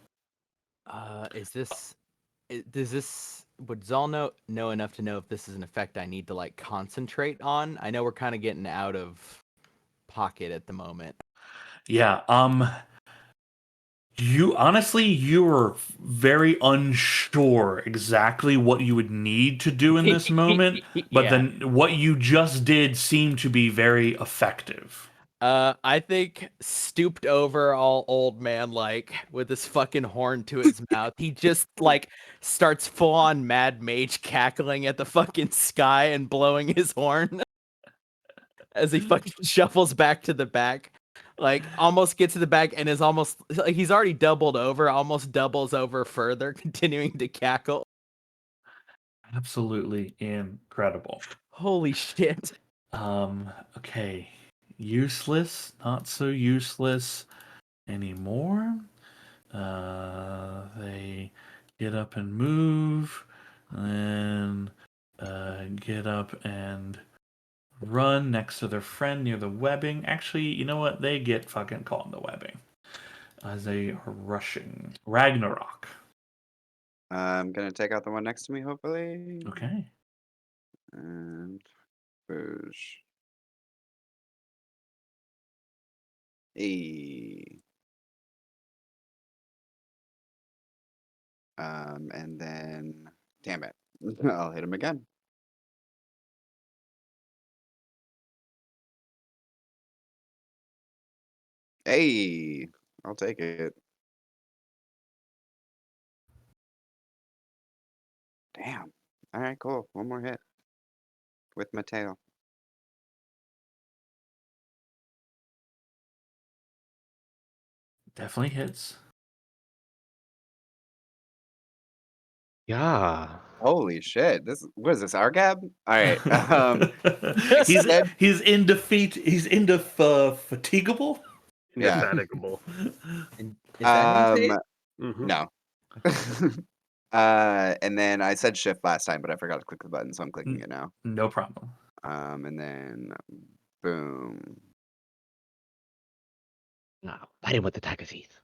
Does this would Zal know enough to know if this is an effect I need to like concentrate on? I know we're kind of getting out of pocket at the moment. Yeah, you were very unsure exactly what you would need to do in this moment, but Yeah. then what you just did seemed to be very effective. I think stooped over all old man like with his fucking horn to his mouth. He just like starts full on mad mage cackling at the fucking sky and blowing his horn as he fucking shuffles back to the back. Like almost gets to the back and is almost like he's already doubled over, almost doubles over further, continuing to cackle. Absolutely incredible. Holy shit. Okay. Useless, not so useless anymore. They get up and move, and get up and run next to their friend near the webbing. Actually, you know what? They get fucking caught in the webbing as they are rushing. Ragnarok. I'm gonna take out the one next to me, hopefully. Okay. And boosh. E. And then, damn it, I'll hit him again. Hey, I'll take it. Damn. All right, cool. One more hit with my tail. Definitely hits. Yeah. Holy shit! What is this? Argab? All right. he's said- he's in defeat. He's into fatigable. Yeah. Indefatigable. And is that how you say it? Mhm. No. And then I said shift last time, but I forgot to click the button, so I'm clicking it now. No problem. And then boom. Ah, bite him with the tiger teeth.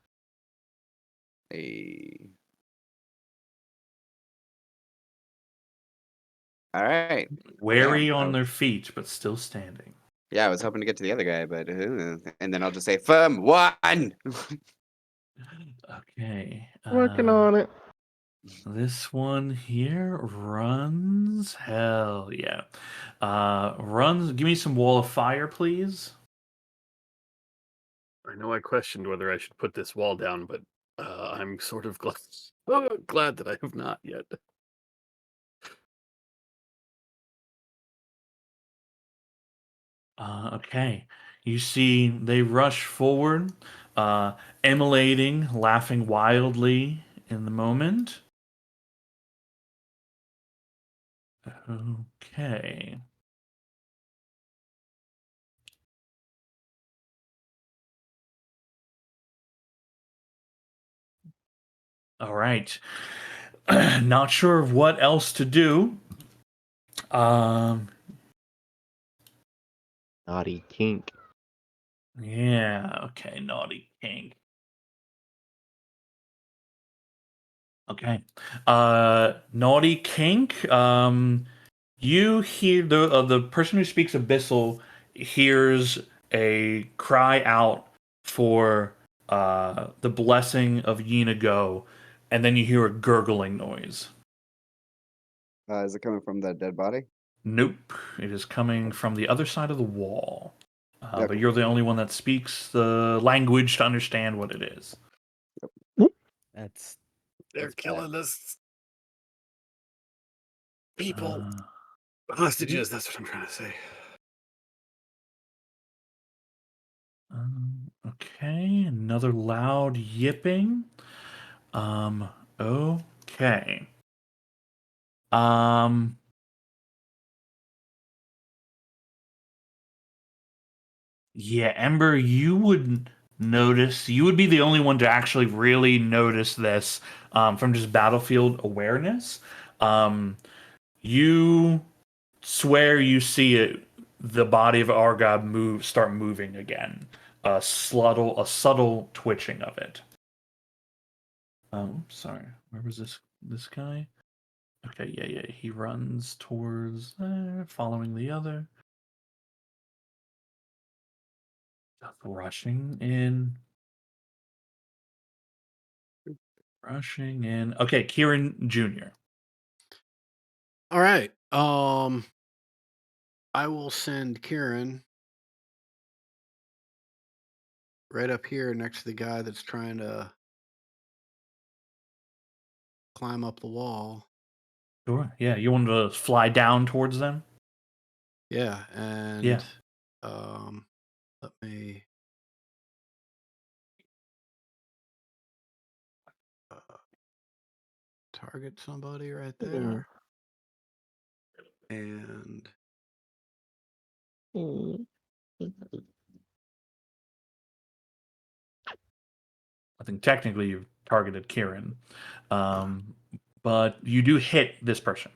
All right. Wary Damn, on oh. their feet, but still standing. Yeah, I was hoping to get to the other guy, but and then I'll just say firm one. Okay. Working on it. This one here runs. Hell yeah. Runs. Give me some wall of fire, please. I know I questioned whether I should put this wall down, but I'm sort of glad that I have not yet. Okay. You see, they rush forward, emulating, laughing wildly in the moment. Okay. All right. Not sure of what else to do. Naughty kink. Yeah. Okay. Naughty king. Okay. Naughty kink. You hear the person who speaks Abyssal hears a cry out for the blessing of Yinago, and then you hear a gurgling noise. Is it coming from the dead body? Nope, it is coming from the other side of the wall. Yeah, But you're the only one that speaks the language to understand what it is. That's They're That's bad. killing us. People. Uh, Hostages, that's what I'm trying to say. Okay, another loud yipping. Okay. Yeah, Ember, you would notice. You would be the only one to actually really notice this from just battlefield awareness. You swear you see it. The body of Argab start moving again. A subtle twitching of it. Sorry. Where was this guy? Okay, yeah. He runs towards there, following the other. Rushing in. Rushing in. Okay, Kieran Jr. All right. I will send Kieran right up here next to the guy that's trying to climb up the wall. Sure. Yeah, you want to fly down towards them? Yeah, and Yeah. let me target somebody right there. And I think technically you've targeted Kieran. But you do hit this person.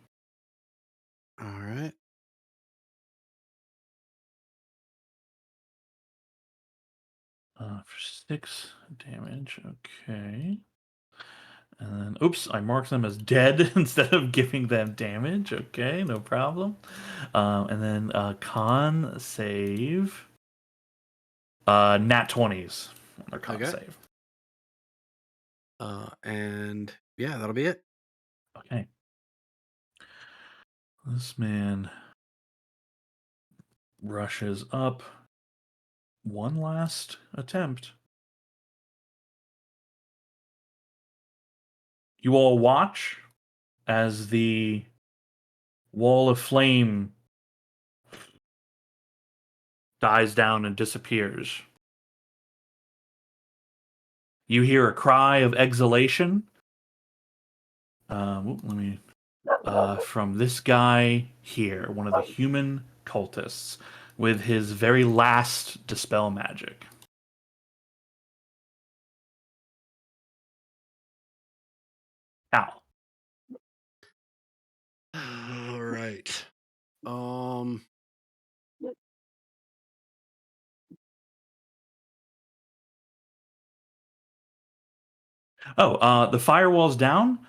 all right. For 6 damage. Okay. And then, oops, I marked them as dead instead of giving them damage. Okay, no problem. And then con save. Nat 20s on their con Okay. save. And yeah, that'll be it. Okay. This man rushes up. One last attempt. You all watch as the wall of flame dies down and disappears. You hear a cry of exhalation. Let me from this guy here, one of the human cultists, with his very last dispel magic. Cal. All right. The firewall's down.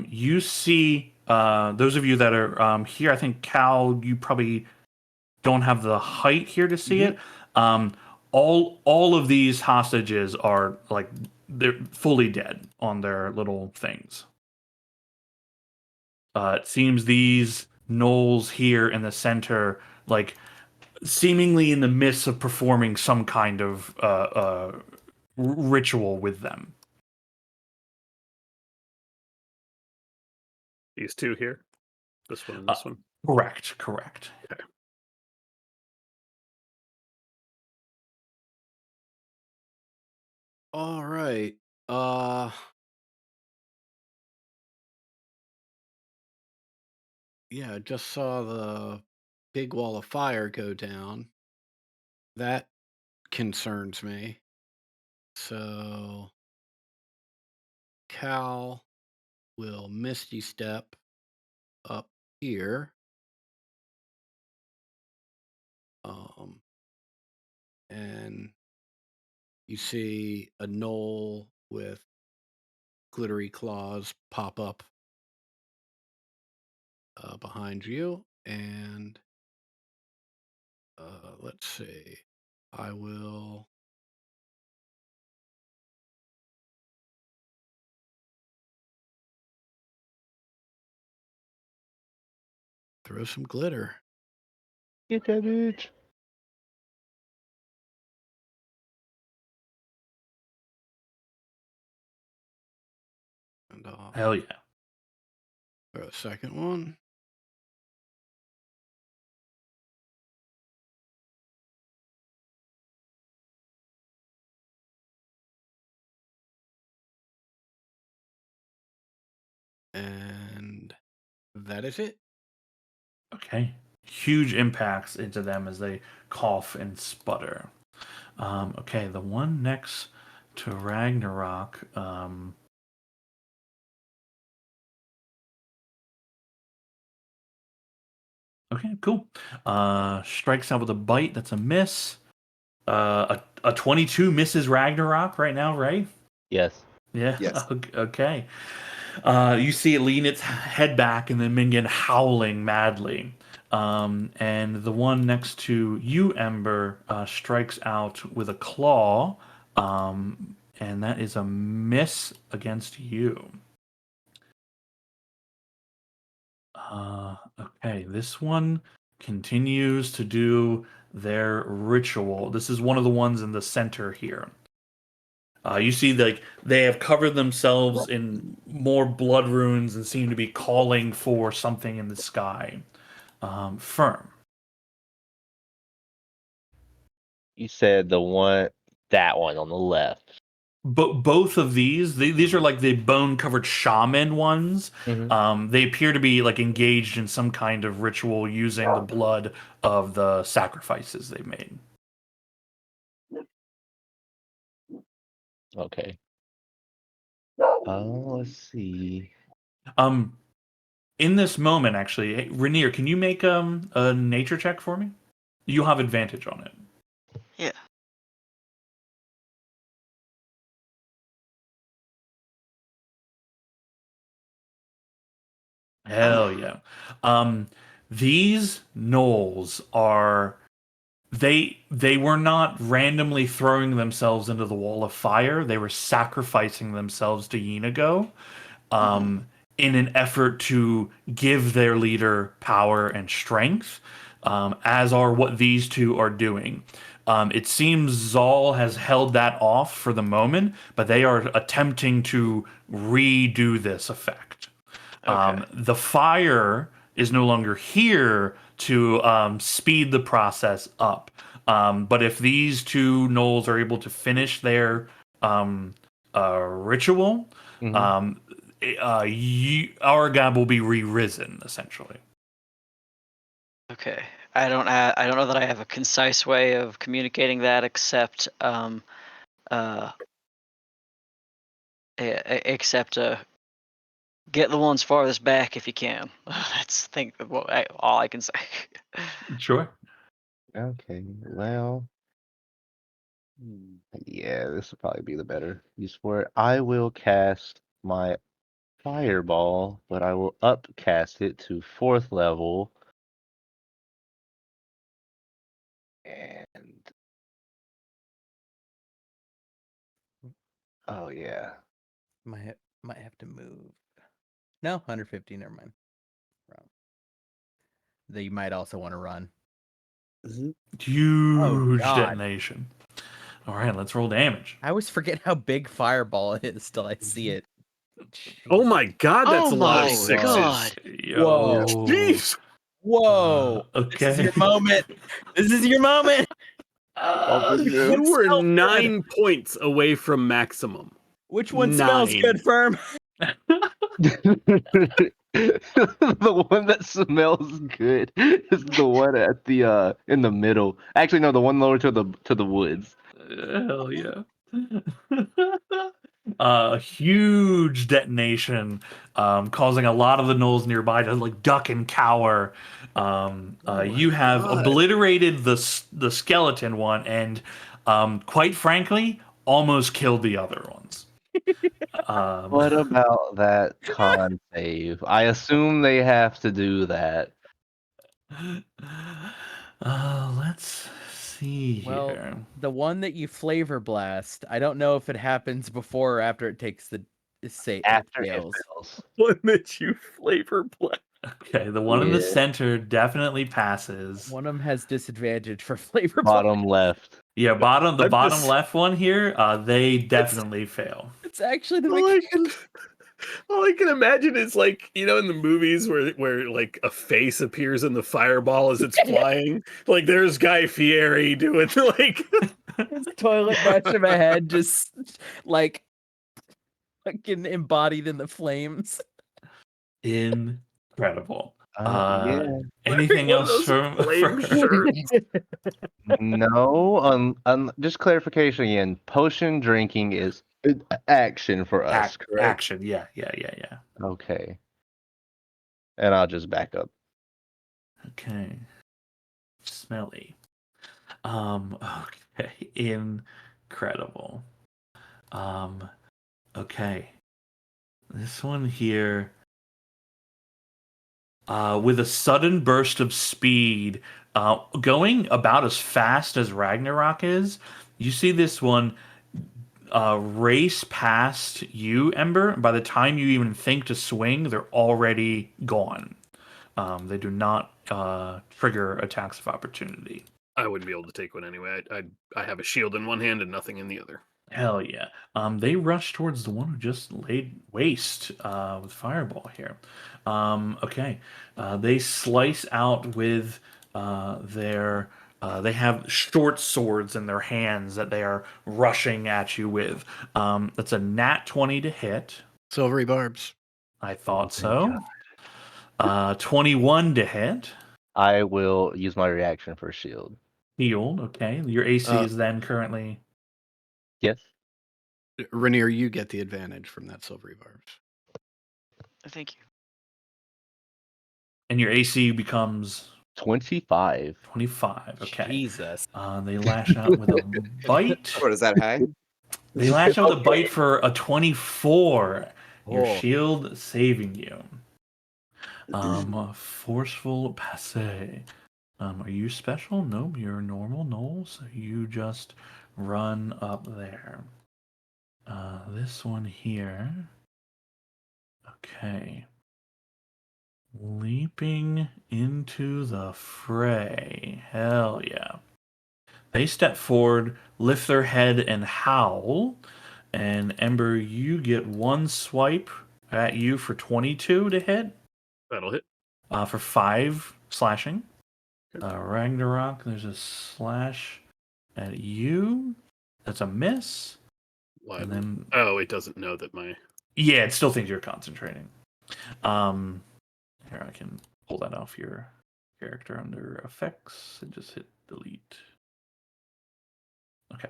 You see, those of you that are here, I think Cal, you probably don't have the height here to see it. All of these hostages are like they're fully dead on their little things. It seems these gnolls here in the center, like seemingly in the midst of performing some kind of ritual with them. These two here. This one and this one. Correct. Okay. All right. Yeah, I just saw the big wall of fire go down. That concerns me. So Cal will Misty Step up here. And you see a gnoll with glittery claws pop up behind you. And let's see. I will throw some glitter. Get that bitch. And Hell yeah. throw a second one. And that is it. Okay. Huge impacts into them as they cough and sputter. Okay, the one next to Ragnarok. Okay, cool. Strikes out with a bite. That's a miss. A 22 misses Ragnarok right now, right? Yes. Yeah. Yes. Okay. You see it lean its head back and then begin howling madly. And the one next to you, Ember, strikes out with a claw. And that is a miss against you. Okay, this one continues to do their ritual. This is one of the ones in the center here. You see, like they have covered themselves in more blood runes and seem to be calling for something in the sky. Firm. You said that one on the left. But both of these are like the bone-covered shaman ones. They appear to be like engaged in some kind of ritual using the blood of the sacrifices they made. Okay. Let's see. In this moment, actually, hey, Rainier, can you make a nature check for me? You'll have advantage on it. Yeah. Hell yeah. These gnolls are they were not randomly throwing themselves into the wall of fire. They were sacrificing themselves to Yinago in an effort to give their leader power and strength, as are what these two are doing. It seems Zal has held that off for the moment, but they are attempting to redo this effect. Okay. The fire is no longer here to speed the process up. But if these two gnolls are able to finish their ritual, our guy will be re-risen essentially. Okay. I don't know that I have a concise way of communicating that except get the ones farthest back if you can. That's all I can say. Sure. Okay, well, yeah, this would probably be the better use for it. I will cast my fireball, but I will upcast it to 4th level. And oh yeah. Might have to move. No, 150. Never mind. Wrong. You might also want to run. Huge God. detonation. All right, let's roll damage. I always forget how big Fireball is till I see it. Oh my god, that's Oh a lot of my sixes. God. Yo. Jeez. Whoa! This is Okay. your moment. This is your moment. You were smells good? 9 points away from maximum. Which one smells 9. good, Firm? The one that smells good is the one at the in the middle. Actually, no, the one lower to the woods. Hell yeah. A huge detonation, causing a lot of the gnolls nearby to like duck and cower. You have God. obliterated the skeleton one, and quite frankly, almost killed the other ones. What about that con save? I assume they have to do that. Let's see Well, here. the one that you flavor blast, I don't know if it happens before or after it takes the After it fails. fails. One that you flavor blast. Okay, the one in the Yeah. center definitely passes. One of them has disadvantage for flavor Bottom left. Yeah, the I'm bottom just- left one here, they definitely fail. It's actually the All I can imagine is like, you know, in the movies where like a face appears in the fireball as it's flying. Like there's Guy Fieri doing like his toilet brush of a head just like fucking embodied in the flames. Incredible. Yeah. Anything one of else those from flame shirts. No, just clarification again. Potion drinking is action for us, correct? action? Yeah. Okay. And I'll just back up. Okay. Smelly. Okay. Incredible. Okay. This one here. With a sudden burst of speed, going about as fast as Ragnarok is, you see this one race past you, Ember. By the time you even think to swing, they're already gone. They do not trigger attacks of opportunity. I wouldn't be able to take one anyway. I have a shield in one hand and nothing in the other. Hell yeah. They rush towards the one who just laid waste with Fireball here. Okay. They slice out with their. They have short swords in their hands that they are rushing at you with. That's a nat 20 to hit. Silvery barbs. I thought so. 21 to hit. I will use my reaction for shield. Healed. Okay. Your AC Uh, is then currently. Yes. Rainier, you get the advantage from that silvery barbs. Thank you. And your AC becomes 25. 25. Okay. Jesus. They lash out with a bite. What is that high? They lash out with a bite for a 24. Your Oh. shield saving you. Forceful passe. Are you special? Nope, you're normal, Noel. So you just run up there. This one here. Okay. Leaping into the fray. Hell yeah. They step forward, lift their head, and howl. And Ember, you get one swipe at you for 22 to hit. That'll hit. For 5 slashing. Ragnarok, there's a slash at you. That's a miss. What? And then Oh, it doesn't know that my Yeah, it still thinks you're concentrating. Here, I can pull that off your character under effects and just hit delete. Okay.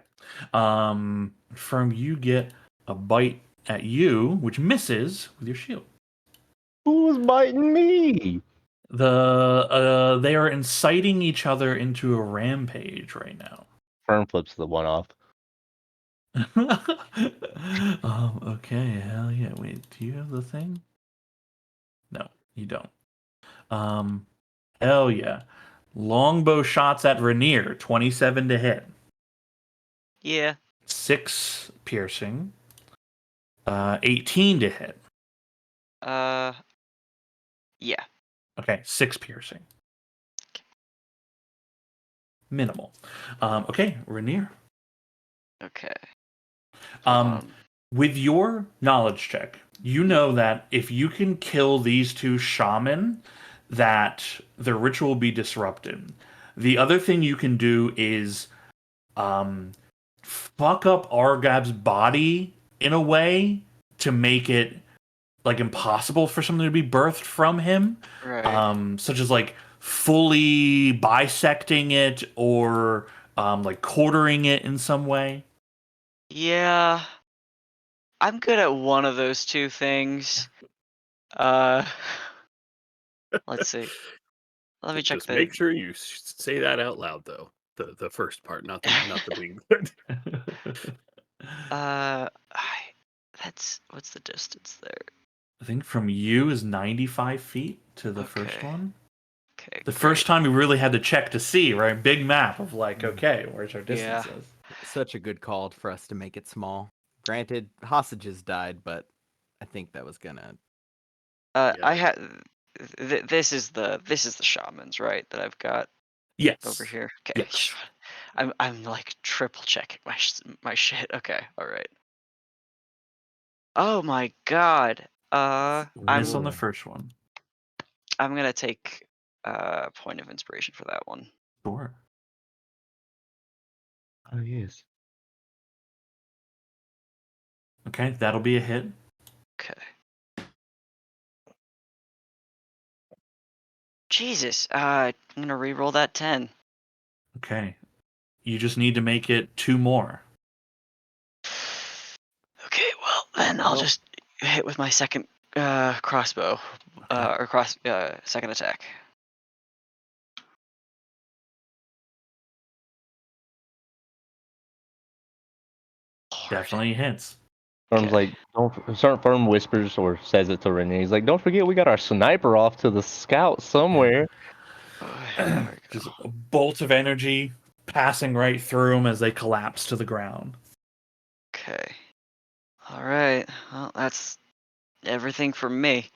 Firm, you get a bite at you, which misses with your shield. Who was biting me? They are inciting each other into a rampage right now. Firm flips the one off. Okay, hell yeah. Wait, do you have the thing? No, you don't. Hell yeah. Longbow shots at Rainier, 27 to hit. Yeah. 6 piercing. 18 to hit. Yeah. Okay, 6 piercing. Minimal. Okay, Rainier. Okay. Hold Um, on. with your knowledge check, you know that if you can kill these two shaman, that the ritual will be disrupted. The other thing you can do is fuck up Argab's body in a way to make it like impossible for something to be birthed from him. Right. Such as like fully bisecting it or like quartering it in some way. Yeah. I'm good at one of those two things. Uh, let's see. Let me check Just the. make sure you say that out loud, though. The first part, not the being good. I, that's what's the distance there? I think from you is 95 feet to the first Okay. one. Okay. The first time we really had to check to see, right? Big map of like, okay, where's our Yeah. distances? Such a good call for us to make it small. Granted, hostages died, but I think that was gonna. I Yeah. had. This is the shamans, right? That I've got Yes. over here. Okay. Yes. I'm like triple checking my shit. Okay. All right. Oh my god. Miss on the I'm first one. gonna take point of inspiration for that one. Sure. Oh yes. Okay, that'll be a hit. Okay. Jesus. I'm gonna re-roll that 10. Okay. You just need to make it 2 more. Okay. Well, then I'll Well- just hit with my second crossbow, Okay. second attack. Lord. Definitely hits. Firm's Okay. like, don't. Firm whispers or says it to Renee. He's like, don't forget we got our sniper off to the scout somewhere. There we Just go. a bolt of energy passing right through them as they collapse to the ground. Okay. All right. Well, that's everything from me.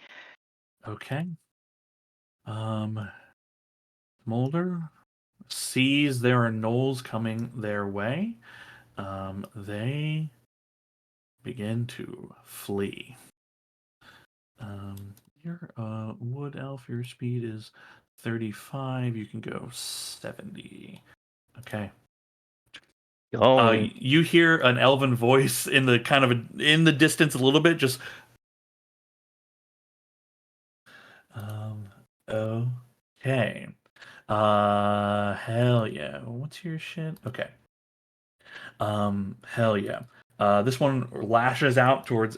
Okay. Smolder sees there are gnolls coming their way. They begin to flee. You're wood elf, your speed is 35. You can go 70. Okay. You hear an elven voice in the kind of in the distance a little bit, just okay. Hell yeah. What's your shit? Okay. Hell yeah. This one lashes out towards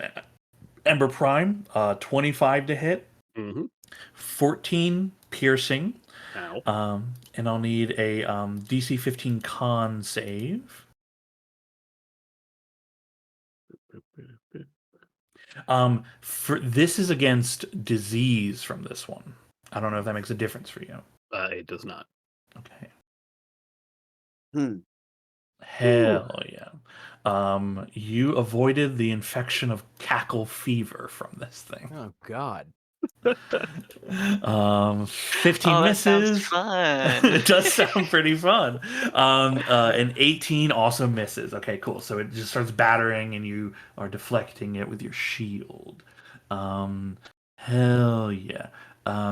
Ember Prime. 25 to hit. Mm-hmm. 14 piercing. Ow. And I'll need a DC 15 con save. For this is against disease from this one. I don't know if that makes a difference for you. It does not. Okay. Hmm. Hell yeah. You avoided the infection of cackle fever from this thing. Oh God. 15 Oh, that sounds misses. fun. It does sound pretty fun. And 18 also misses. Okay, cool. So it just starts battering and you are deflecting it with your shield. Hell yeah.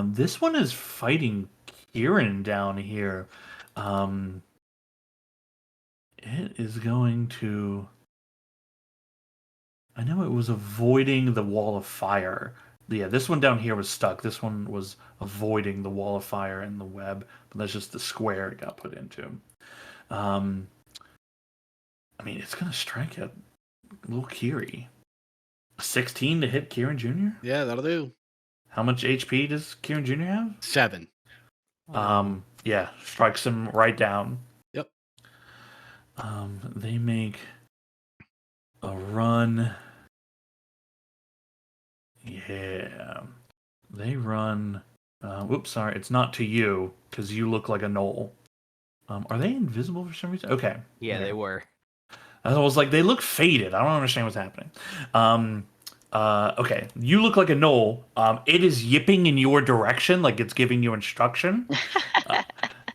This one is fighting Kieran down here. It is going to I know it was avoiding the wall of fire. Yeah, this one down here was stuck. This one was avoiding the wall of fire and the web, but that's just the square it got put into. Um, I mean, it's gonna strike at little Kiri. 16 to hit Kieran Jr. Yeah, that'll do. How much HP does Kieran Jr. have? 7. Yeah, strikes him right down. Yep. They make a run. Yeah, they run. Whoops, sorry, it's not to you because you look like a knoll. Are they invisible for some reason? Okay. Yeah, Okay. they were. I was like, they look faded. I don't understand what's happening. Okay, you look like a knoll. It is yipping in your direction, like it's giving you instruction.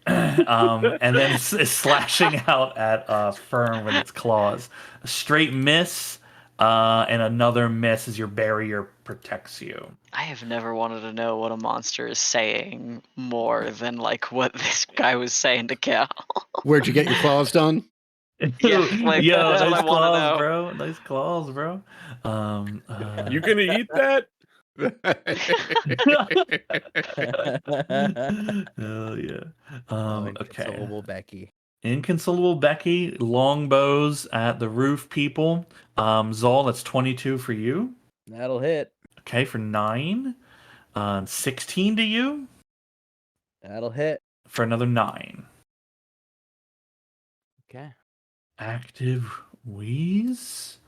And then it's slashing out at Fern with its claws. A straight miss, and another miss as your barrier protects you. I have never wanted to know what a monster is saying more than like what this guy was saying to Cal. Where'd you get your claws done? Yeah, like, Yo, that's what nice I wanna claws, know. bro. Nice claws, bro. You gonna eat that? Hell yeah. Okay. Inconsolable Becky. Inconsolable Becky, longbows at the roof people. Zol, that's 22 for you. That'll hit. Okay, for 9. 16 to you That'll hit. for another 9. Okay. Active Wheeze.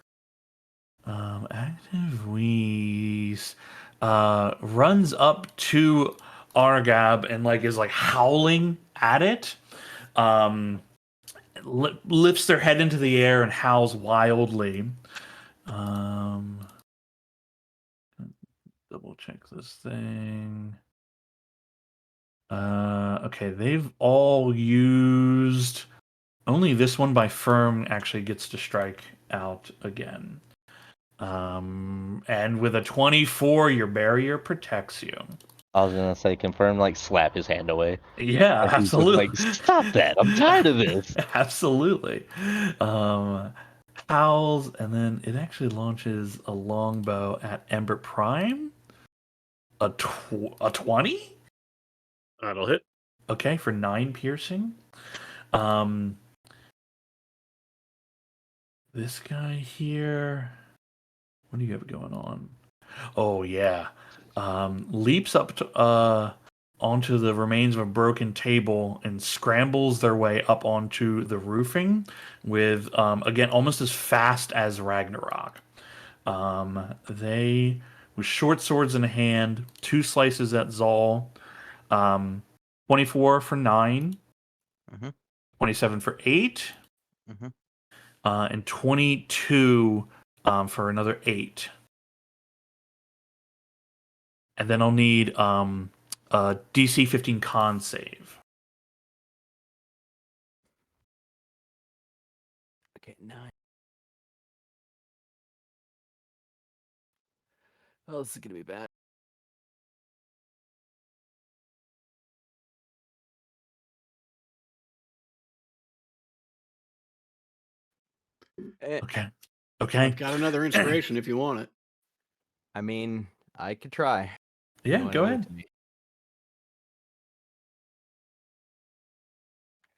Active Wheeze runs up to Argab and is howling at it. Lifts their head into the air and howls wildly. Double check this thing. Okay, they've all used. Only this one by Firm actually gets to strike out again. And with a 24, your barrier protects you. I was gonna say confirm, slap his hand away. Yeah, Like, he's just absolutely. like, stop that! I'm tired of this. Absolutely. Howls, and then it actually launches a longbow at Ember Prime. A 20? That'll hit. Okay, for 9 piercing. This guy here. What do you have going on? Oh yeah. Leaps up to, onto the remains of a broken table and scrambles their way up onto the roofing with again almost as fast as Ragnarok. They with short swords in hand, 2 slices at Zal. 24 for 9. Mhm. 27 for 8. Mhm. And 22 for another 8. And then I'll need a DC 15 con save. Okay, 9. Oh, this is gonna be bad. Okay. Okay. I've got another inspiration if you want it. I mean, I could try. You Yeah, wanna go give it ahead. to me?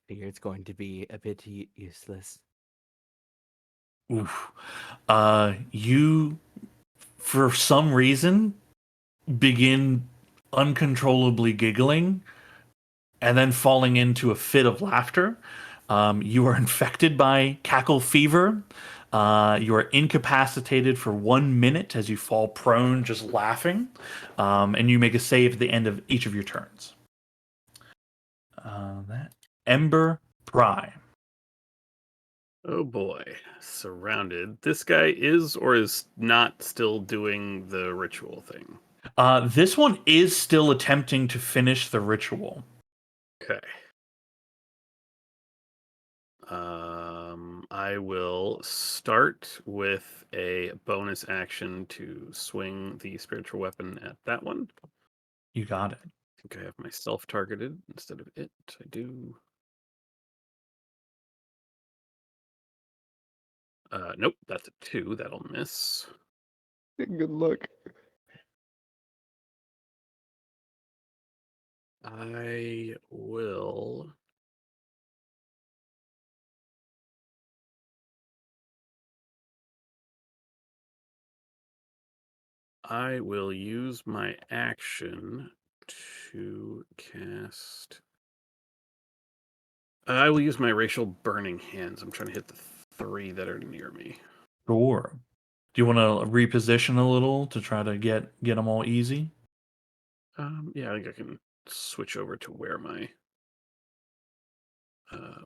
Figure it's going to be a bit useless. Oof. You, for some reason, begin uncontrollably giggling and then falling into a fit of laughter. You are infected by cackle fever. You are incapacitated for 1 minute as you fall prone just laughing. And you make a save at the end of each of your turns. That Ember Prime. Oh boy, surrounded. This guy is or is not still doing the ritual thing. This one is still attempting to finish the ritual. Okay. I will start with a bonus action to swing the spiritual weapon at that one. You got it. I think I have myself targeted instead of it. I do. Nope, that's a 2. That'll miss. Good luck. I will. I will use my action to cast. I will use my racial burning hands. I'm trying to hit the 3 that are near me. Sure. Do you want to reposition a little to try to get them all easy? Yeah, I think I can switch over to where my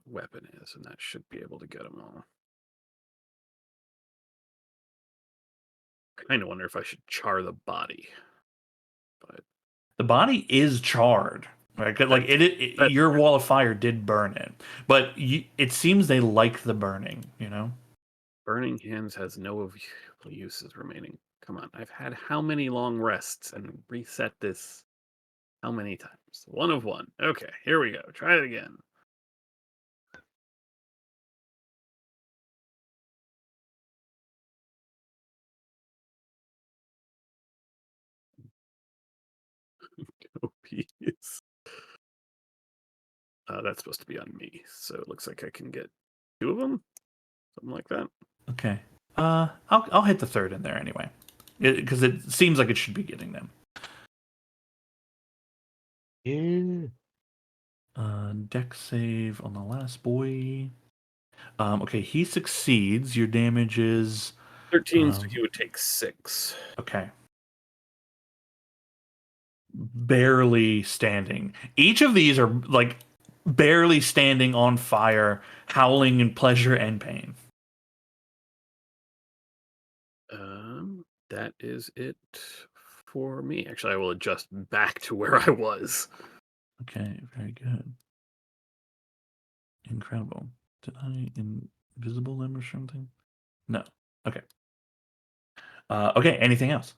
weapon is, and that should be able to get them all. Kind of wonder if I should char the body, but The body is charred, right? 'Cause, like your wall of fire did burn it, but it seems they like the burning. You know. burning hands has no available uses remaining. Come on, I've had how many long rests and reset this how many times? 1 of 1. Okay, here we go. Try it again. OPs. That's supposed to be on me, so it looks like I can get 2 of them, something like that. Okay. I'll hit the 3rd in there anyway, because it seems like it should be getting them. Yeah. Dex save on the last boy. Okay, he succeeds. Your damage is 13, so he would take 6. okay. Barely standing. Each of these are like barely standing on fire, howling in pleasure and pain. That is it for me. Actually, I will adjust back to where I was. Okay, very good. Incredible. Did I invisible them or something? No. Okay. Okay, anything else?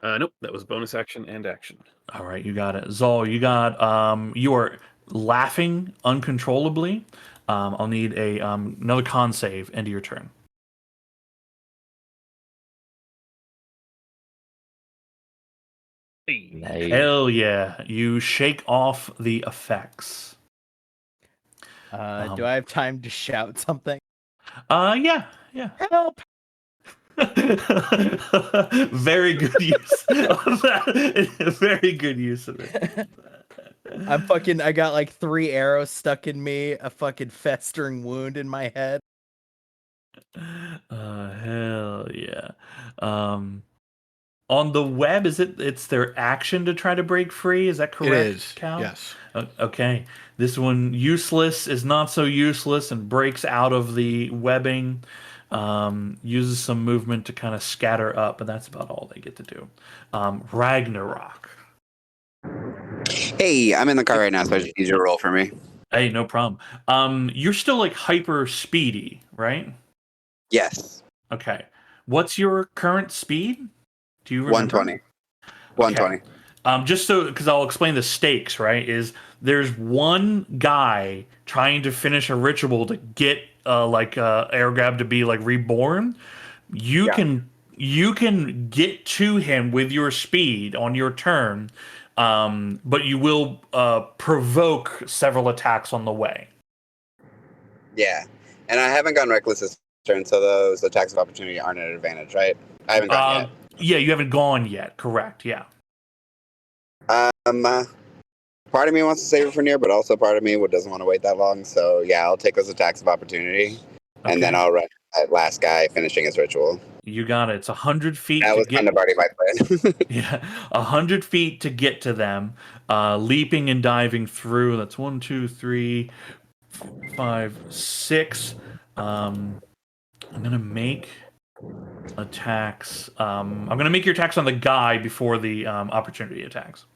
Nope, that was bonus action and action. All right, you got it. Zol, you got you are laughing uncontrollably. I'll need a another con save end of your turn. Hey. Nice. Hell yeah. You shake off the effects. Do I have time to shout something? Yeah. Help! Very good use of that. Very good use of it. I got like 3 arrows stuck in me, a fucking festering wound in my head. Hell yeah. On the web, it's their action to try to break free? Is that correct, It is. Cal? Yes. Okay. This one, useless, is not so useless and breaks out of the webbing. Uses some movement to kind of scatter up, but that's about all they get to do. Ragnarok. Hey, I'm in the car right now, so I just need you to roll for me. Hey, no problem. You're still like hyper speedy, right? Yes, Okay. What's your current speed? Do you remember? 120. 120. Just so, because I'll explain the stakes, right? Is there's one guy trying to finish a ritual to get air grab to be like reborn. You can get to him with your speed on your turn, but you will provoke several attacks on the way. Yeah, and I haven't gone reckless this turn, so those attacks of opportunity aren't an advantage, right? I haven't gone yet. Yeah, you haven't gone yet. Correct. Yeah. Part of me wants to save it for near, but also part of me doesn't want to wait that long. So yeah, I'll take those attacks of opportunity, and then I'll run that last guy finishing his ritual. You got it. It's 100 feet. That was kind of already my plan. Yeah, 100 feet to get to them, leaping and diving through. That's 1, 2, 3, 4, 5, 6. I'm gonna make attacks. I'm gonna make your attacks on the guy before the opportunity attacks.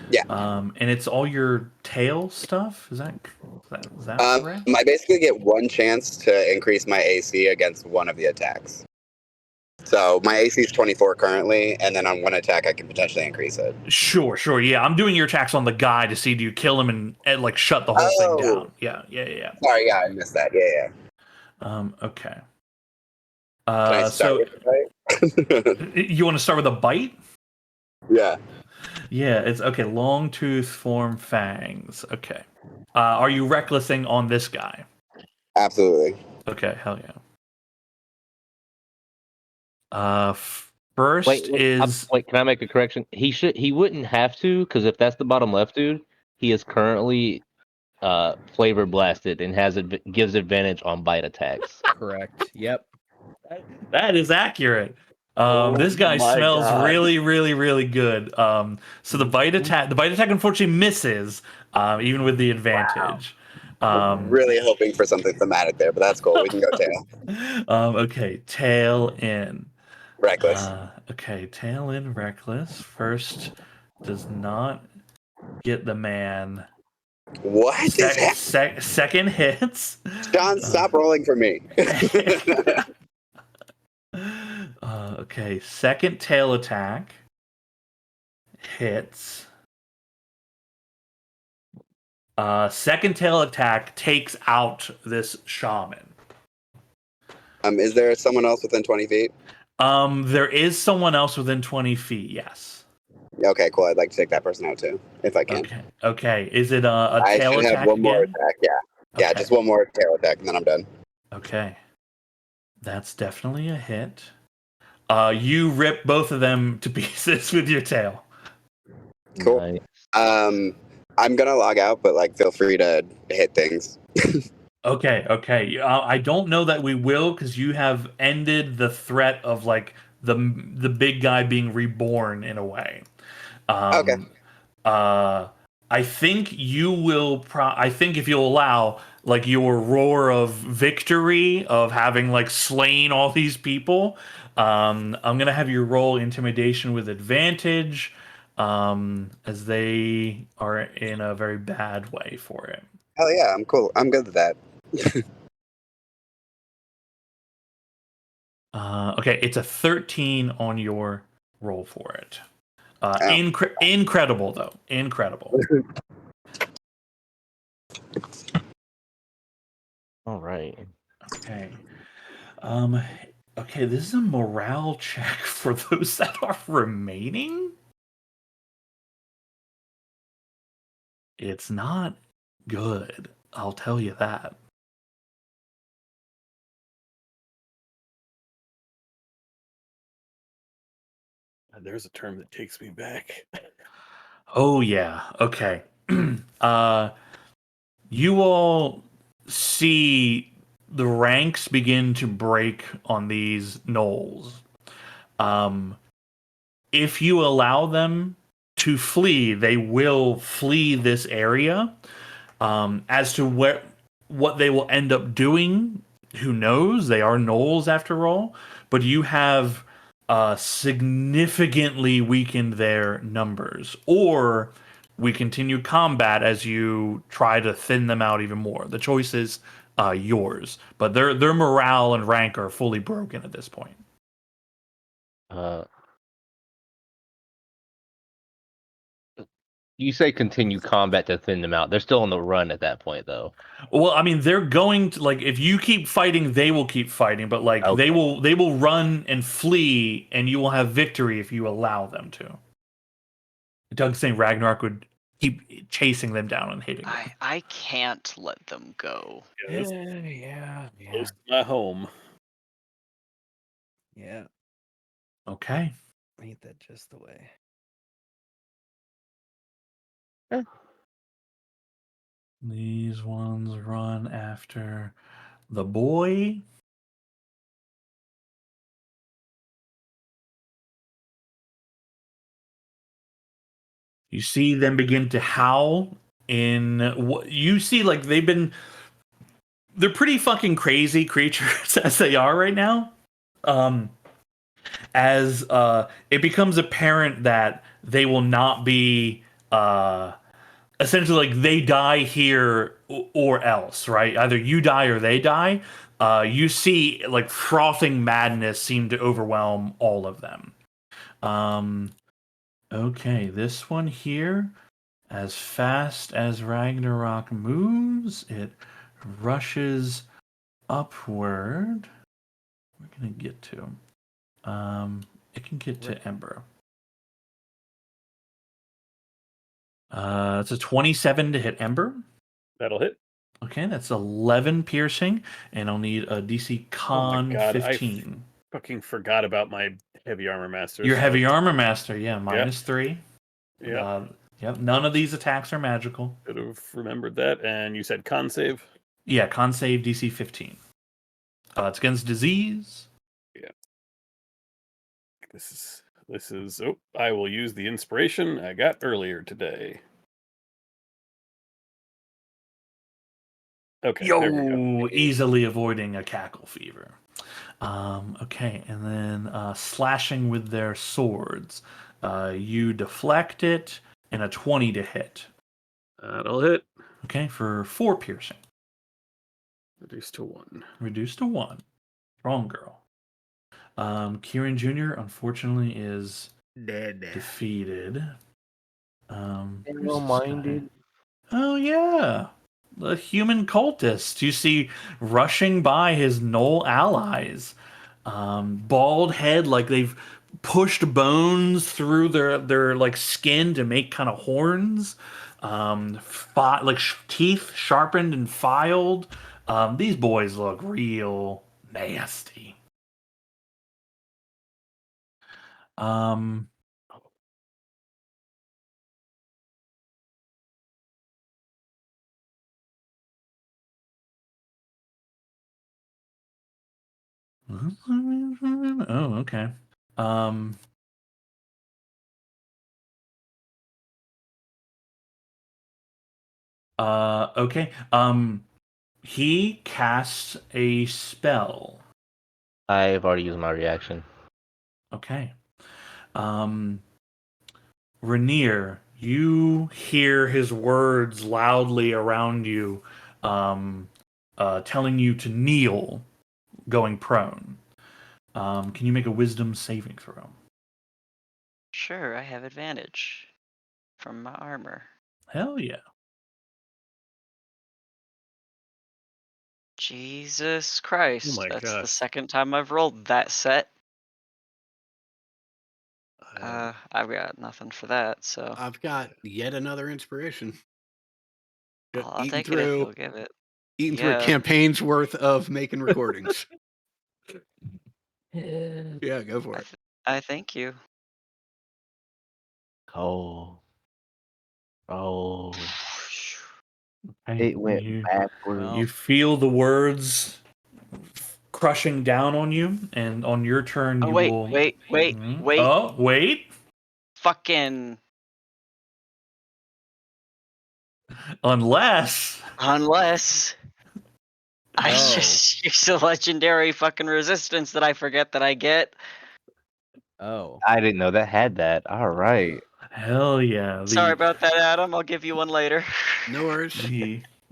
Yeah. And it's all your tail stuff. Is that correct? I basically get one chance to increase my AC against one of the attacks. So my AC is 24 currently, and then on one attack I can potentially increase it. Sure. Yeah, I'm doing your attacks on the guy to see do you kill him and like shut the whole thing down. Yeah. Sorry, yeah, I missed that. Yeah. Okay. Can I start So with the fight? you want to start with a bite? Yeah. Yeah, it's okay. Long tooth form fangs. Okay. Are you recklessing on this guy? Absolutely. Okay, hell yeah. First Wait, is wait. Can I make a correction? He wouldn't have to, because if that's the bottom left dude, he is currently flavor blasted and gives advantage on bite attacks. Correct. Yep. that is accurate. Oh This guy my smells God. really, really, really good. So the bite attack unfortunately misses, even with the advantage. Really hoping for something thematic there, but that's cool. We can go tail. Okay, tail in. Reckless. Okay, tail in reckless. First does not get the man. What is happening? Second hits. John, stop rolling for me. Okay, second tail attack hits. Second tail attack takes out this shaman. Is there someone else within 20 feet? There is someone else within 20 feet. Yes. Okay, cool. I'd like to take that person out too, if I can. Okay. Okay. Is it a I tail should attack have one more again? attack. Yeah. Yeah, Okay. just one more tail attack, and then I'm done. Okay. That's definitely a hit. You rip both of them to pieces with your tail. Cool. Nice. I'm gonna log out, but like, feel free to hit things. Okay, okay. I don't know that we will, because you have ended the threat of like the big guy being reborn in a way. Okay. I think you will. I think if you'll allow, like, your roar of victory of having like slain all these people, I'm gonna have you roll intimidation with advantage, as they are in a very bad way for it. Hell yeah, I'm cool. I'm good with that. Okay, it's a 13 on your roll for it. Oh. Incredible though, incredible. All right. Okay. Okay, this is a morale check for those that are remaining. It's not good, I'll tell you that. There's a term that takes me back. Oh yeah. Okay. You all see the ranks begin to break on these gnolls. If you allow them to flee, they will flee this area. As to what they will end up doing, who knows? They are gnolls after all. But you have significantly weakened their numbers, or we continue combat as you try to thin them out even more. The choice is yours, but their morale and rank are fully broken at this point. You say continue combat to thin them out. They're still on the run at that point, though. Well, I mean, they're going to, like, if you keep fighting, they will keep fighting, but like Okay. they will run and flee, and you will have victory if you allow them to. Doug's saying Ragnarok would keep chasing them down and hitting them. I can't let them go. Yeah, Yeah. close to my home. Yeah. Okay. Ain't that just the way? These ones run after the boy. You see them begin to howl in what you see, like they're pretty fucking crazy creatures as they are right now. As it becomes apparent that they will not be essentially, like, they die here or else, right? Either you die or they die. You see, like, frothing madness seem to overwhelm all of them. Okay, this one here, as fast as Ragnarok moves, it rushes upward we're gonna get to. It can get to Ember. It's a 27 to hit Ember. That'll hit. Okay, that's 11 piercing, and I'll need a DC Con God, 15. Fucking forgot about my heavy armor master. Your so heavy that's- armor master, yeah, -3. Yeah, Yep, none of these attacks are magical. could have remembered that. And you said con save. Yeah, con save DC 15. It's against disease. This is. Oh, I will use the inspiration I got earlier today. Okay. there we go. Easily avoiding a cackle fever. Okay, and then slashing with their swords. You deflect it, and a 20 to hit. That'll hit. Okay, for 4 piercing. Reduced to 1. Reduced to 1. Strong girl. Kieran Jr. unfortunately is Dead. defeated. Where's this Single-minded. guy? Oh yeah, the human cultist. You see rushing by his Knoll allies. Bald head, like they've pushed bones through their like skin to make kind of horns. Teeth sharpened and filed. These boys look real nasty. Oh, okay. Okay. He casts a spell. I've already used my reaction. Okay. Rainier, you hear his words loudly around you, telling you to kneel, going prone. Can you make a wisdom saving throw? Sure, I have advantage from my armor. Hell yeah. Jesus Christ. my That's the gosh. second time I've rolled that set. I've got nothing for that, so I've got yet another inspiration. Just I'll eating take it if through, you'll give it. eating through a Yeah. campaign's worth of making recordings. Yeah, go for it. I thank you. Oh. Okay, It went you, backwards. you feel the words crushing down on you, and on your turn, Oh, you wait, will. wait. Mhm. Oh, wait. Fucking. Unless. Unless I Oh. just use a legendary fucking resistance that I forget that I get. Oh. I didn't know that had that. All right. Hell yeah. Sorry about that, Adam. I'll give you one later. No worries.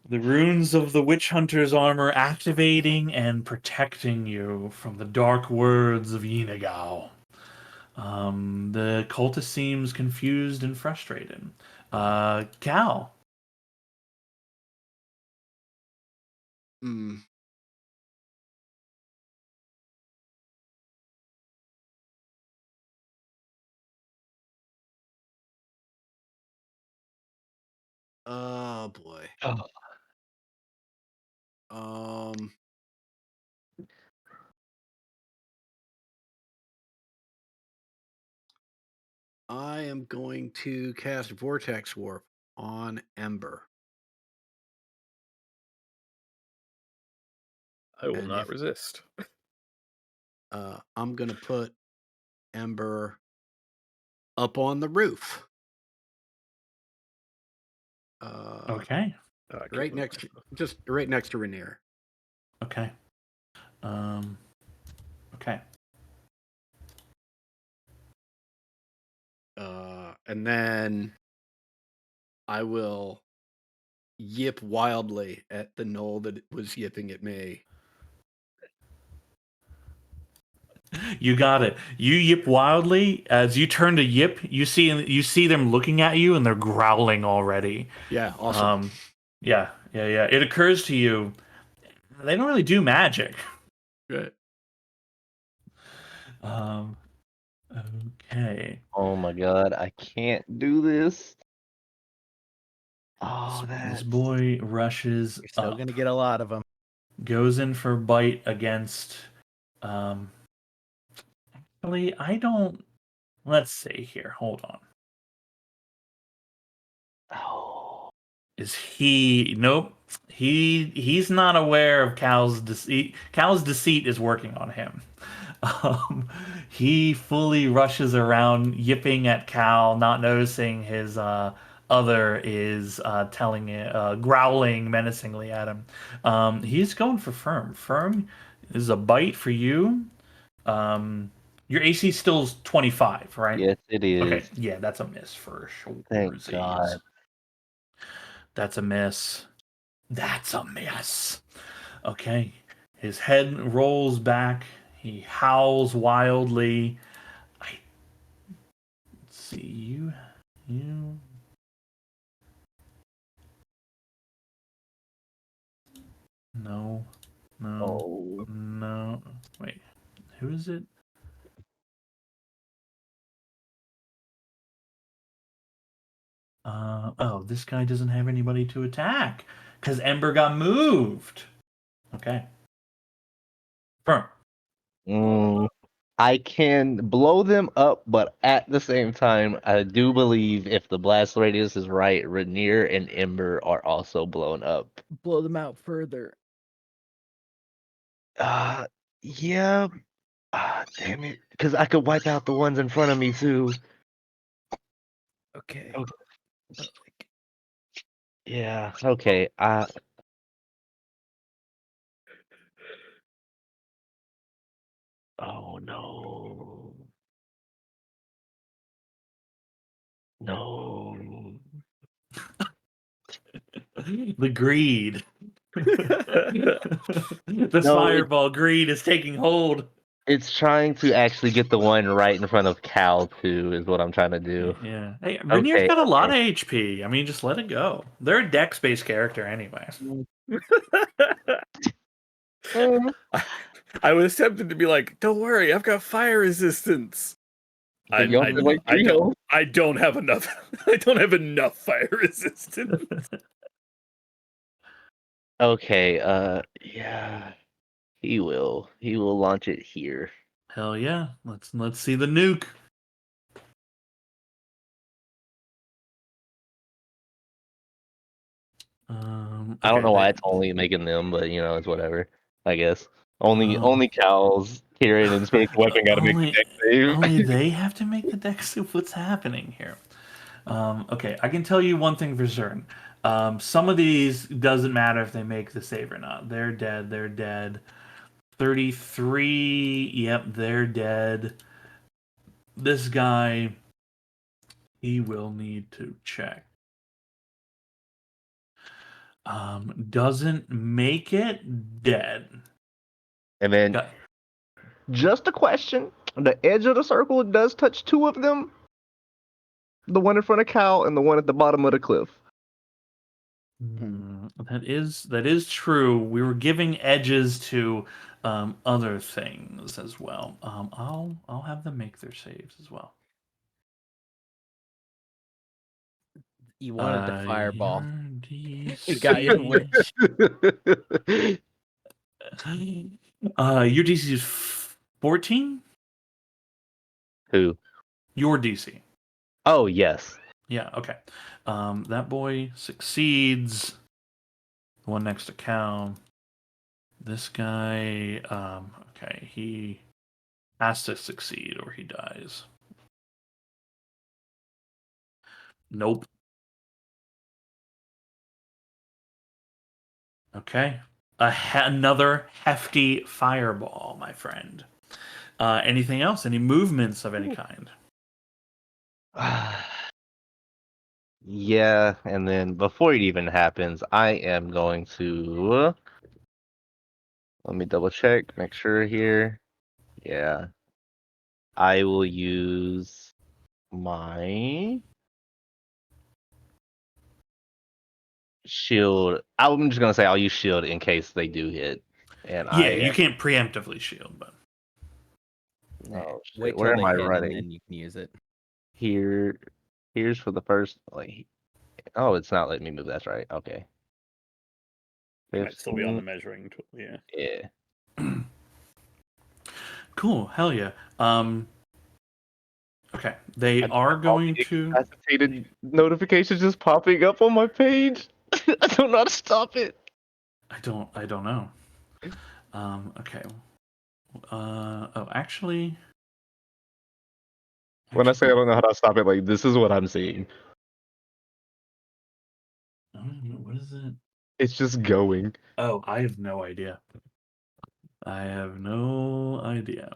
The runes of the witch hunter's armor activating and protecting you from the dark words of Yinagao. The cultist seems confused and frustrated. Cal. Hmm. Oh boy. I am going to cast Vortex Warp on Ember. I will And not if- resist. I'm gonna put Ember up on the roof. Okay. Oh, I can't Right move next, myself. just right next to Rainier. Okay. Okay. And then I will yip wildly at the knoll that was yipping at me. You got it. You yip wildly. As you turn to yip, you see them looking at you, and they're growling already. Yeah, awesome. Yeah. It occurs to you, they don't really do magic. Good. Um. Okay. Oh my god, I can't do this. Oh, So this that's boy rushes You're still up, gonna get a lot of them. goes in for bite against. Actually, I don't. Let's see here. Hold on. oh. Is he? Nope. He's not aware of Cal's deceit. Cal's deceit is working on him. He fully rushes around, yipping at Cal, not noticing his other is telling it, growling menacingly at him. He's going for Firm. Firm is a bite for you. Your AC still is 25, right? Yes, it Okay, is. yeah, that's a miss for sure. Thank God. That's a miss. That's a miss. Okay. His head rolls back. He howls wildly. Let's see you. No. Oh. No. Wait. Who is it? Oh, this guy doesn't have anybody to attack because Ember got moved. Okay. Firm. I can blow them up, but at the same time, I do believe if the blast radius is right, Rainier and Ember are also blown up. Blow them out further. Uh, yeah. Damn it. Because I could wipe out the ones in front of me, too. Okay. Okay. Yeah, okay. Oh, no. No. The greed. This No, fireball greed is taking hold. it's trying to actually get the one right in front of Cal, too, is what I'm trying to do. Yeah. Hey, Rainier's Okay, got a lot of HP. I mean, just let it go. They're a dex-based character anyway. I was tempted to be like, "Don't worry, I've got fire resistance." But you only like 3 health. I don't have enough. I don't have enough fire resistance. Okay, yeah. He will. He will launch it here. Hell yeah. Let's see the nuke. I don't Okay, know why it's only making them, but it's whatever. I guess. Only cows carrying an spiritual weapon gotta make the only, deck save. only they have to make the dex save. What's happening here? Okay, I can tell you one thing for certain. Some of these doesn't matter if they make the save or not. They're dead. They're dead. 33. Yep, they're dead. This guy, he will need to check. Doesn't make it, dead. And then Got- just a question. The edge of the circle does touch 2 of them. The one in front of Cal and the one at the bottom of the cliff. That is true. We were giving edges to other things as well. I'll have them make their saves as well. You wanted the fireball. Your You got your DC, wish. your DC is 14. Who? Your DC. Oh, yes. Yeah. Okay. That boy succeeds. The one next to Cal. This guy. Okay. He has to succeed or he dies. Nope. Okay. Another hefty fireball, my friend. Anything else? Any movements of any kind? Yeah, and then before it even happens, I am going to let me double check, make sure here. Yeah. I will use my shield. I'm just gonna say I'll use shield in case they do hit. And Yeah, you can't preemptively shield, but Oh, shit. Wait till Where am they I hit, running? and then you can use it. Here's for the first like. Oh, it's not letting me move. That's right. Okay. You might still be on the 15. measuring tool. Yeah. Yeah. Cool. Hell yeah. Okay. They I are have all going the to. incapacitated notifications just popping up on my page. I don't know how to stop it. I don't know. Okay. Oh, actually. When I say I don't know how to stop it, like this is what I'm seeing. I don't even know, what is it? It's just going. Oh, I have no idea. I have no idea.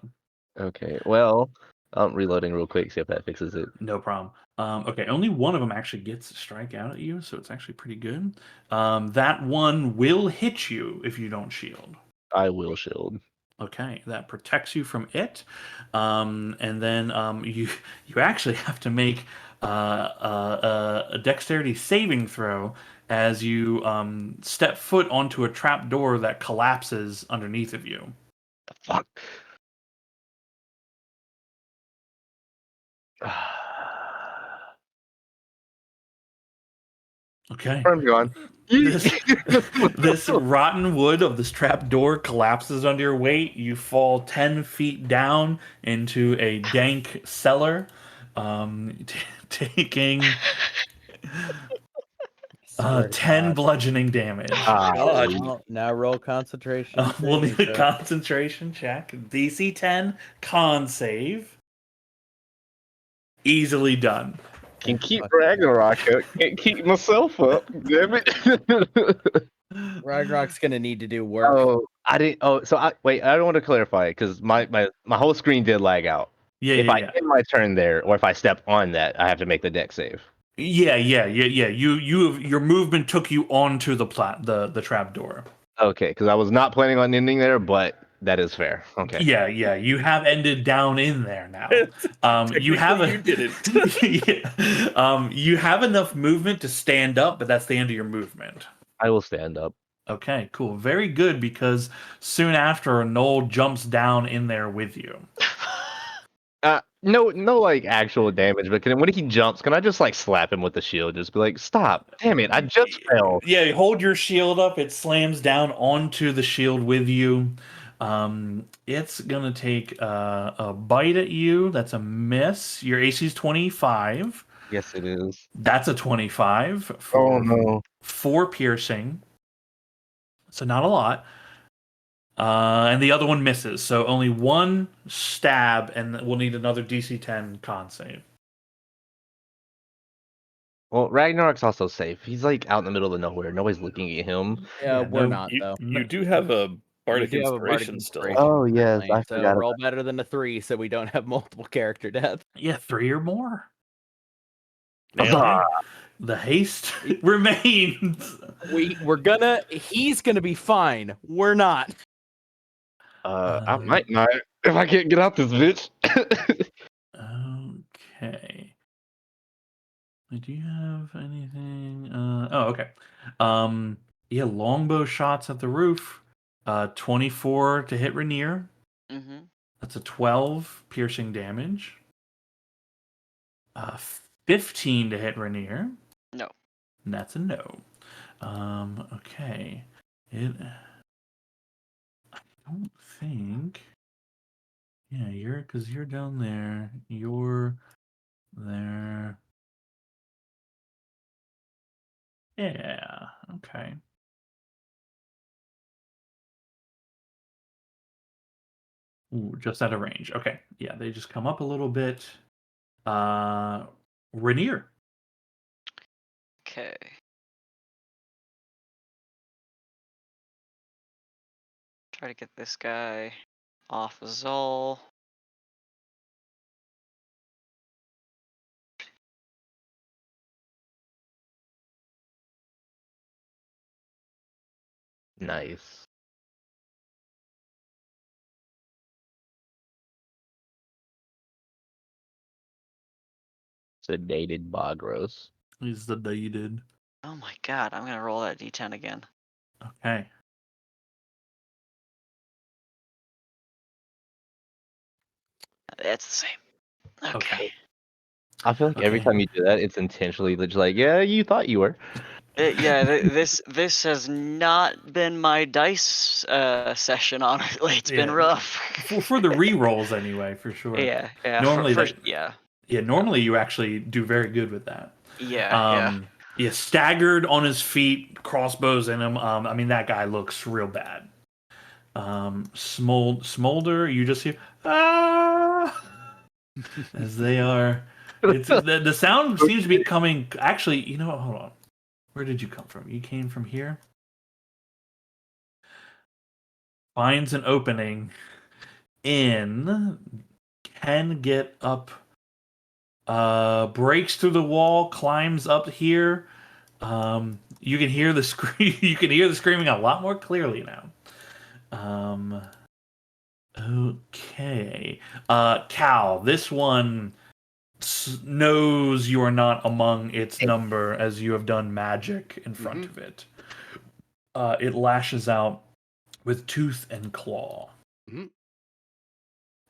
Okay. Well, I'm reloading real quick. See if that fixes it. No problem. Okay, only one of them actually gets to strike out at you, so it's actually pretty good. That one will hit you if you don't shield. I will shield. Okay, that protects you from it, and then you actually have to make a dexterity saving throw as you step foot onto a trap door that collapses underneath of you. Fuck. Okay. I'm gone. This rotten wood of this trap door collapses under your weight. You fall 10 feet down into a dank cellar, taking Swear to 10 God. bludgeoning damage. God. Now roll concentration. We'll saving need a throw. concentration check. DC 10, con save. Easily done. Can keep Fuck. Ragnarok up. Can't keep myself up. Damn it. Ragnarok's gonna need to do work. Oh, I didn't. Oh, so wait. I don't want to clarify because my whole screen did lag out. Yeah, If yeah, I yeah. end my turn there, or if I step on that, I have to make the deck save. Yeah. Your movement took you onto the the trap door. Okay, because I was not planning on ending there, but that is fair. Okay. Yeah, you have ended down in there now. You have Technically, you didn't. Yeah. You have enough movement to stand up, but that's the end of your movement. I will stand up. Okay, cool. Very good, because soon after, Noel jumps down in there with you. No, like actual damage, but when he jumps, can I just like slap him with the shield? Just be like, stop! Damn it! I just fell. Yeah, hold your shield up. It slams down onto the shield with you. It's gonna take a bite at you. That's a miss. Your AC is 25. Yes, it is. That's a 25 Oh for no! 4 piercing. So not a lot. And the other one misses. So only one stab, and we'll need another DC 10 con save. Well, Ragnarok's also safe. He's like out in the middle of nowhere. Nobody's looking at him. Yeah, Yeah, we're no, not though. You do have a bardic You do have a bardic inspiration still. inspiration. Oh yes, currently, I so forgot. roll better than a 3, so we don't have multiple character deaths. Yeah, 3 or more. Nailed it. The haste remains. He's gonna be fine. We're not. I might not if I can't get out this bitch. Okay. Do you have anything? Okay. Yeah, longbow shots at the roof. 24 to hit Rainier. Mm-hmm. That's a 12 piercing damage. 15 to hit Rainier. No. And that's a no. Okay. I don't think. Yeah, you're down there. You're there. Yeah. Okay. Ooh, just out of range. Okay. Yeah, they just come up a little bit. Rainier. Okay. Try to get this guy off of Zol. Nice. Sedated Bogros. He's the dated. Oh my god, I'm gonna roll that d10 again. Okay. It's the same. Okay. I feel like every Okay. time you do that, it's intentionally just like, yeah, you thought you were. This has not been my dice session. Honestly, it's been Yeah. rough. For the re-rolls anyway, for sure. Yeah. Normally First, that normally you actually do very good with that. yeah. Yeah, staggered on his feet, crossbows in him. I mean that guy looks real bad. Smolder, you just hear as they are. It's the sound seems to be coming. Actually, you know what? Hold on. Where did you come from? You came from here. Finds an opening in. Can get up. Breaks through the wall. Climbs up here. You can hear the scream. You can hear the screaming a lot more clearly now. Okay. Cal, this one knows you are not among its number as you have done magic in front of it. It lashes out with tooth and claw. Mhm.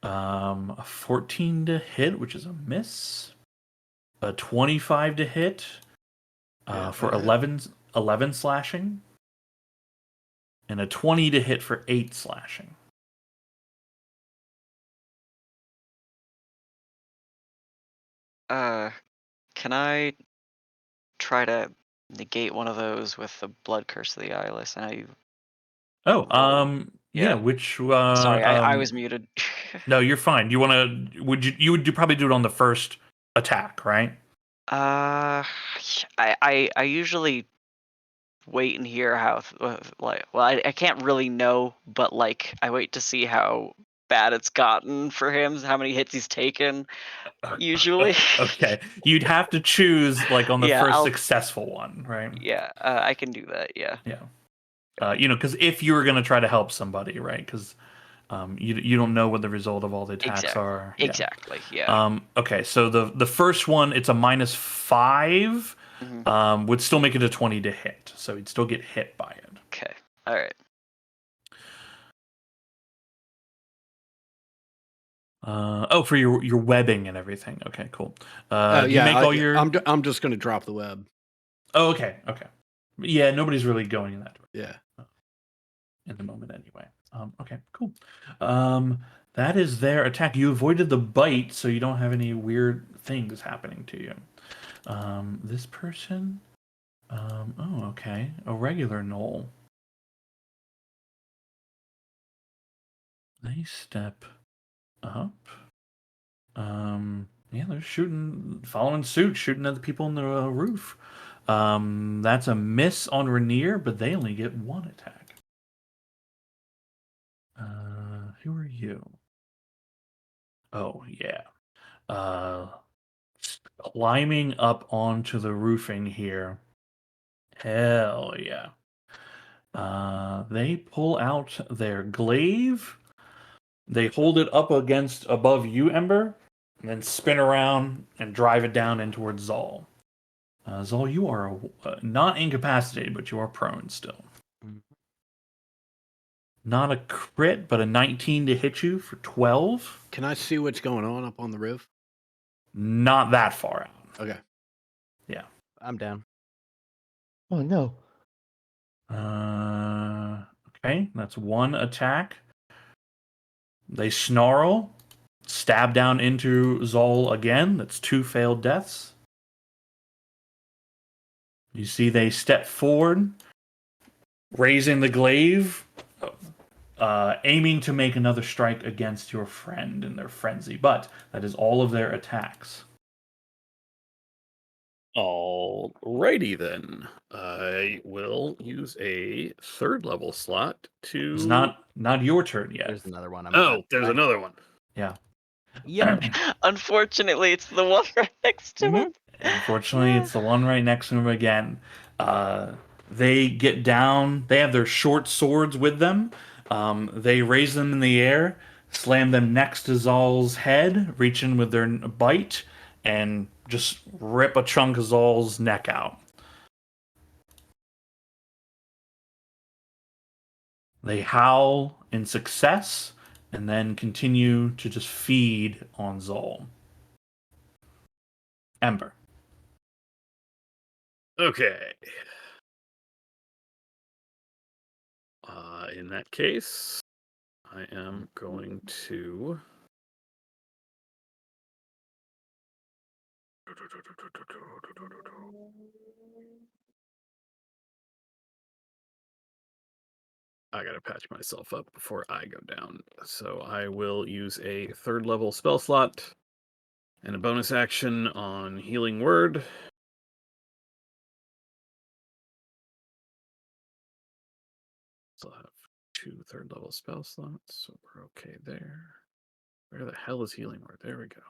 A 14 to hit, which is a miss. A 25 to hit Yeah, for that hit. 11 slashing. And a 20 to hit for 8 slashing. Can I try to negate one of those with the blood curse of the eyeless? I know you. Oh, Yeah. which Sorry, I was muted. No, you're fine. You want to? You would probably do it on the first attack, right? I usually wait and hear how I can't really know, but like I wait to see how bad it's gotten for him, how many hits he's taken. Usually. Okay, you'd have to choose like on the Yeah, first I'll- successful one, right? Yeah, I can do that. Yeah. Yeah. Because if you were gonna try to help somebody, right? Because you don't know what the result of all the attacks are. Yeah. Exactly. Yeah. Okay, so the first one, it's a -5. Mhm. Would still make it a 20 to hit, so he'd still get hit by it. Okay. All right. For your webbing and everything. Okay, cool. Do you Yeah, make all your? I'm just going to drop the web. Oh, okay. Yeah, nobody's really going in that Yeah. in the moment anyway. Okay, cool. That is their attack. You avoided the bite, so you don't have any weird things happening to you. This person. Oh, okay. A regular knoll. They step up. Yeah, they're following suit, shooting at the people on the roof. That's a miss on Rainier, but they only get one attack. Who are you? Oh, yeah. Climbing up onto the roofing here. Hell yeah. They pull out their glaive. They hold it up above you, Ember, and then spin around and drive it down in towards Zal. Zal, you are not incapacitated, but you are prone still. Not a crit, but a 19 to hit you for 12. Can I see what's going on up on the roof? Not that far out. Okay. Yeah. I'm down. Oh no. Okay, that's one attack. They snarl, stab down into Zol again. That's 2 failed deaths. You see they step forward, raising the glaive, aiming to make another strike against your friend in their frenzy. But that is all of their attacks. Alrighty then. I will use a 3rd level slot to. It's not your turn yet. There's another one. There's another one. Yeah. Yep. Unfortunately, it's the one right next to him. Unfortunately, it's the one right next to him again. They get down. They have their short swords with them. They raise them in the air, slam them next to Zal's head, reach in with their bite, and just rip a chunk of Zal's neck out. They howl in success, and then continue to just feed on Zol. Ember. Okay. In that case, I am going to. I gotta patch myself up before I go down. So I will use a 3rd level spell slot and a bonus action on Healing Word. So I'll have 2 3rd level spell slots, so we're okay there. Where the hell is Healing Word? There we go.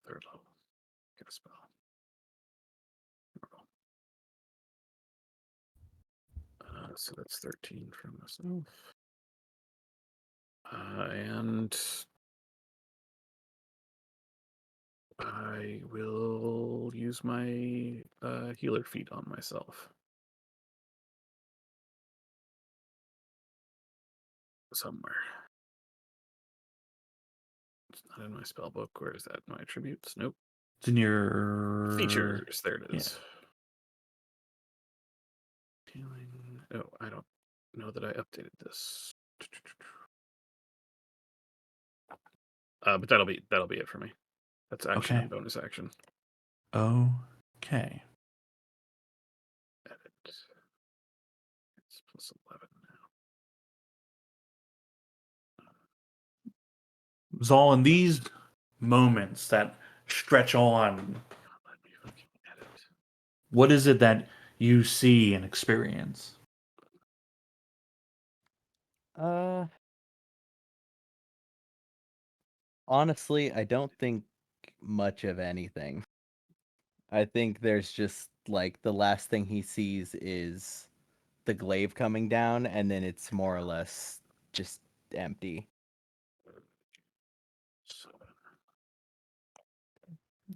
3rd level. Get a spell. So that's 13 from myself. And I will use my healer feat on myself. Somewhere. It's not in my spell book. Where is that? My attributes? Nope. It's in your Features. There it yeah. is. Healing. Oh, I don't know that I updated this. But that'll be it for me. That's action Okay. and bonus action. Okay. Edit. It's plus 11 now. Zol, in these moments that stretch on, Let me fucking edit. what is it that you see and experience? Honestly, I don't think much of anything. I think there's just like the last thing he sees is the glaive coming down, and then it's more or less just empty.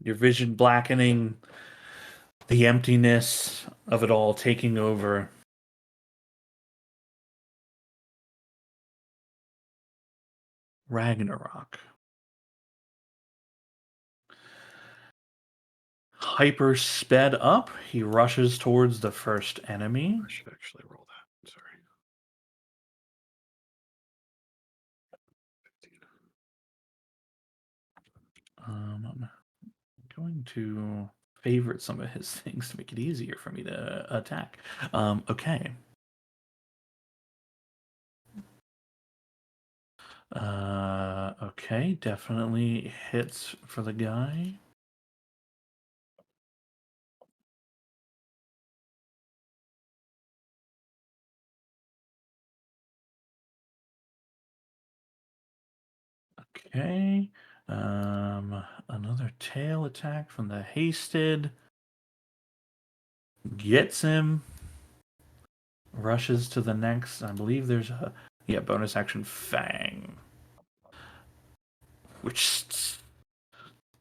Your vision blackening, the emptiness of it all taking over. Ragnarok. Hyper sped up, he rushes towards the first enemy. I should actually roll that. Sorry. 15. I'm going to favorite some of his things to make it easier for me to attack. Okay. Okay, definitely hits for the guy. Okay. Another tail attack from the hasted. Gets him. Rushes to the next. I believe there's a bonus action Fang. Which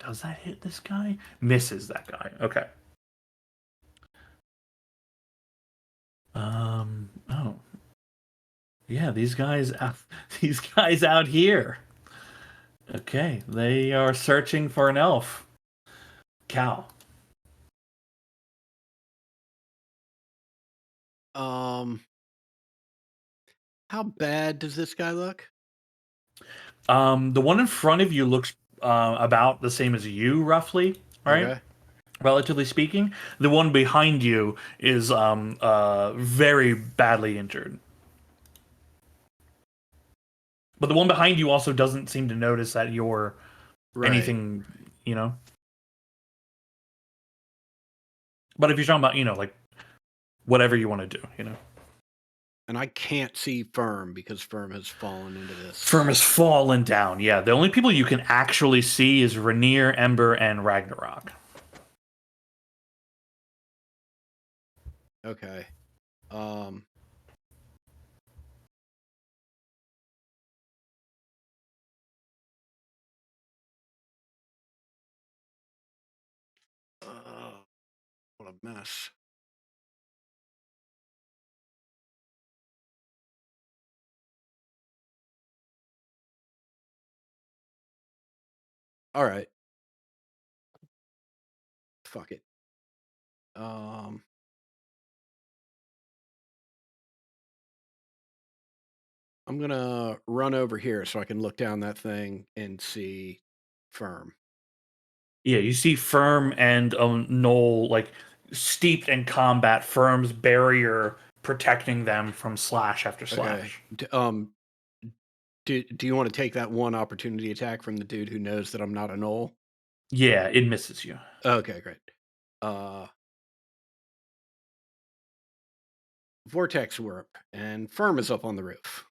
does that hit this guy? Misses that guy. Okay. Oh. Yeah, these guys out here. Okay, they are searching for an elf. Cal. How bad does this guy look? The one in front of you looks about the same as you, roughly, right? Okay. Relatively speaking. The one behind you is very badly injured. But the one behind you also doesn't seem to notice that you're Right. anything, you know? But if you're talking about, like whatever you want to do, And I can't see Firm because Firm has fallen into this. Firm has fallen down. Yeah, the only people you can actually see is Rainier, Ember, and Ragnarok. Okay. What a mess. All right. Fuck it. I'm gonna run over here so I can look down that thing and see Firm. Yeah, you see Firm and Knoll like steeped in combat. Firm's barrier protecting them from slash after Okay. slash. Do you want to take that one opportunity attack from the dude who knows that I'm not a knoll? Yeah, it misses you. Okay, great. Vortex Warp, and Firm is up on the roof.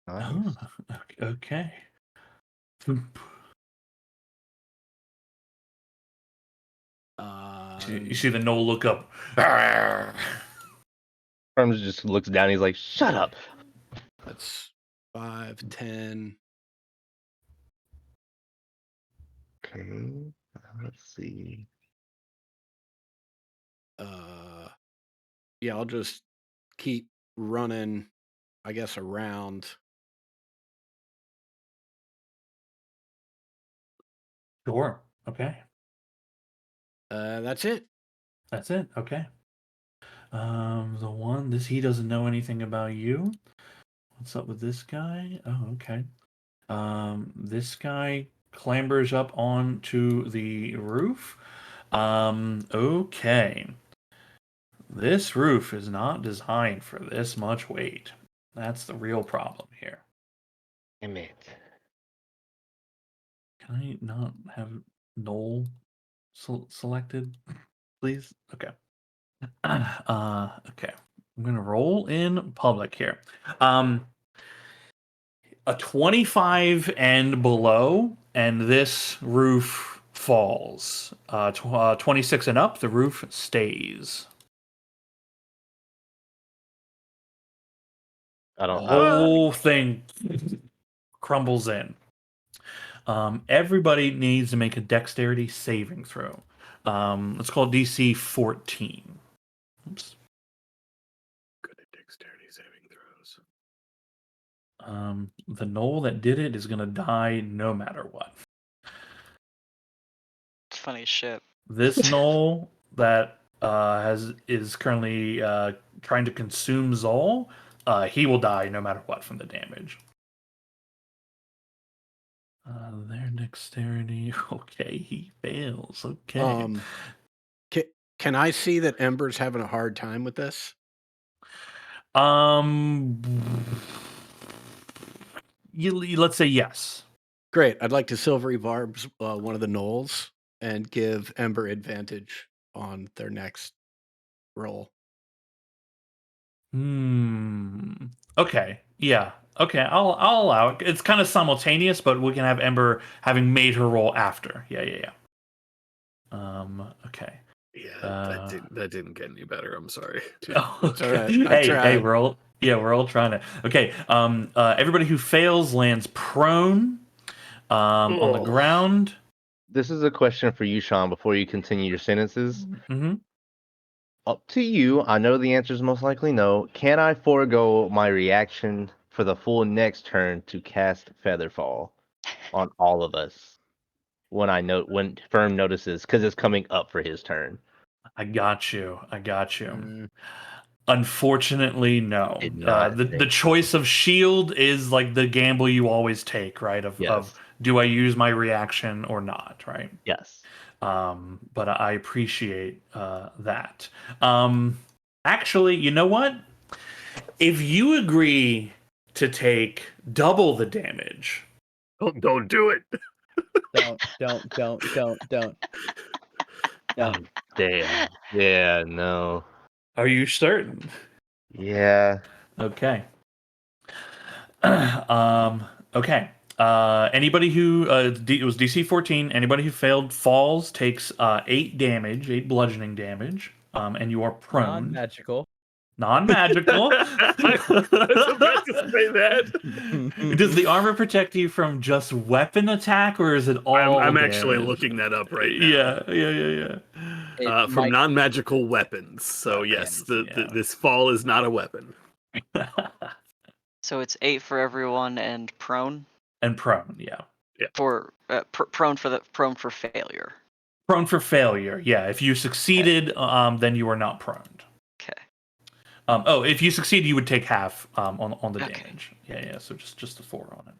Nice. Oh, okay. You see the Knoll look up. Firm just looks down. He's like, "Shut up." That's 5, 10. Okay. Let's see. Yeah, I'll just keep running, I guess, around. Sure. Okay. That's it. That's it. Okay. The one he doesn't know anything about you. What's up with this guy? Oh, okay. This guy clambers up onto the roof. Okay. This roof is not designed for this much weight. That's the real problem here. Damn it. Can I not have Knoll selected, please? Okay. Okay. I'm gonna roll in public here. A 25 and below, and this roof falls. 26 and up, the roof stays. I The don't. whole thing crumbles in. Everybody needs to make a dexterity saving throw. Let's call it DC 14. Oops. Good at dexterity saving throws. The Knoll that did it is gonna die no matter what. It's funny as shit. This Knoll that is currently trying to consume Zol, he will die no matter what from the damage. Their dexterity. Okay, he fails. Okay. Can I see that Ember's having a hard time with this? Let's say yes. Great. I'd like to Silvery Barbs one of the knolls and give Ember advantage on their next roll. Okay. Yeah. Okay. I'll allow it. It's kind of simultaneous, but we can have Ember having made her roll after. Yeah. Okay. Yeah, that didn't get any better. I'm sorry. Oh, okay. All right. Hey, we're all trying to. Okay. Everybody who fails lands prone on the ground. This is a question for you, Sean, before you continue your sentences. Mm-hmm. Up to you. I know the answer is most likely no. Can I forego my reaction for the full next turn to cast Featherfall on all of us when Firm notices, because it's coming up for his turn? I got you. Unfortunately, no. Did not The think choice of shield is like the gamble you always take, right? Of Yes. do I use my reaction or not, right? Yes. But I appreciate that. Actually, you know what? If you agree to take double the damage, Don't do it. Don't. Damn. Yeah, no. are you certain? Yeah. Okay. Okay. Anybody who it was DC 14. Anybody who failed falls takes 8 bludgeoning damage. And you are prone. Non-magical. Non-magical. I was about to say that. Does the armor protect you from just weapon attack, or is it all? I'm actually damage? looking that up right now. Yeah. From non-magical weapons. So yes, this fall is not a weapon. So it's 8 for everyone and prone. And prone, yeah. For prone for failure. Prone for failure. Yeah, if you succeeded, then you are not prone. Okay. If you succeed, you would take half on the Okay. damage. Yeah. So just a 4 on it.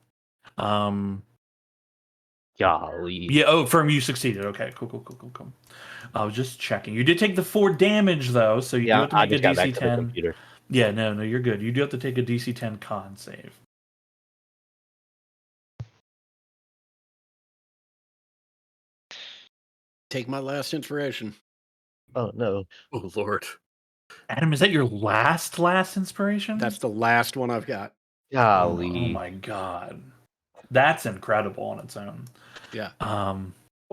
Golly. Yeah. Oh, Firm, you succeeded. Okay. Cool. I was just checking. You did take the 4 damage though, so you do Yeah, have to I make a just got back DC to the 10. computer. Yeah. No, you're good. You do have to take a DC 10 con save. Take my last inspiration. Oh no. Oh Lord. Adam, is that your last inspiration? That's the last one I've got. Golly. Oh my god. That's incredible on its own. Yeah.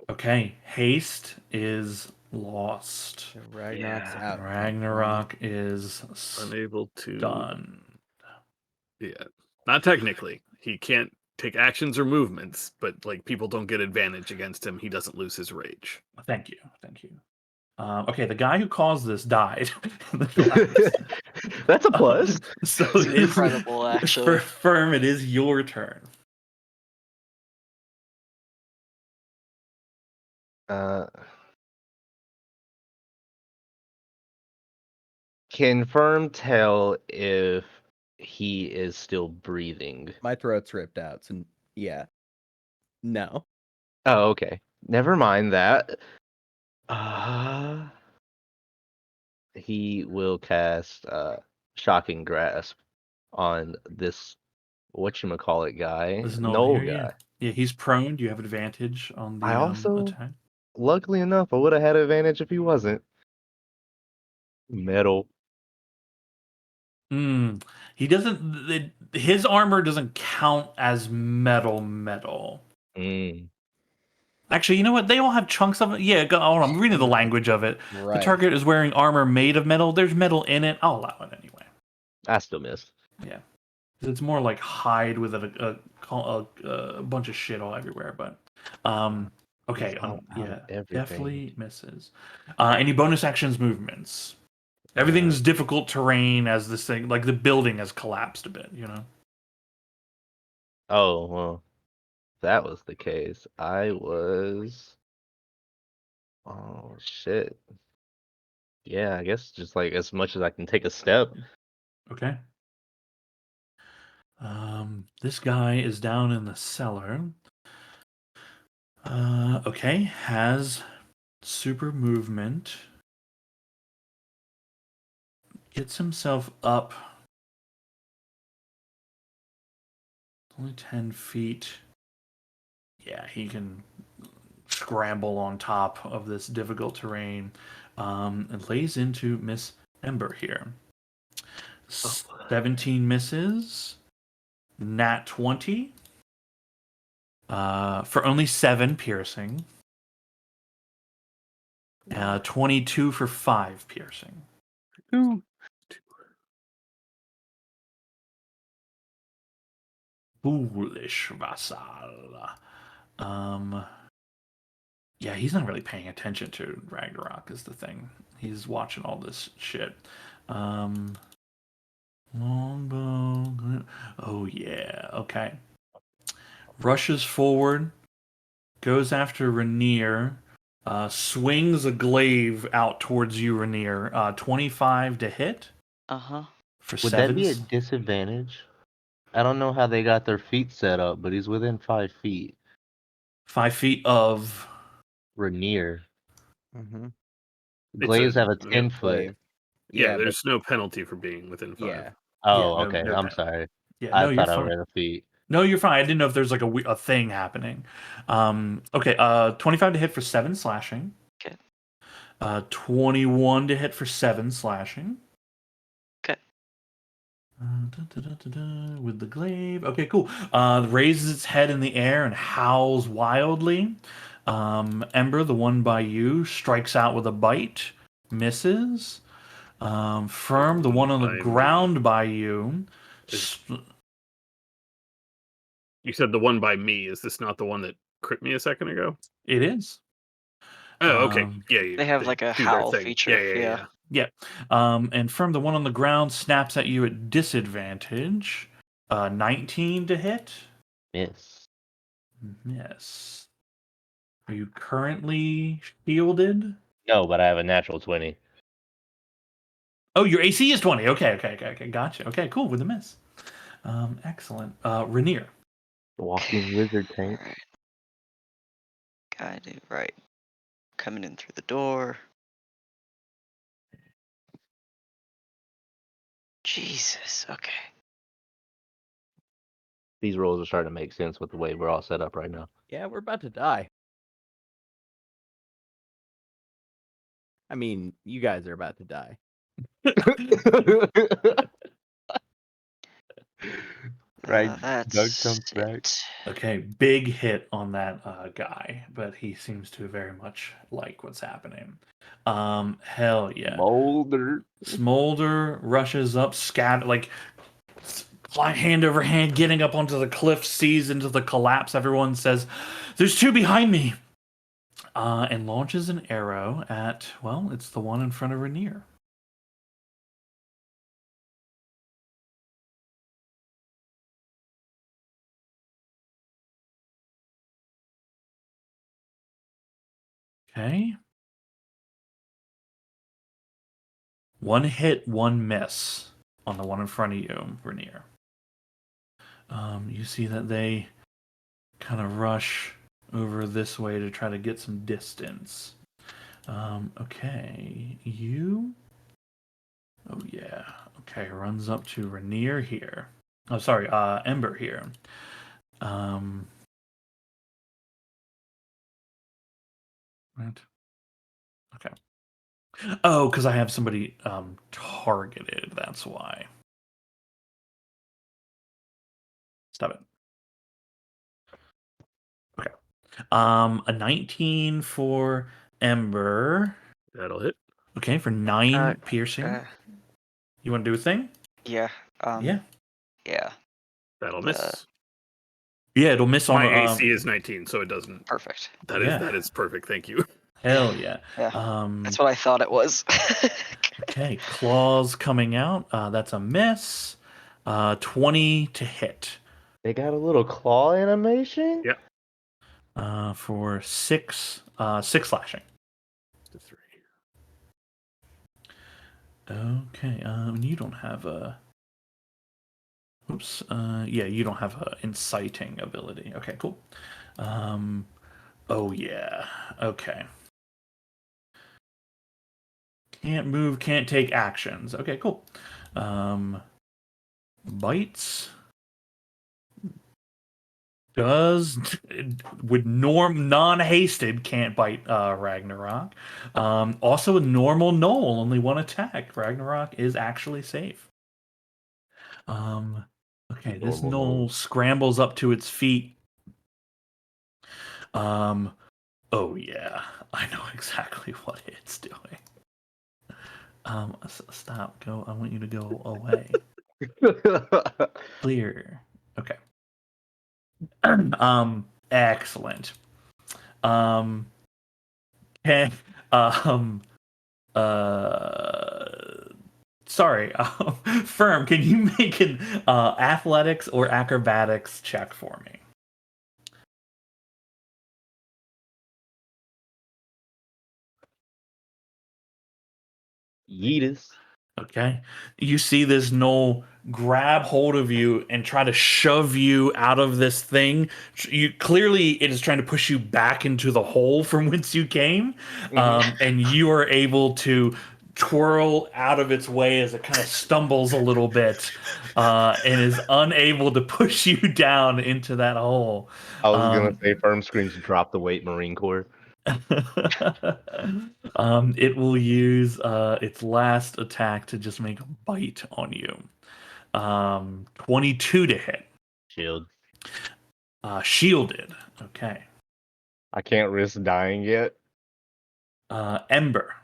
Okay. Haste is lost. So Ragnarok's Yeah. out. Ragnarok is Unable to. done. Yeah. Not technically. He can't take actions or movements, but like people don't get advantage against him. He doesn't lose his rage. Thank you. Okay, the guy who caused this died. in the collapse. That's a plus. So It's it is incredible, actually. For Firm, it is your turn. Can Firm tell if he is still breathing? My throat's ripped out, so yeah. No. Oh, okay. Never mind that. He will cast Shocking Grasp on this whatchamacallit guy. This Knoll here, guy. Yeah, he's prone. You have advantage on the I also- attack. Luckily enough, I would have had advantage if he wasn't. Metal. He doesn't. His armor doesn't count as metal. Mm. Actually, you know what? They all have chunks of it. Yeah, hold on. I'm reading the language of it. Right. The target is wearing armor made of metal. There's metal in it. I'll allow it anyway. I still missed. Yeah, it's more like hide with a bunch of shit all everywhere. But okay, It's all out yeah, of everything. definitely misses. Any bonus actions, movements? Everything's difficult terrain as this thing, like the building has collapsed a bit. You know. Oh, well, that was the case. I was. Oh, shit. Yeah, I guess just like as much as I can take a step. Okay. This guy is down in the cellar. Okay, has super movement. Gets himself up. Only 10 feet. Yeah, he can scramble on top of this difficult terrain. And lays into Miss Ember here. 17 misses. Nat 20. For only 7 piercing. 22 for 5 piercing. Foolish vassal. Yeah, he's not really paying attention to Ragnarok is the thing. He's watching all this shit. Longbow. Oh yeah, okay. Rushes forward, goes after Rainier, swings a glaive out towards you, Rainier. 25 to hit Uh-huh. for Would 7. that be a disadvantage? I don't know how they got their feet set up, but he's within 5 feet. 5 feet of Rainier. Mm-hmm. Glaives have a yeah, 10 foot. Yeah, but- there's no penalty for being within 5. Yeah. Oh, no- okay. no I'm doubt. sorry. Yeah, I no, you're thought I fine. read a feet. No, you're fine. I didn't know if there's like a thing happening. Okay, 25 to hit for 7 slashing. Okay. 21 to hit for 7 slashing. Okay. With the glaive. Okay, cool. Raises its head in the air and howls wildly. Ember, the one by you, strikes out with a bite. Misses. Firm, the one on By the me. ground by you. You said the one by me. Is this not the one that crit me a second ago? It is. Oh, okay. Um, Yeah, They have like a do their howl thing. feature. Yeah. Yeah. And Firm, the one on the ground, snaps at you at disadvantage. 19 to hit. Miss. miss. Are you currently shielded? No, but I have a natural 20. Oh, your AC is 20. Okay. Gotcha. Okay, cool. With a miss. Excellent. Rainier. Walking wizard tank. Alright. Gotta do right. Coming in through the door. Jesus, okay. These rolls are starting to make sense with the way we're all set up right now. Yeah, we're about to die. I mean, you guys are about to die. Right, Doug That's comes back. it. Okay, big hit on that guy, but he seems to very much like what's happening. Hell yeah. Molder. Smolder rushes up, hand over hand, getting up onto the cliff, sees into the collapse. Everyone says, "There's two behind me," and launches an arrow at, well, it's the one in front of Rainier. Okay. One hit, one miss on the one in front of you, Rainier. You see that they kind of rush over this way to try to get some distance. Okay, you. Oh yeah. Okay, runs up to Rainier here. Oh, sorry, Ember here. Right. Okay. Oh, because I have somebody targeted. That's why. Stop it. Okay. A 19 for Ember. That'll hit. Okay, for 9 Uh, piercing. Uh, You want to do a thing? yeah. Yeah. Yeah. That'll miss. Yeah, it'll miss on My AC is 19, so it doesn't. Perfect. That is perfect. Thank you. Hell yeah. Yeah. That's what I thought it was. Okay, claws coming out. That's a miss. 20 to hit. They got a little claw animation? Yeah. For 6 slashing. To 3. Okay, you don't have a. Oops. Yeah, you don't have a inciting ability. Okay, cool. Oh yeah. Okay. Can't move, can't take actions. Okay, cool. Bites. Does with non-hasted can't bite Ragnarok. Also a normal Knoll, only one attack. Ragnarok is actually safe. Okay, this Normal Knoll scrambles up to its feet. Oh yeah, I know exactly what it's doing. Stop. Go. I want you to go away. Clear. Okay. Excellent. Okay. Sorry. Firm, can you make an athletics or acrobatics check for me? Yeetus. Okay. You see this Knoll grab hold of you and try to shove you out of this thing. You clearly it is trying to push you back into the hole from whence you came. And you are able to twirl out of its way as it kind of stumbles a little bit and is unable to push you down into that hole. I was gonna say firm screens drop the weight Marine Corps. It will use its last attack to just make a bite on you. 22 to hit. Shield. Shielded. Okay. I can't risk dying yet. Ember.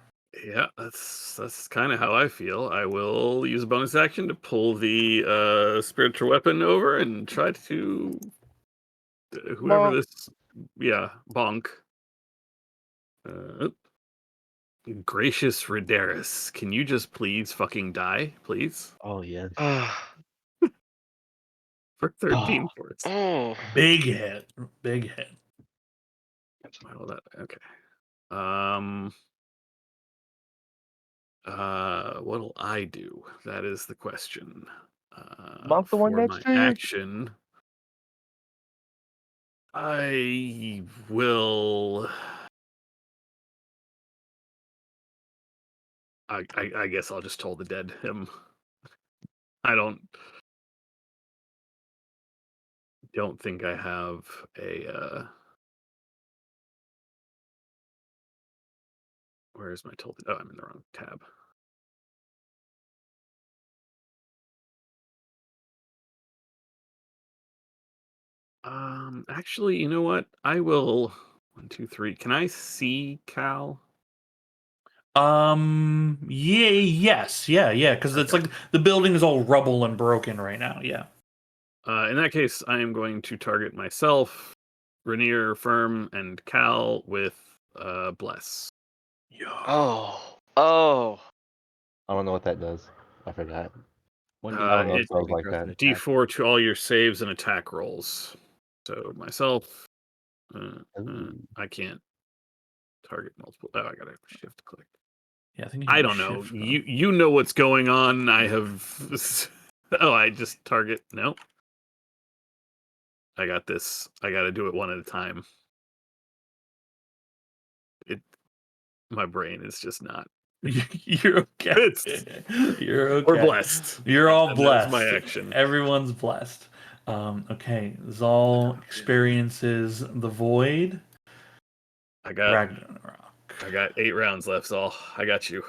Yeah, that's kind of how I feel. I will use a bonus action to pull the spiritual weapon over and try to whoever Bonk. this, bonk. Gracious Ridaris, can you just please fucking die, please? Oh yes. for 13 force. Oh, Big hit. Big hit. Well, okay. What'll I do? That is the question. Bump the one For next my to you. action, I will. I guess I'll just toll the dead him. I don't think I have a. Where's my toll? Oh, I'm in the wrong tab. Actually, you know what? I will. 1, 2, 3. Can I see Cal? Yeah, yes, yeah, because it's Okay. like the building is all rubble and broken right now. Yeah. In that case, I am going to target myself, Rainier, Firm, and Cal with Bless. oh, oh. I don't know what that does. I forgot. One Uh, I don't know it- spells like growth that. and attack. D4 to all your saves and attack rolls. So myself, Ooh. I can't target multiple. Oh, I gotta shift click. Yeah, I think you I can don't know. shift, You know what's going on. I have. Oh, I just target. No. I got this. I got to do it one at a time. My brain is just not. You're okay. It's- You're okay. We're blessed. You're all And that's blessed. my action. Everyone's blessed. Okay. Zal experiences the void. I got Ragnarok. 8 rounds left, Zal. I got you.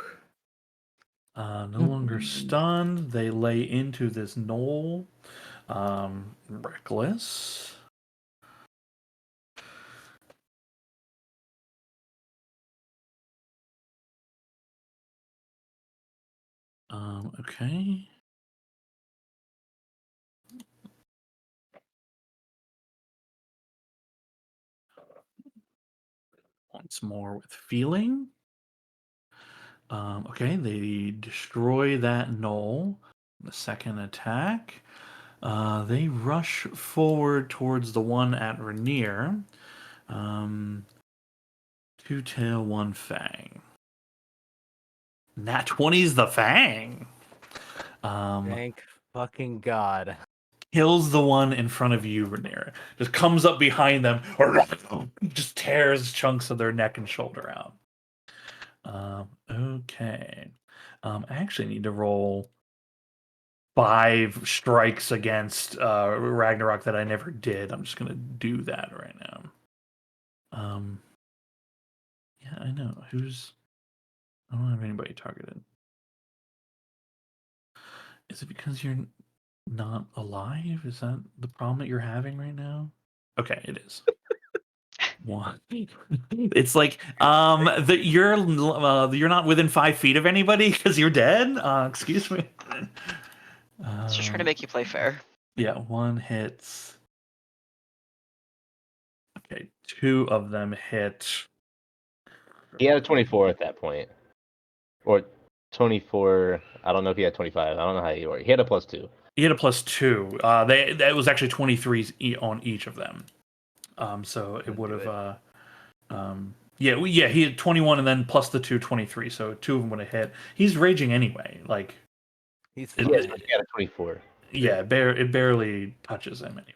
No longer stunned. They lay into this knoll. Reckless. Okay. Once more with feeling. Okay, they destroy that knoll. The second attack. They rush forward towards the one at Rainier. Two tail, one fang. Nat 20's the fang. Thank fucking God. Kills the one in front of you, Rainier. Just comes up behind them, just tears chunks of their neck and shoulder out. Okay. I actually need to roll 5 strikes against Ragnarok that I never did. I'm just gonna do that right now. Yeah, I know. I don't have anybody targeted. Is it because you're not alive? Is that the problem that you're having right now? Okay, it is. One. It's like that you're not within 5 feet of anybody because you're dead. Excuse me. It's just trying to make you play fair. Yeah, 1 hits. Okay, 2 of them hit. He had a 24 at that point. Or 24. I don't know if he had 25. I don't know how he worked. He had a +2. He had a +2. That was actually 23s on each of them. So it would have. Yeah, he had 21 and then plus the 2, 23. So 2 of them would have hit. He's raging anyway. Like, He's It- fine. Yes, but he had a 24. yeah, it barely touches him anyway.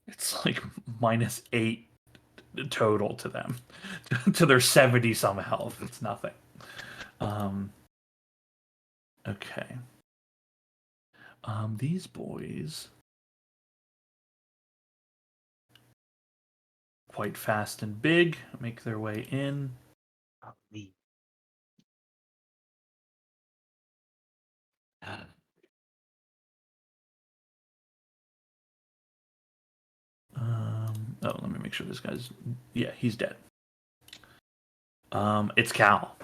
It's like -8 total to them, to their 70 some health. It's nothing. Okay. These boys quite fast and big make their way in. Oh, let me make sure this guy's. Yeah, he's dead. It's Cal.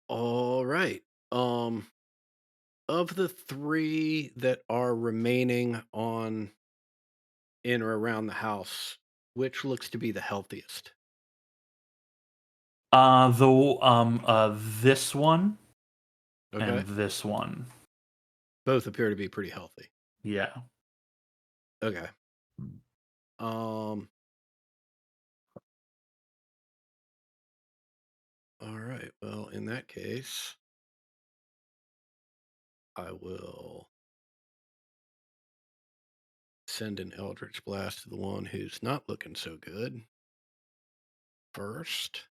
All right. Of the 3 that are remaining on in or around the house, which looks to be the healthiest? This one. Okay. and this one. Both appear to be pretty healthy. Yeah. Okay. All right. Well, in that case, I will send an Eldritch Blast to the one who's not looking so good first.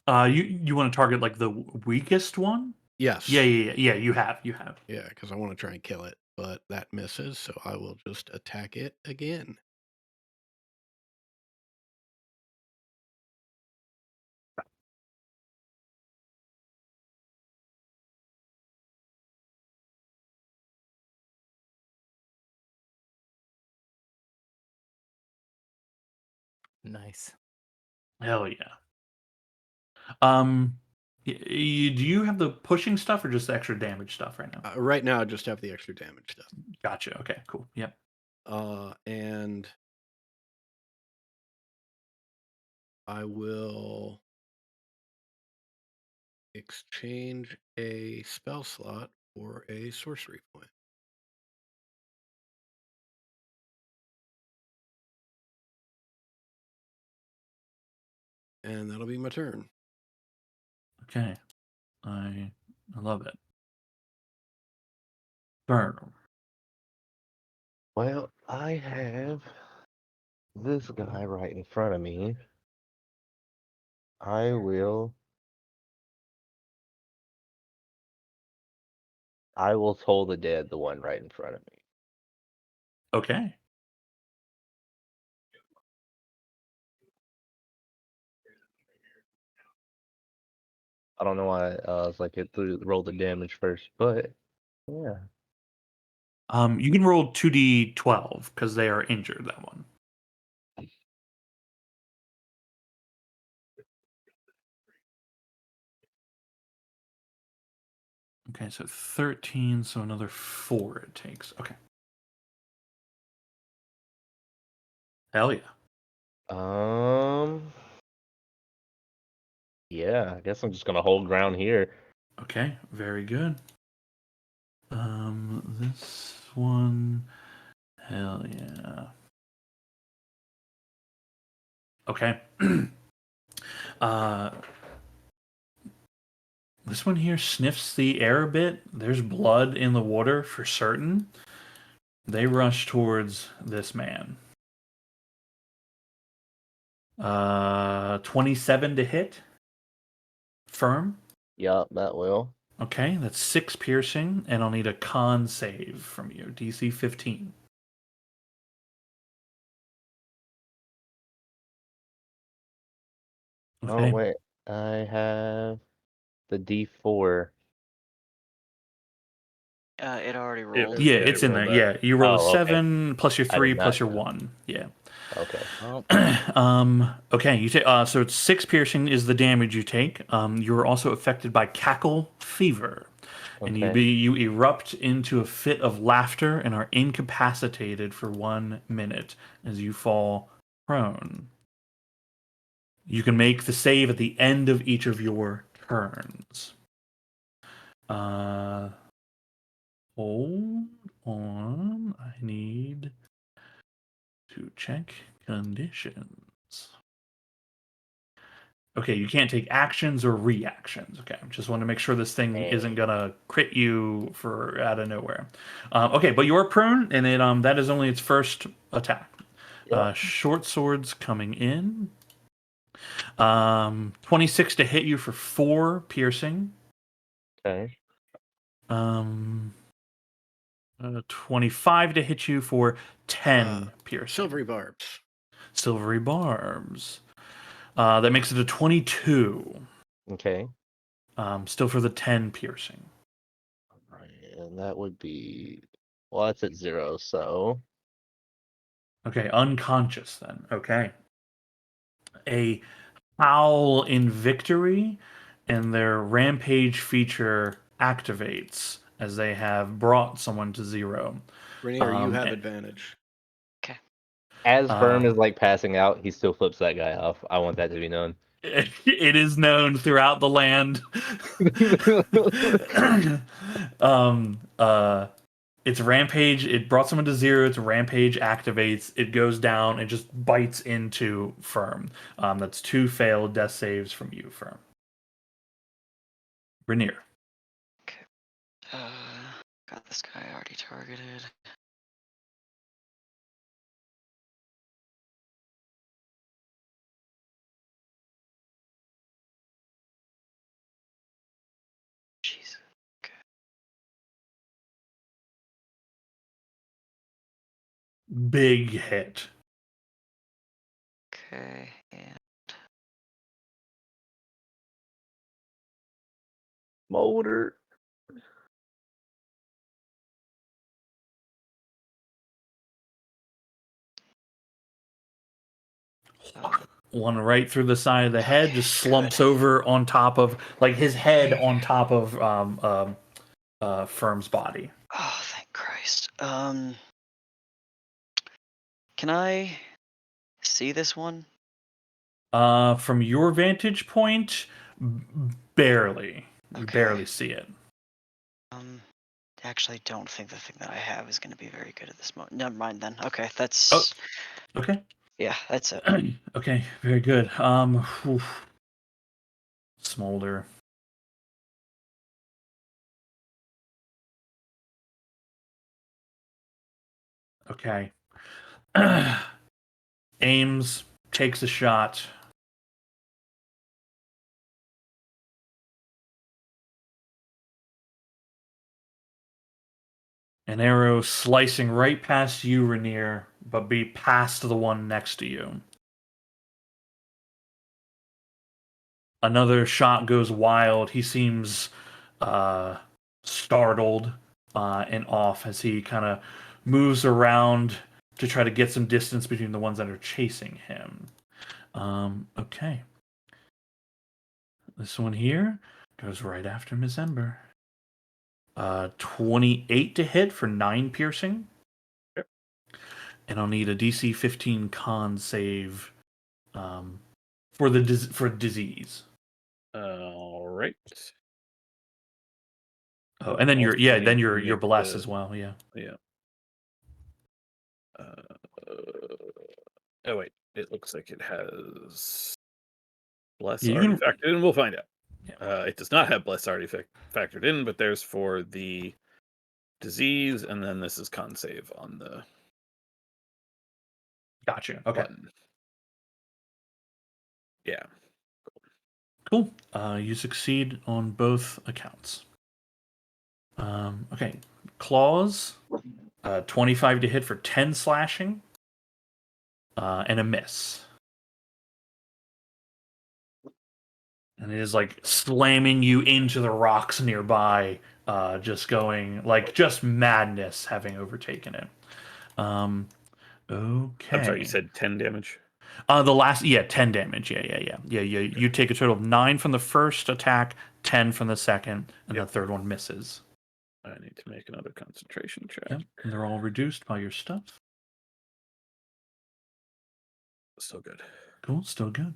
You want to target like the weakest one? Yes. Yeah. You have. Yeah, because I want to try and kill it, but that misses, so I will just attack it again. Nice. Hell yeah. Do you have the pushing stuff or just the extra damage stuff right now? Right now, I just have the extra damage stuff. Gotcha. Okay. Cool. Yep. And I will exchange a spell slot for a sorcery point. And that'll be my turn. Okay. I love it. Burn. Well, I have this guy right in front of me. I will toll the dead, the one right in front of me. Okay. I don't know why I was like it roll the damage first, but yeah. You can roll 2d12 because they are injured. That one. Okay, so 13, so another 4 it takes. Okay. Hell yeah. Yeah, I guess I'm just gonna hold ground here. Okay, very good. This one, hell yeah. Okay. This one here sniffs the air a bit. There's blood in the water for certain. They rush towards this man. 27 to hit. Firm. Yup, that will. Okay, that's 6 piercing, and I'll need a con save from you. DC 15. Oh Okay. wait, I have the D4. It already rolled. Yeah, Yeah, it's it in there. rolled Yeah, you roll a Oh, okay. 7 plus your I 3 did plus not your know. 1. Yeah. Okay. Okay, you take so it's 6 piercing is the damage you take. You're also affected by cackle fever. And Okay. you erupt into a fit of laughter and are incapacitated for 1 minute as you fall prone. You can make the save at the end of each of your turns. Hold on. I need to check conditions. Okay, you can't take actions or reactions. Okay, just want to make sure this thing isn't gonna crit you for out of nowhere. Okay, but you're prone, and it that is only its first attack. Yep. Short swords coming in. 26 to hit you for 4 piercing. Okay. 25 to hit you for 10 piercing. Silvery barbs. Silvery barbs. That makes it a 22. Okay. Still for the 10 piercing. And that would be that's at 0, so Okay, unconscious then. Okay. A howl in victory, and their rampage feature activates as they have brought someone to 0. Rainier, you have and- advantage. as Firm is like passing out, he still flips that guy off. I want that to be known. It is known throughout the land. Its rampage, it brought someone to 0, its rampage activates, it goes down and just bites into Firm. That's 2 failed death saves from you, Firm. Rainier. Okay. Got this guy already targeted. Jeez. Big hit. Okay. And Molder. One right through the side of the head, Okay, just slumps good. over on top of, like, his head on top of Firm's body. Oh, thank Christ. Can I see this one? From your vantage point, barely. You Okay. barely see it. Actually don't think the thing that I have is going to be very good at this moment. Never mind then. Okay, that's Oh, okay. yeah, that's it. Okay, very good. Oof. Smolder. Okay. Aims, takes a shot. An arrow slicing right past you, Rainier, but be past the one next to you. Another shot goes wild. He seems startled and off as he kind of moves around to try to get some distance between the ones that are chasing him. Okay. This one here goes right after Miss Ember. 28 to hit for 9 piercing. Yep. And I'll need a DC 15 con save for disease. All right. Oh, and then Also you're make blessed the- as well. Yeah. Yeah. Oh wait, it looks like it has bless Yeah, you already can- factored in. We'll find out. Yeah. It does not have bless already factored in, but there's for the disease, and then this is con save on the Gotcha. Okay. button. Yeah. Cool. You succeed on both accounts. Okay. Claws. 25 to hit for 10 slashing. And a miss. And it is like slamming you into the rocks nearby, just madness having overtaken it. Okay. I'm sorry, you said 10 damage? The last, 10 damage. Yeah. You take a total of 9 from the first attack, 10 from the second, and the third one misses. I need to make another concentration check. Yep. And they're all reduced by your stuff. Still good. Cool, still good.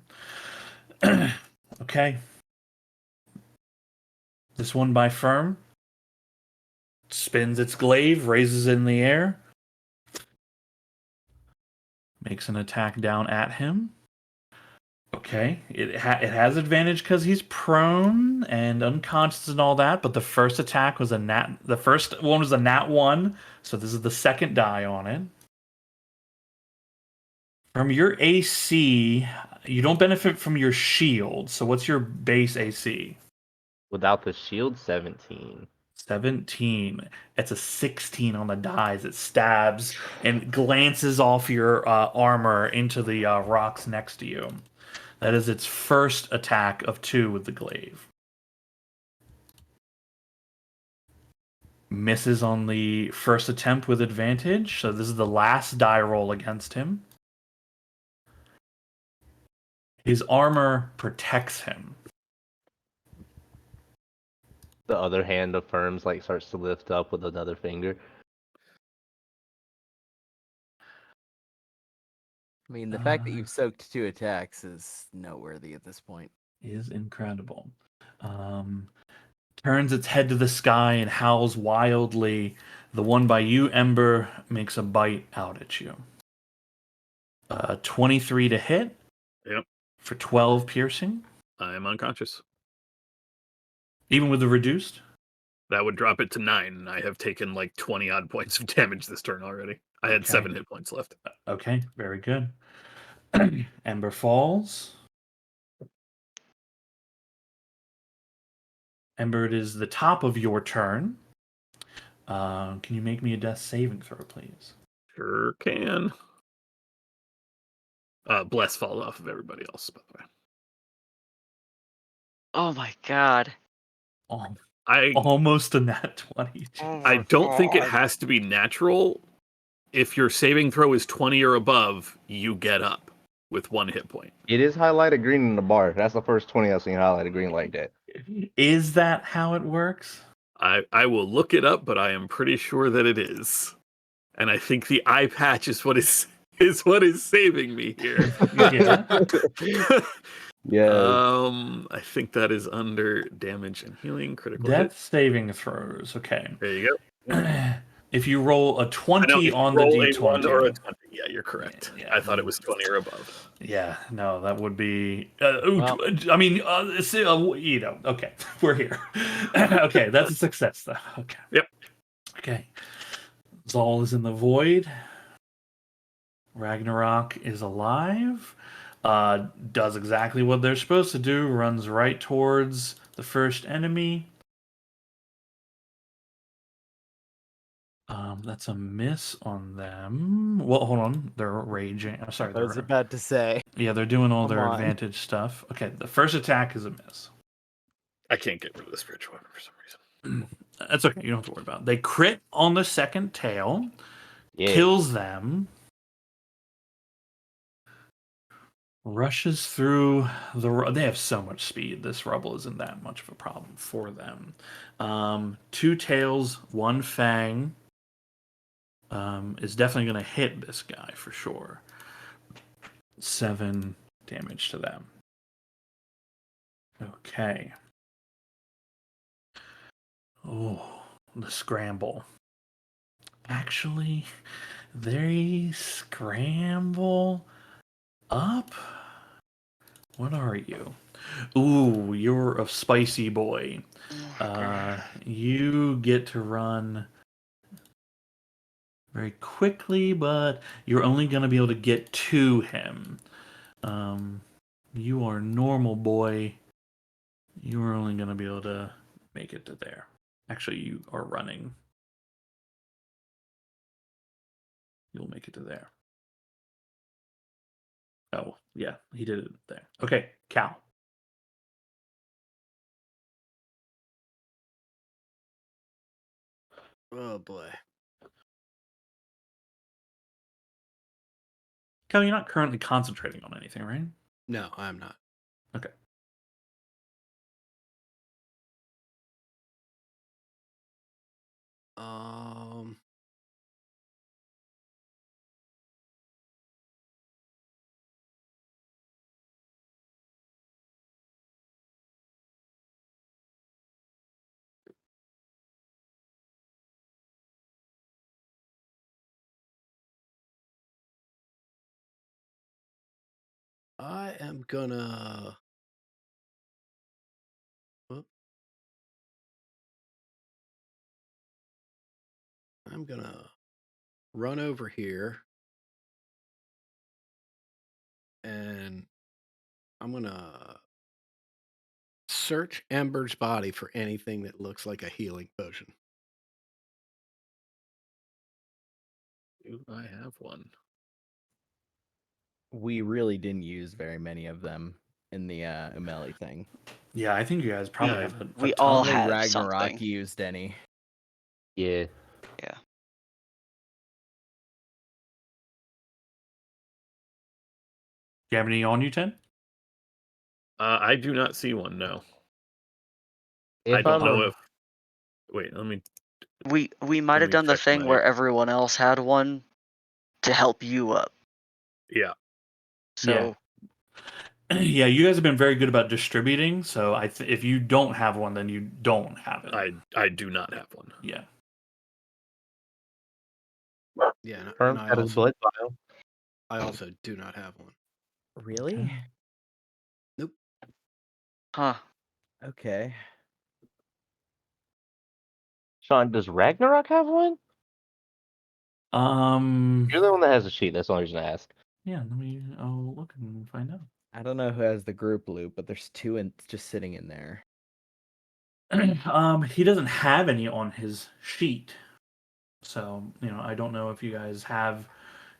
Okay. This one by Firm spins its glaive, raises it in the air, makes an attack down at him. Okay, it has advantage because he's prone and unconscious and all that. But the first attack was the first one was a nat 1, so this is the second die on it. From your AC, you don't benefit from your shield. So what's your base AC? Without the shield, 17. 17. It's a 16 on the dice. It stabs and glances off your armor into the rocks next to you. That is its first attack of 2 with the glaive. Misses on the first attempt with advantage. So this is the last die roll against him. His armor protects him. The other hand affirms, like, starts to lift up with another finger. I mean, the fact that Uh, you've soaked 2 attacks is noteworthy at this point. is incredible. Turns its head to the sky and howls wildly. The one by you, Ember, makes a bite out at you. 23 to hit. Yep. For 12 piercing. I am unconscious. Even with the reduced? That would drop it to 9, and I have taken like 20 odd points of damage this turn already. I had Okay. 7 hit points left. Okay, very good. Ember falls. Ember, it is the top of your turn. Can you make me a death saving throw, please? Sure can. Bless falls off of everybody else, by the way. Oh my god. Almost a nat 20. Oh I my don't think it God. has to be natural. If your saving throw is 20 or above, you get up with 1 hit point. It is highlighted green in the bar. That's the first 20 I've seen highlighted green like that. Is that how it works? I will look it up, but I am pretty sure that it is. And I think the eye patch is what is what is saving me here. Yeah. Yeah. I think that is under damage and healing, critical Death hit. saving throws. Okay. There you go. If you roll a I know, 20 if you on the roll a 1 or a d20. 20. Yeah, you're correct. Yeah. I thought it was 20 or above. Yeah, no, that would be. Well- I mean, you know, okay, we're here. Okay, that's a success, though. Okay. Yep. Okay. Zal is in the void. Ragnarok is alive. Does exactly what they're supposed to do. Runs right towards the first enemy. That's a miss on them. Well, hold on. They're raging. I'm sorry. I was They're, about to say. yeah, they're doing all Come their on. advantage stuff. Okay, the first attack is a miss. I can't get rid of the spiritual weapon for some reason. That's okay. You don't have to worry about it. They crit on the second tail. Yeah. Kills them. Rushes through the. They have so much speed. This rubble isn't that much of a problem for them. 2 tails, 1 fang. Is definitely going to hit this guy for sure. 7 damage to them. Okay. Oh, the scramble. Actually, they scramble up. What are you? Ooh, you're a spicy boy. You get to run very quickly, but you're only going to be able to get to him. You are normal boy. You are only going to be able to make it to there. Actually, you are running. You'll make it to there. Oh, yeah, he did it there. Okay, Cal. Oh boy. Cal, you're not currently concentrating on anything, right? No, I'm not. Okay. I am gonna. Whoop. I'm gonna run over here and I'm gonna search Ember's body for anything that looks like a healing potion. Do I have one? We really didn't use very many of them in the Umeli thing. Yeah, I think you guys probably Yeah, have a we ton. all Only had Ragnarok something. used any. Yeah. Yeah. Do you have any on you, Ted? I do not see one. No. I If don't I'm know if. Wait, let me. We might Let have me done the check thing my- where everyone else had one to help you up. Yeah. So Yeah, you guys have been very good about distributing. So if you don't have one, then you don't have it. I do not have one. Yeah. Yeah, and Firm I got his also blood vial. I also do not have one. Really? Nope. huh. Okay. Sean, does Ragnarok have one? Um. You're the one that has the sheet. That's the only reason I ask. Yeah. I'll look and find out. I don't know who has the group loot, but there's two just sitting in there. He doesn't have any on his sheet, so I don't know if you guys have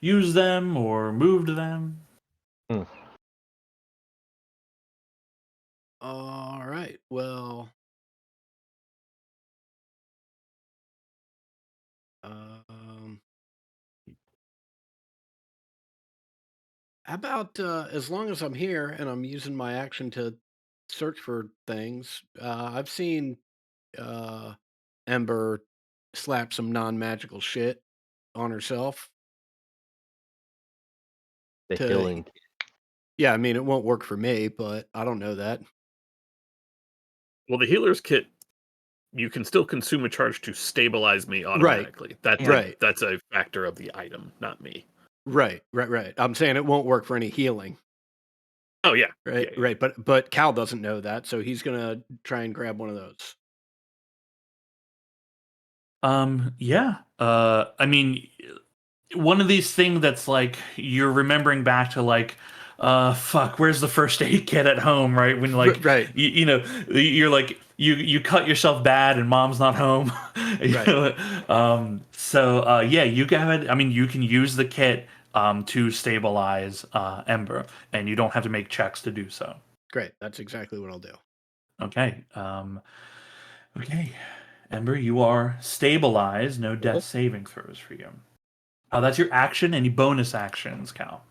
used them or moved them. All right. Well, how about as long as I'm here and I'm using my action to search for things, I've seen Ember slap some non-magical shit on herself. The To- healing. Yeah, I mean it won't work for me, but I don't know that. Well, the healer's kit, you can still consume a charge to stabilize me automatically. Right. That's a factor of the item, not me. Right. I'm saying it won't work for any healing. Oh yeah. Right. Yeah. Right. But Cal doesn't know that, so he's gonna try and grab one of those. Yeah. I mean, one of these things that's like you're remembering back to like, fuck, where's the first aid kit at home, right? When like, Right. you're like you cut yourself bad and mom's not home. Yeah, you got. I mean, you can use the kit to stabilize Ember, and you don't have to make checks to do so. Great. That's exactly what I'll do. Okay. Okay. Ember, you are stabilized. No death saving throws for you. That's your action. Any bonus actions, Cal?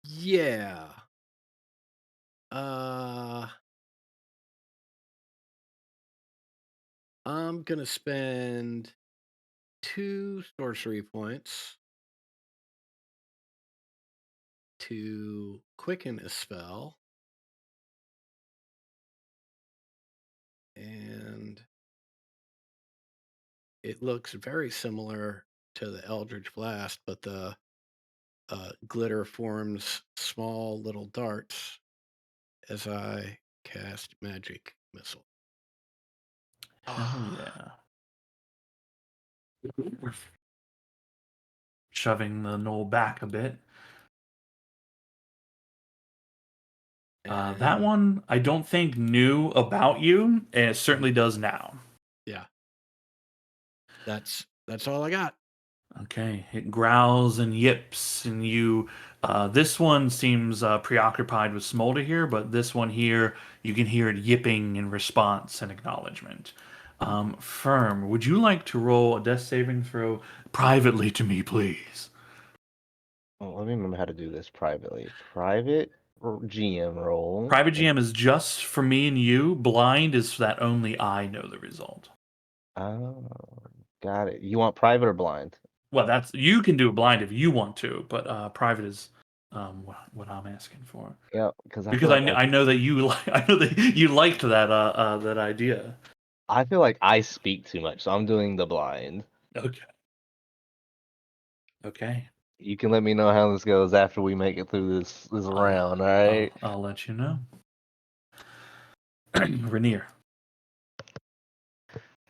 Yeah. I'm gonna spend 2 sorcery points to quicken a spell. And it looks very similar to the Eldritch Blast, but the glitter forms small little darts as I cast Magic Missile. Oh yeah. Shoving the knoll back a bit. That And- one I don't think knew about you, and it certainly does now. Yeah. That's all I got. Okay, it growls and yips, and you. This one seems preoccupied with Smolder here, but this one here, you can hear it yipping in response and acknowledgement. Firm, would you like to roll a death saving throw privately to me, please? Oh, let me remember how to do this privately. Private GM roll. Private GM is just for me and you. Blind is that only I know the result. Oh, got it. You want private or blind? Well, that's you can do it blind if you want to, but private is what I'm asking for. Yeah, because I know that you I know that you liked that that idea. I feel like I speak too much, so I'm doing the blind. Okay. Okay. You can let me know how this goes after we make it through this round, all right? I'll let you know. Rainier.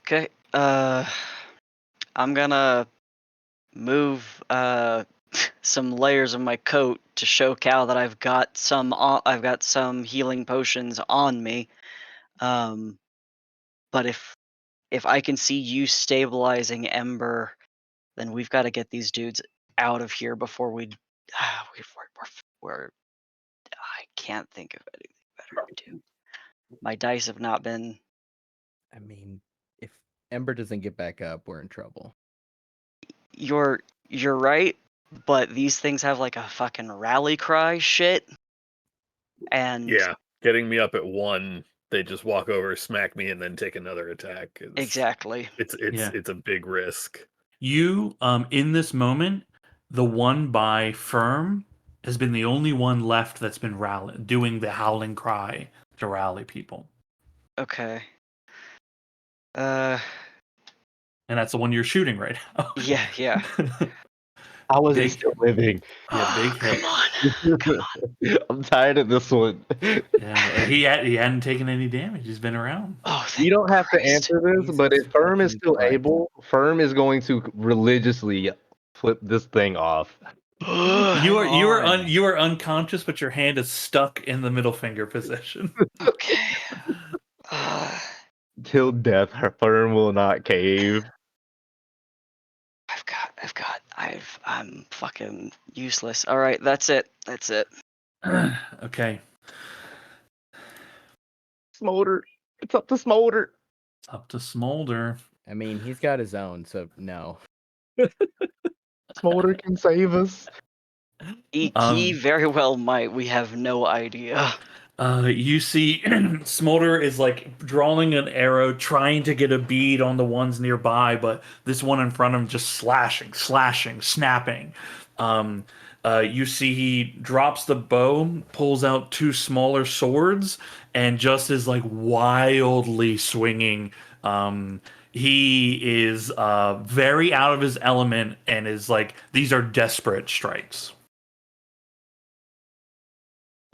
Okay. I'm gonna move some layers of my coat to show Cal that I've got some healing potions on me. But if I can see you stabilizing Ember, then we've got to get these dudes out of here before we're I can't think of anything better to do. My dice have not been. I mean, if Ember doesn't get back up, we're in trouble. You're right, but these things have like a fucking rally cry shit. And Yeah. getting me up at 1, they just walk over, smack me, and then take another attack. Exactly. It's a big risk. You, in this moment, the one by Firm has been the only one left that's been doing the howling cry to rally people. Okay. And that's the one you're shooting right now. Yeah. I wasn't Big- still living. Yeah, big hit. Come on. I'm tired of this one. Yeah, he hadn't taken any damage. He's been around. Oh, You thank don't have to Christ. answer this, but Jesus if Firm is fucking still Christ. able, Firm is going to religiously flip this thing off. You are on. you are unconscious, but your hand is stuck in the middle finger position. Okay. Uh, Till death, her Firm will not cave. I'm fucking useless. All right, that's it. Okay, Smolder. It's up to Smolder. up to Smolder. I mean, he's got his own, so no. Smolder can save us. He very well might. We have no idea. You see Smolder is like drawing an arrow, trying to get a bead on the ones nearby, but this one in front of him just slashing, snapping. You see he drops the bow, pulls out 2 smaller swords, and just is like wildly swinging. He is very out of his element and is like, these are desperate strikes.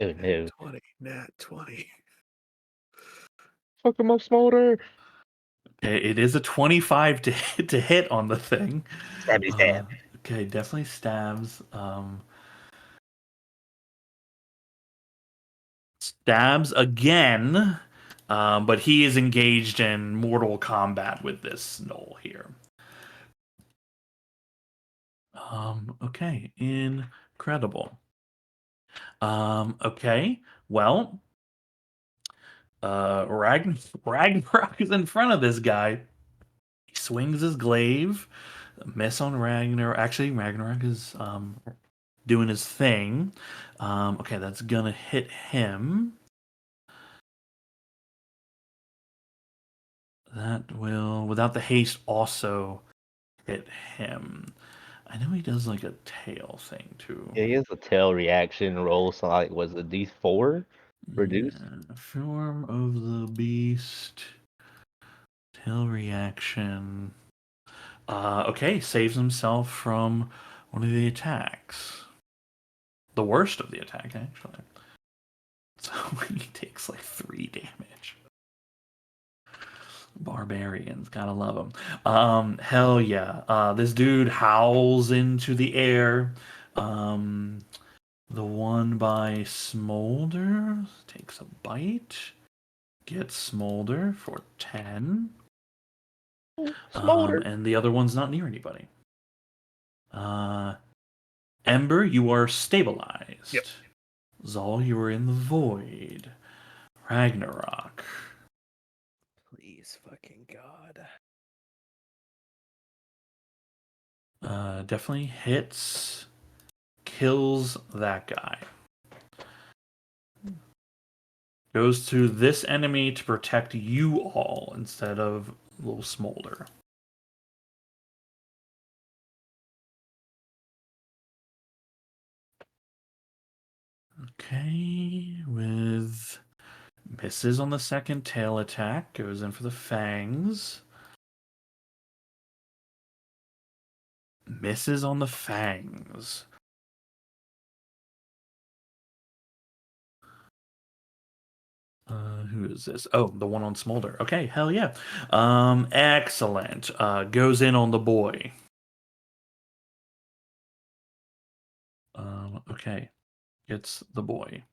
Oh no. 20, nat 20. Fuck him up, Smolder. It is a 25 to hit on the thing. Stabby stab. Okay, definitely stabs. Stabs again, but he is engaged in mortal combat with this gnoll here. Okay, incredible. Okay, well, Ragnarok is in front of this guy. He swings his glaive, miss on Ragnarok. Actually, Ragnarok is doing his thing. Okay, that's gonna hit him. That will, without the haste, also hit him. I know he does like a tail thing too. Yeah, he has a tail reaction roll, so like was a D4 reduced? Yeah, form of the beast. Tail reaction. Okay, saves himself from one of the attacks. The worst of the attack, actually. So he takes like 3 damage. Barbarians, gotta love them. Hell yeah. This dude howls into the air. The one by Smolder takes a bite. Gets Smolder for 10. Smolder. And the other one's not near anybody. Ember, you are stabilized. Yep. Zal, you are in the void. Ragnarok. Please, fucking God. Definitely hits, kills that guy. Goes to this enemy to protect you all instead of little Smolder. Okay, with misses on the second tail attack, goes in for the fangs. Misses on the fangs. Who is this? Oh, the one on Smolder. Okay, hell yeah. Excellent. Goes in on the boy. Okay. Gets the boy.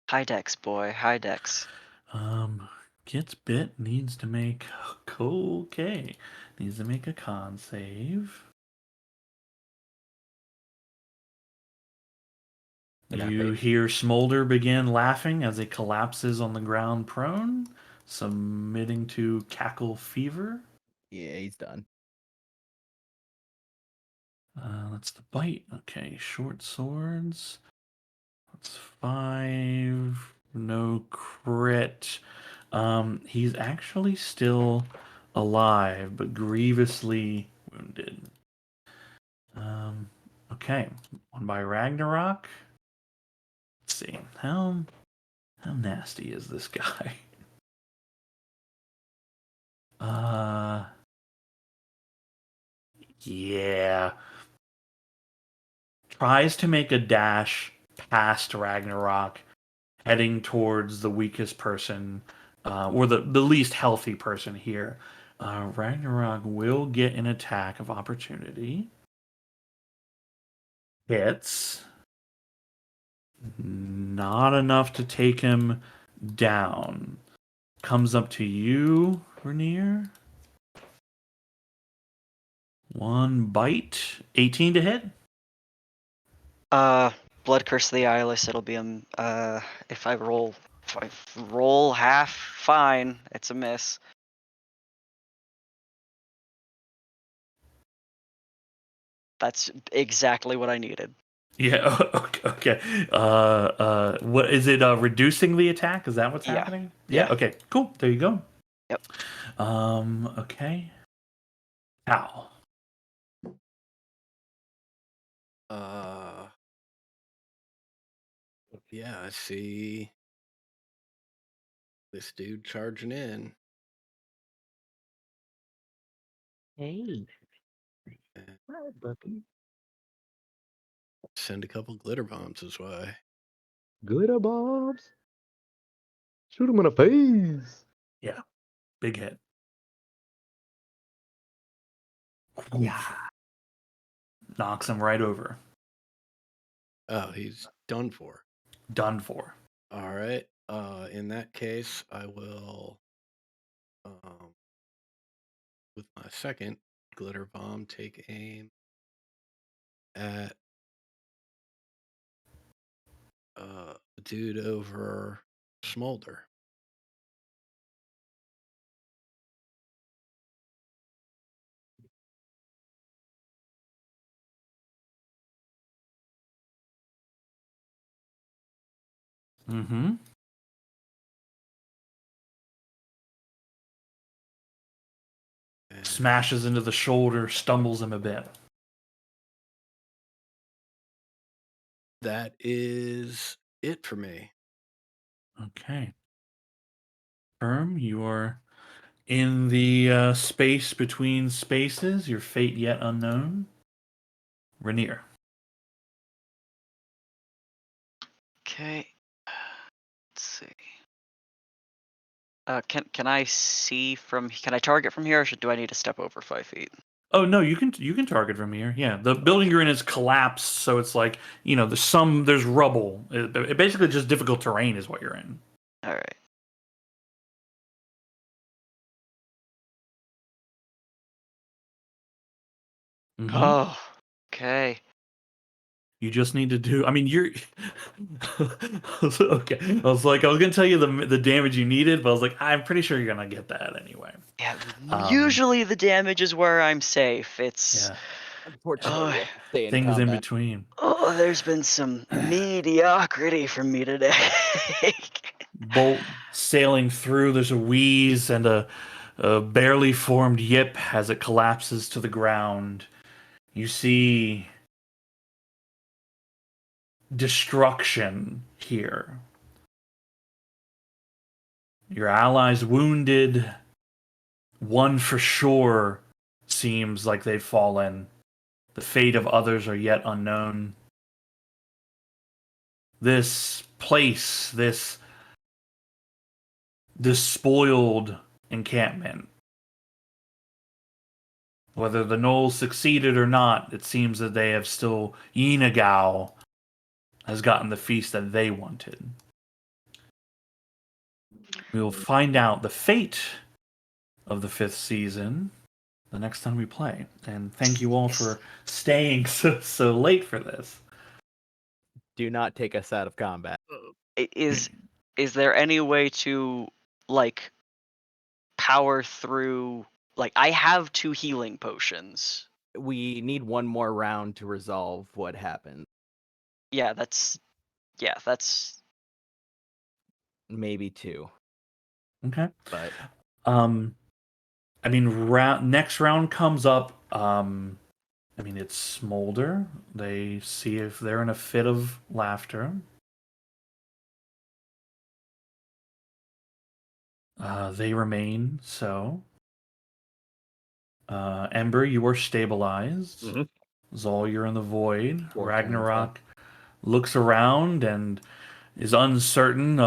High dex, boy. High dex. Gets bit, needs to make okay. Needs to make a con save. You hear Smolder begin laughing as he collapses on the ground prone, submitting to cackle fever. Yeah, he's done. That's the bite. Okay, short swords. That's 5. No crit. He's actually still alive, but grievously wounded. Okay. One by Ragnarok. Let's see. How nasty is this guy? Yeah. Tries to make a dash past Ragnarok, heading towards the weakest person, or the least healthy person here. Ragnarok will get an attack of opportunity. Hits. Not enough to take him down. Comes up to you, Rainier. One bite. 18 to hit. Blood Curse of the Eyeless. It'll be if I roll half, fine. It's a miss. That's exactly what I needed. Yeah, okay. What is it? Reducing the attack? Is that what's Yeah. happening? Yeah. Okay, cool. There you go. Yep. Okay. Ow. Yeah, I see this dude charging in. Hey. and Hi, Bucky. Send a couple glitter bombs his way. Glitter bombs. Shoot him in the face. Yeah. Big hit. Yeah. Knocks him right over. Oh, he's done for. Done for. All right. In that case, I will, with my second glitter bomb, take aim at the dude over Smolder. Mm-hmm. And Smashes into the shoulder, stumbles him a bit. that is it for me. Okay. Firm, you are in the space between spaces. Your fate yet unknown. Rainier. Okay. Let's see. Can I see from? Can I target from here, or do I need to step over 5 feet? Oh no, you can target from here. Yeah, the building you're in is collapsed, so it's like there's rubble. It basically just difficult terrain is what you're in. All right. Mhm. Oh. Okay. You just need to do. I mean, you're okay. I was gonna tell you the damage you needed, but I was like, I'm pretty sure you're gonna get that anyway. Yeah. Um, Usually the damage is where I'm safe. It's. Yeah, Unfortunately, Oh, we have to stay in things in combat. between. oh, there's been some mediocrity from me today. Bolt sailing through. There's a wheeze and a barely formed yip as it collapses to the ground. You see destruction here. Your allies wounded. One for sure seems like they've fallen. The fate of others are yet unknown. This place, this despoiled encampment. Whether the Knolls succeeded or not, it seems that they have still. Yinagao has gotten the feast that they wanted. We will find out the fate of the 5th season the next time we play. And thank you all for staying so late for this. Do not take us out of combat. Is there any way to like power through? Like I have 2 healing potions. We need one more round to resolve what happened. Yeah, that's Yeah, that's Maybe 2, Okay. but I mean, next round comes up. I mean, it's Smolder. They see if they're in a fit of laughter. They remain so. Ember, you are stabilized. Mhm. Zol, you're in the void. 4 turns Ragnarok looks around and is uncertain.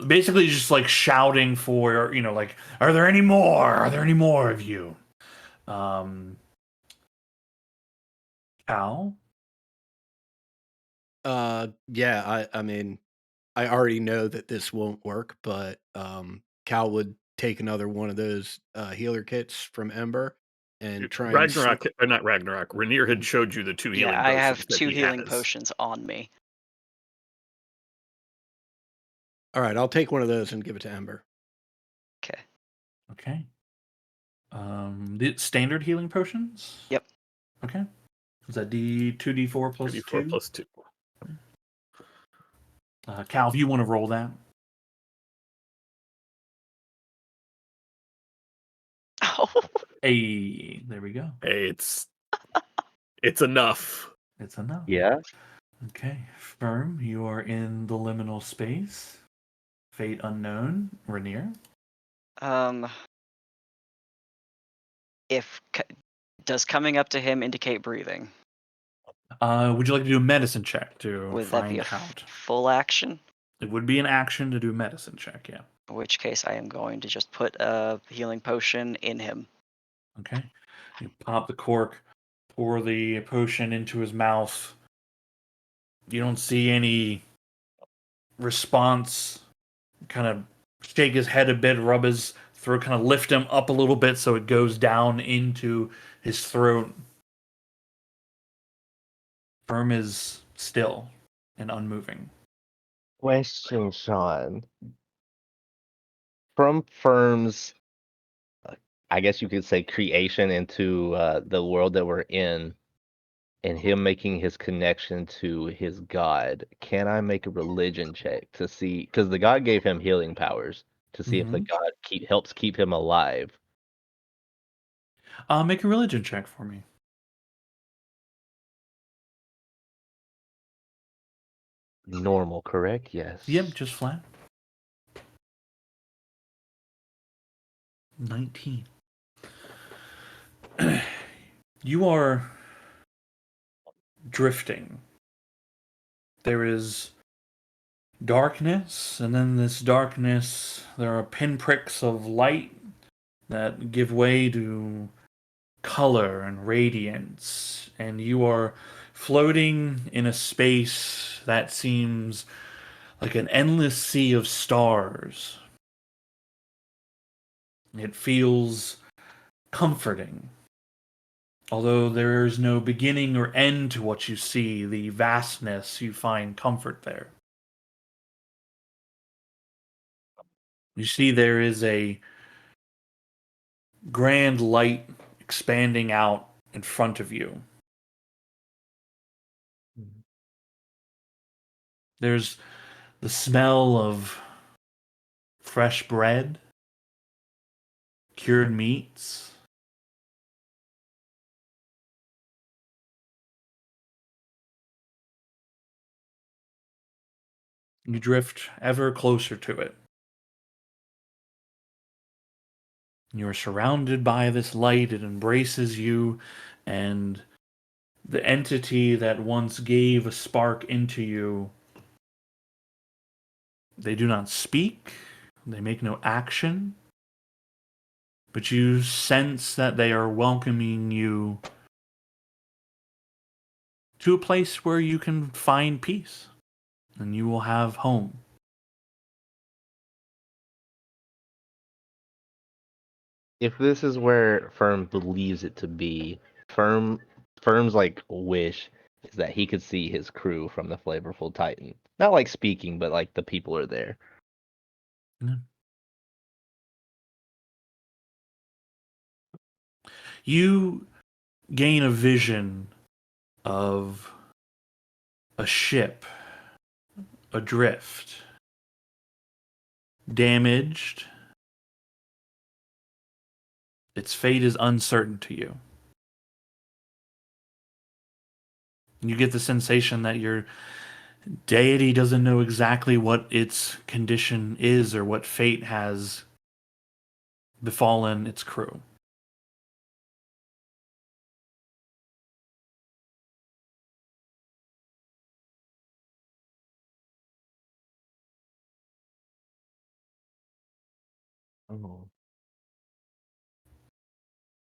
Basically, just like shouting for, like, are there any more? Are there any more of you? Cal? Yeah, I mean, I already know that this won't work, but Cal would take another one of those healer kits from Ember and try and Ragnarok, or not Ragnarok. Rainier had showed you the 2 yeah. healing I potions have that 2 he healing has. potions on me. All right, I'll take one of those and give it to Ember. Okay. Okay. The standard healing potions? Yep. Okay. Is that D2D4 plus 2d4 2? plus 2. Cal, if you want to roll that. Oh, Hey, there we go. Hey, it's enough. It's enough. Yeah. Okay. Firm, you are in the liminal space. Fate unknown. Rainier. Does coming up to him indicate breathing? Would you like to do a medicine check to Would that be find a out? full action? It would be an action to do a medicine check, yeah. In which case, I am going to just put a healing potion in him. Okay. You pop the cork, pour the potion into his mouth. You don't see any response. Kind of shake his head a bit, rub his throat, kind of lift him up a little bit so it goes down into his throat. Firm is still and unmoving. Question, Sean. From Firm's, I guess you could say, creation into the world that we're in, and him making his connection to his god, can I make a religion check to see? Because the god gave him healing powers to see if the god helps keep him alive. Make a religion check for me. Normal, correct? Yes. Yep, just flat. 19. You are drifting. There is darkness, and then this darkness, there are pinpricks of light that give way to color and radiance, and you are floating in a space that seems like an endless sea of stars. It feels comforting. Although there is no beginning or end to what you see, the vastness, you find comfort there. You see there is a grand light expanding out in front of you. There's the smell of fresh bread, cured meats. You drift ever closer to it. You're surrounded by this light, it embraces you, and the entity that once gave a spark into you, they do not speak, they make no action, but you sense that they are welcoming you to a place where you can find peace and you will have home. If this is where Firm believes it to be, Firm's like wish is that he could see his crew from the Flavorful Titan. Not like speaking, but like the people are there. You gain a vision of a ship adrift, damaged. Its fate is uncertain to you. You get the sensation that your deity doesn't know exactly what its condition is or what fate has befallen its crew. Oh,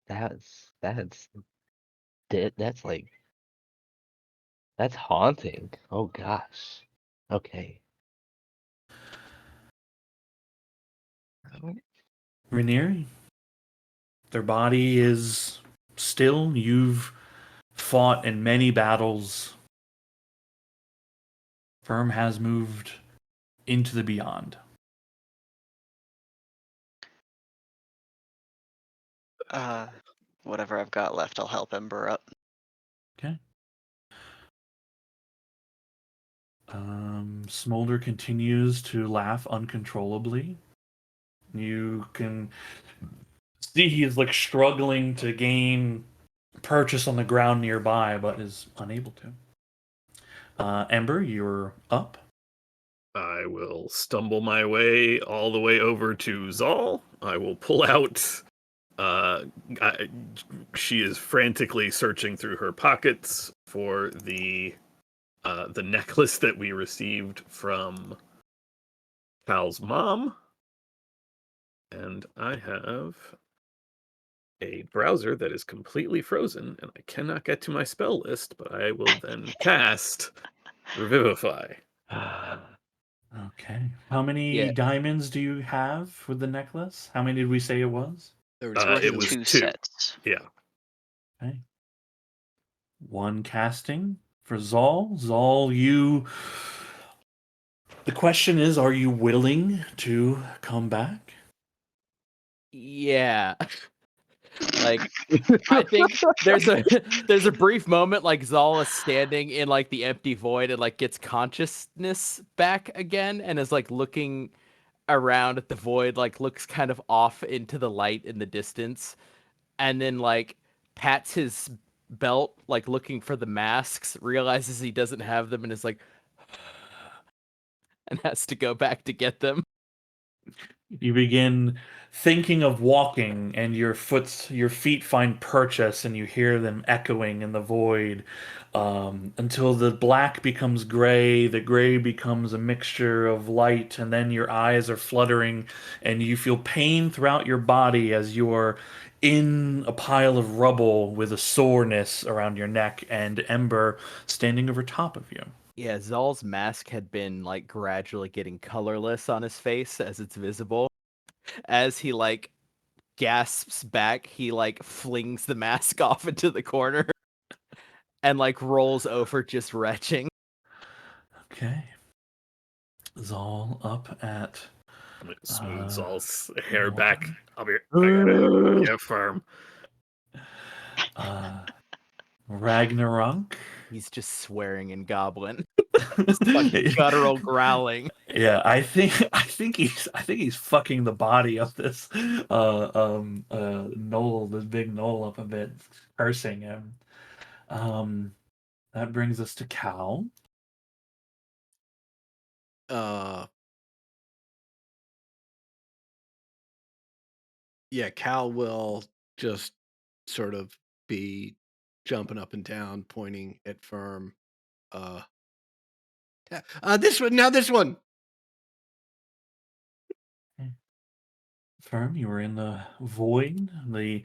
that's that's like that's haunting. Oh gosh. Okay. Rainier, their body is still. You've fought in many battles. Firm has moved into the beyond. Whatever I've got left, I'll help Ember up. Okay. Smolder continues to laugh uncontrollably. You can see he is like struggling to gain purchase on the ground nearby, but is unable to. Ember, you're up. I will stumble my way all the way over to Zal. I will pull out. She is frantically searching through her pockets for the necklace that we received from Cal's mom, and I have a browser that is completely frozen, and I cannot get to my spell list. But I will then cast Revivify. Okay. How many Yeah. diamonds do you have with the necklace? How many did we say it was? There was It's worth It was 2 2. sets. Yeah. Okay. One casting for Zal. Zal, you. The question is, are you willing to come back? Yeah. Like, I think there's a brief moment like Zal is standing in like the empty void and like gets consciousness back again and is like looking around at the void, like looks kind of off into the light in the distance, and then like pats his belt, like looking for the masks, realizes he doesn't have them, and is like and has to go back to get them. You begin thinking of walking, and your feet find purchase, and you hear them echoing in the void until the black becomes gray, the gray becomes a mixture of light, and then your eyes are fluttering, and you feel pain throughout your body as you are in a pile of rubble with a soreness around your neck, and Ember standing over top of you. Yeah, Zal's mask had been like gradually getting colorless on his face as it's visible. As he like gasps back, he like flings the mask off into the corner and like rolls over just retching. Okay. Zal up at I'm gonna smooth Uh, Zal's hair hold back. on. I got it. Yeah, firm. Ragnarok. He's just swearing in Goblin. Just like guttural growling. Yeah, I think he's fucking the body of this knoll, this big knoll up a bit, cursing him. That brings us to Cal. Yeah, Cal will just sort of be jumping up and down, pointing at Firm. This one, now this one. Firm, you were in the void, the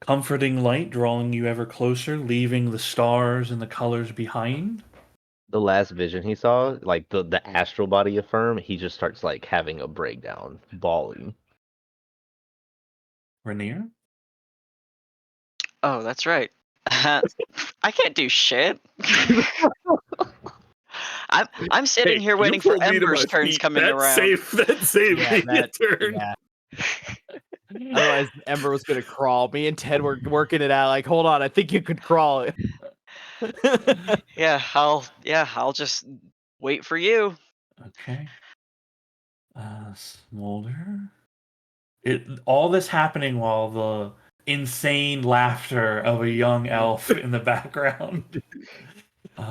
comforting light drawing you ever closer, leaving the stars and the colors behind. The last vision he saw, like the astral body of Firm, he just starts like having a breakdown, bawling. Rainier? Oh, that's right. I can't do shit. I'm sitting here waiting for Ember's turns coming around. That saved Yeah, me a turn. yeah. Otherwise, Ember was gonna crawl. Me and Ted were working it out. Like, hold on, I think you could crawl. Yeah, I'll just Wait for you. Okay. Smolder. All this happening while the insane laughter of a young elf in the background. They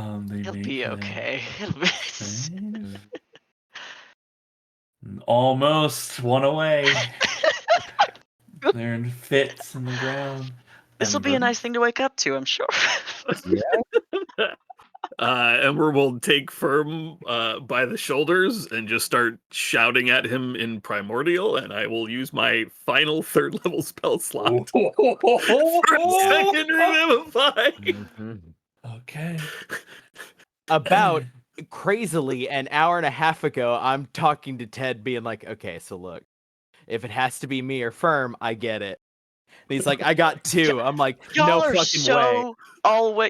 He'll make be their okay. He'll be. save. Almost one away. They're in fits in the ground. This will be a Ember. nice thing to wake up to, I'm sure. Ember will take Firm by the shoulders and just start shouting at him in Primordial, and I will use my final 3rd level spell slot for a second Revivify. Mhm. Okay. About crazily an hour and a half ago, I'm talking to Ted, being like, "Okay, so look, if it has to be me or Firm, I get it." And he's like, "I got 2." I'm like, "No Y'all are fucking way." so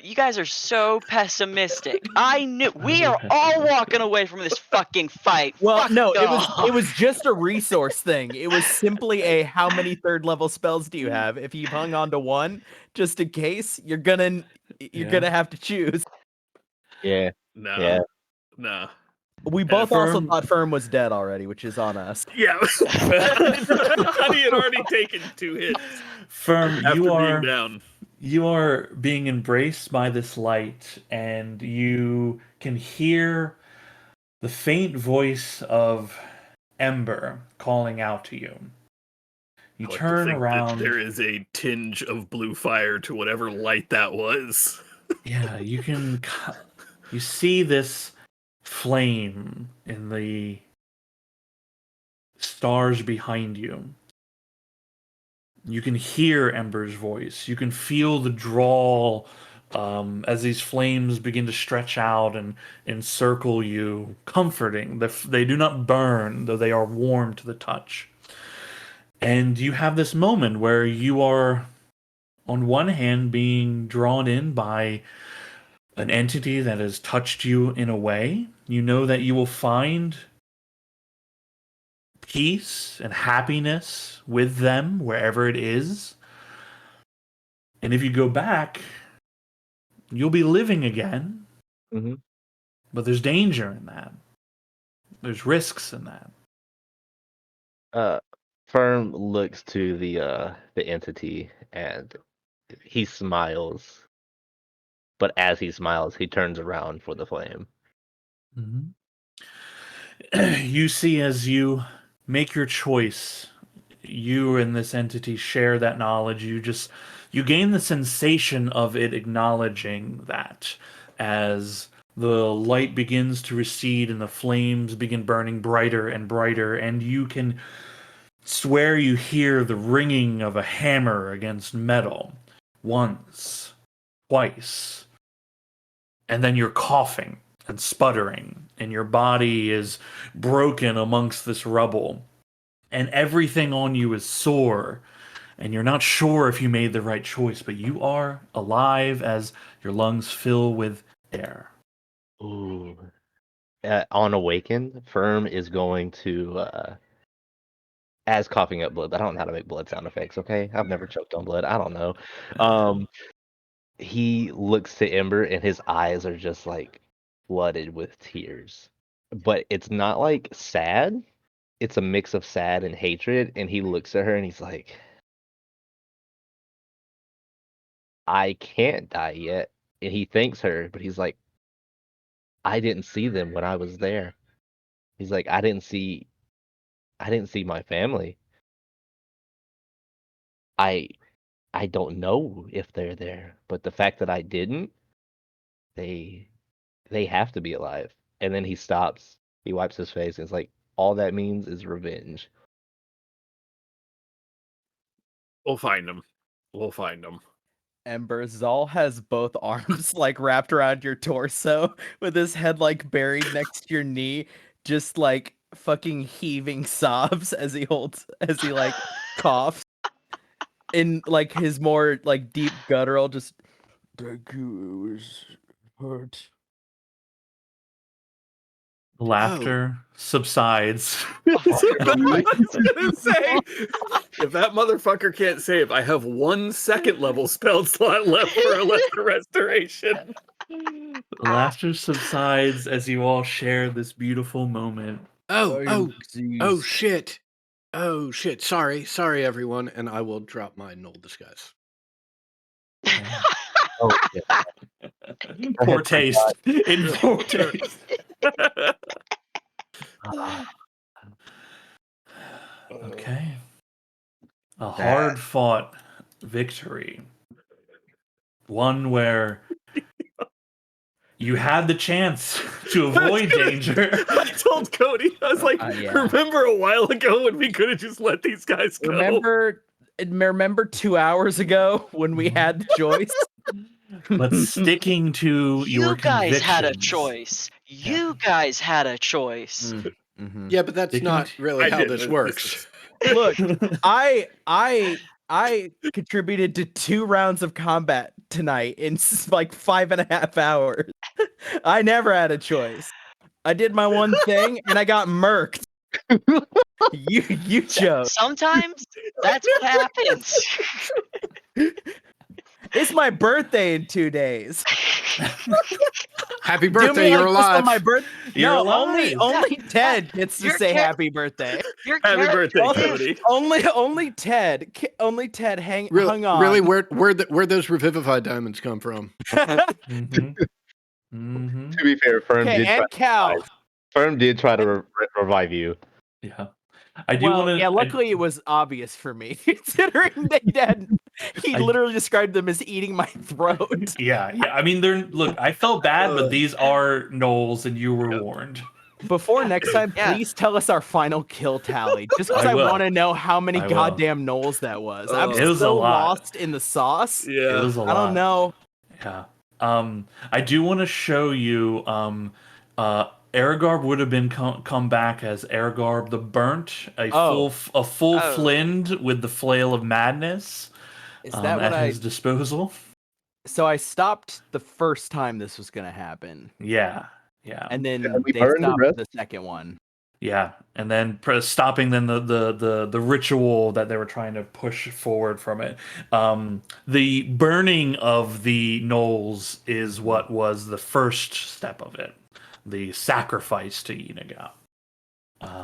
you guys are so pessimistic. I knew we are all walking away from this fucking fight. Well, Fuck no, y'all. it was just a resource thing. It was simply a how many 3rd level spells do you have? If you've hung on to 1, just in case, you're gonna have to choose. Yeah. No. Yeah. No. We both also Firm- thought Firm was dead already, which is on us. Yeah. Honey had already taken 2 hits Firm, after being down. You are being embraced by this light, and you can hear the faint voice of Ember calling out to you. You I like to turn think that around. there is a tinge of blue fire to whatever light that was. Yeah, you see this flame in the stars behind you. You can hear Ember's voice. You can feel the drawl as these flames begin to stretch out and encircle you, comforting. They do not burn, though they are warm to the touch. And you have this moment where you are, on one hand, being drawn in by an entity that has touched you in a way. You know that you will find peace and happiness with them wherever it is. And if you go back, you'll be living again. Mhm. But there's danger in that. There's risks in that. Firm looks to the entity and he smiles. But as he smiles, he turns around for the flame. You see, as you make your choice, you and this entity share that knowledge. You gain the sensation of it acknowledging that as the light begins to recede and the flames begin burning brighter and brighter, and you can swear you hear the ringing of a hammer against metal once, twice, and then you're coughing and sputtering, and your body is broken amongst this rubble, and everything on you is sore, and you're not sure if you made the right choice, but you are alive as your lungs fill with air. Ooh. On Awaken, Firm is going to, as coughing up blood. I don't know how to make blood sound effects, okay? I've never choked on blood. I don't know. He looks to Ember and his eyes are just like flooded with tears. But it's not like sad. It's a mix of sad and hatred. And he looks at her and he's like, I can't die yet. And he thanks her, but he's like, I didn't see them when I was there. He's like, I didn't see my family. I don't know if they're there, but the fact that I didn't, they have to be alive. And then he stops. He wipes his face and it's like, all that means is revenge. We'll find them. We'll find them. Ember, Zal has both arms like wrapped around your torso with his head like buried next to your knee, just like fucking heaving sobs as he like coughs in like his more like deep guttural, just thank you, it was hurt. Laughter subsides. I was gonna say, if that motherfucker can't save, I have 1 second level spell slot left for a lesser restoration. The laughter subsides as you all share this beautiful moment. Oh shit. Oh shit. Sorry everyone, and I will drop my null disguise. Oh, yeah. Poor taste. In poor taste. Okay. A hard fought victory. One where you had the chance to avoid danger. I told Cody, I was like, Yeah. remember a while ago when we could have just let these guys go? Remember 2 hours ago when we had the choice? But sticking to your You guys had a convictions. choice. You guys had a choice. Mm-hmm. Yeah, but that's They can- not really I how did. this This works. Look, I contributed to 2 rounds of combat tonight in like 5.5 hours. I never had a choice. I did my one thing and I got murked. You chose. Sometimes that's what happens. It's my birthday in 2 days. Happy Do birthday, me you're like this on alive. my birthday. You're No, alive. only Ted gets to You're say Ted. happy birthday. Your Happy character birthday, is- Cody. Only Ted hung on. Really, where'd those revivified diamonds come from? Mhm. Mhm. To be fair, Firm Okay, did try and Cal. to revive you. Yeah. I do Well, want to. yeah, luckily it was obvious for me, considering he I- literally described them as eating my throat. Yeah. I mean, look. I felt bad, but these are gnolls, and you were warned. Before next time, Yeah. please tell us our final kill tally, just because I I will. want to know how many I will. goddamn gnolls that was. I'm It was a so lot. lost in the sauce. It Yeah. was a lot. I don't know. Yeah. I do want to show you. Aragarb would have been come back as Aragarb the Burnt, a Oh. full Oh. Flind with the Flail of Madness Is that what at his disposal. So I stopped the first time this was gonna happen, Yeah. and then Yeah, we they burned the stopped rest. the second one. Yeah, and then stopping then the ritual that they were trying to push forward from it. The burning of the gnolls is what was the first step of it, the sacrifice to Yinaga.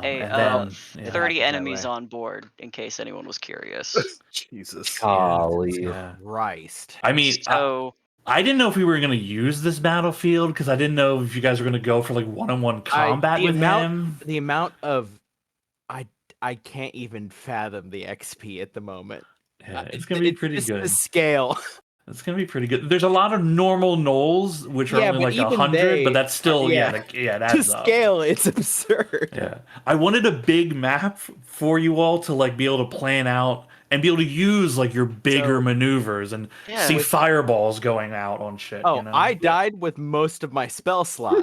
Hey, and then yeah, 30 that enemies way. on board, in case anyone was curious. Jesus. Golly. yeah. Christ. I mean, So, I didn't know if we were going to use this battlefield because I didn't know if you guys were going to go for like one-on-one combat the with him. The amount of I can't even fathom the XP at the moment. Yeah, it's going to be pretty just good. The scale. It's gonna be pretty good. There's a lot of normal gnolls, which are Yeah, only but like even 100, they but that's still yeah. it To adds up. scale, it's absurd. Yeah, I wanted a big map for you all to like be able to plan out and be able to use like your bigger So- maneuvers and Yeah. see With- fireballs going out on shit. Oh, you know? I died with most of my spell slots.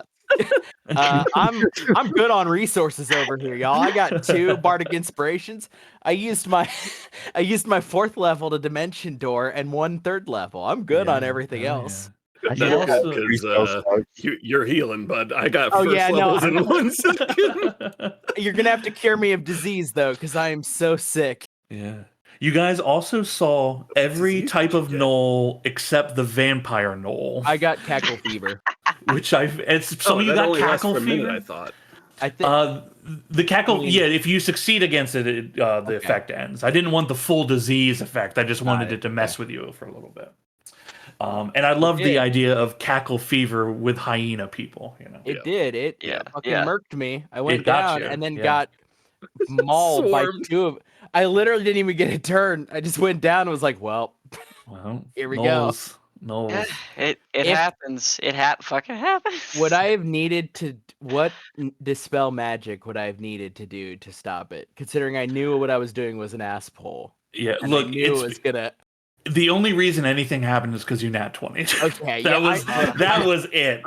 I'm good on resources over here, y'all. I got 2 bardic inspirations. I used my 4th level to dimension door and 1 3rd level. I'm good on Yeah, everything oh, else. yeah. I He can also- have 3 Because spell slots. you're healing, bud. I got Oh, first yeah, no, levels in 1 second. You're gonna have to cure me of disease though, because I am so sick. Yeah. You guys also saw every disease type did you of get? gnoll except the vampire gnoll, I got cackle fever. which it's some Oh, of you that got only lasts cackle for a minute, fever. I thought. I think The cackle, I mean- yeah. If you succeed against it, the effect ends. I didn't want the full disease effect. I just wanted it to mess with you for a little bit. And I love the did. idea of cackle fever with hyena people. You know, it Yeah. did. It Yeah, fucking yeah. murked me. I went got down you, and then yeah. got mauled by Swarmed. 2 of. I literally didn't even get a turn. I just went down and was like, well, well, Here we go. gnolls, gnolls. Yeah, it If- happens. It fucking happens. would I have needed to dispel magic would I have needed to do to stop it? Considering I knew what I was doing was an asshole. Yeah, And look, I knew it's it was gonna. the only reason anything happened is because you nat 20. Okay, that yeah, was that was it.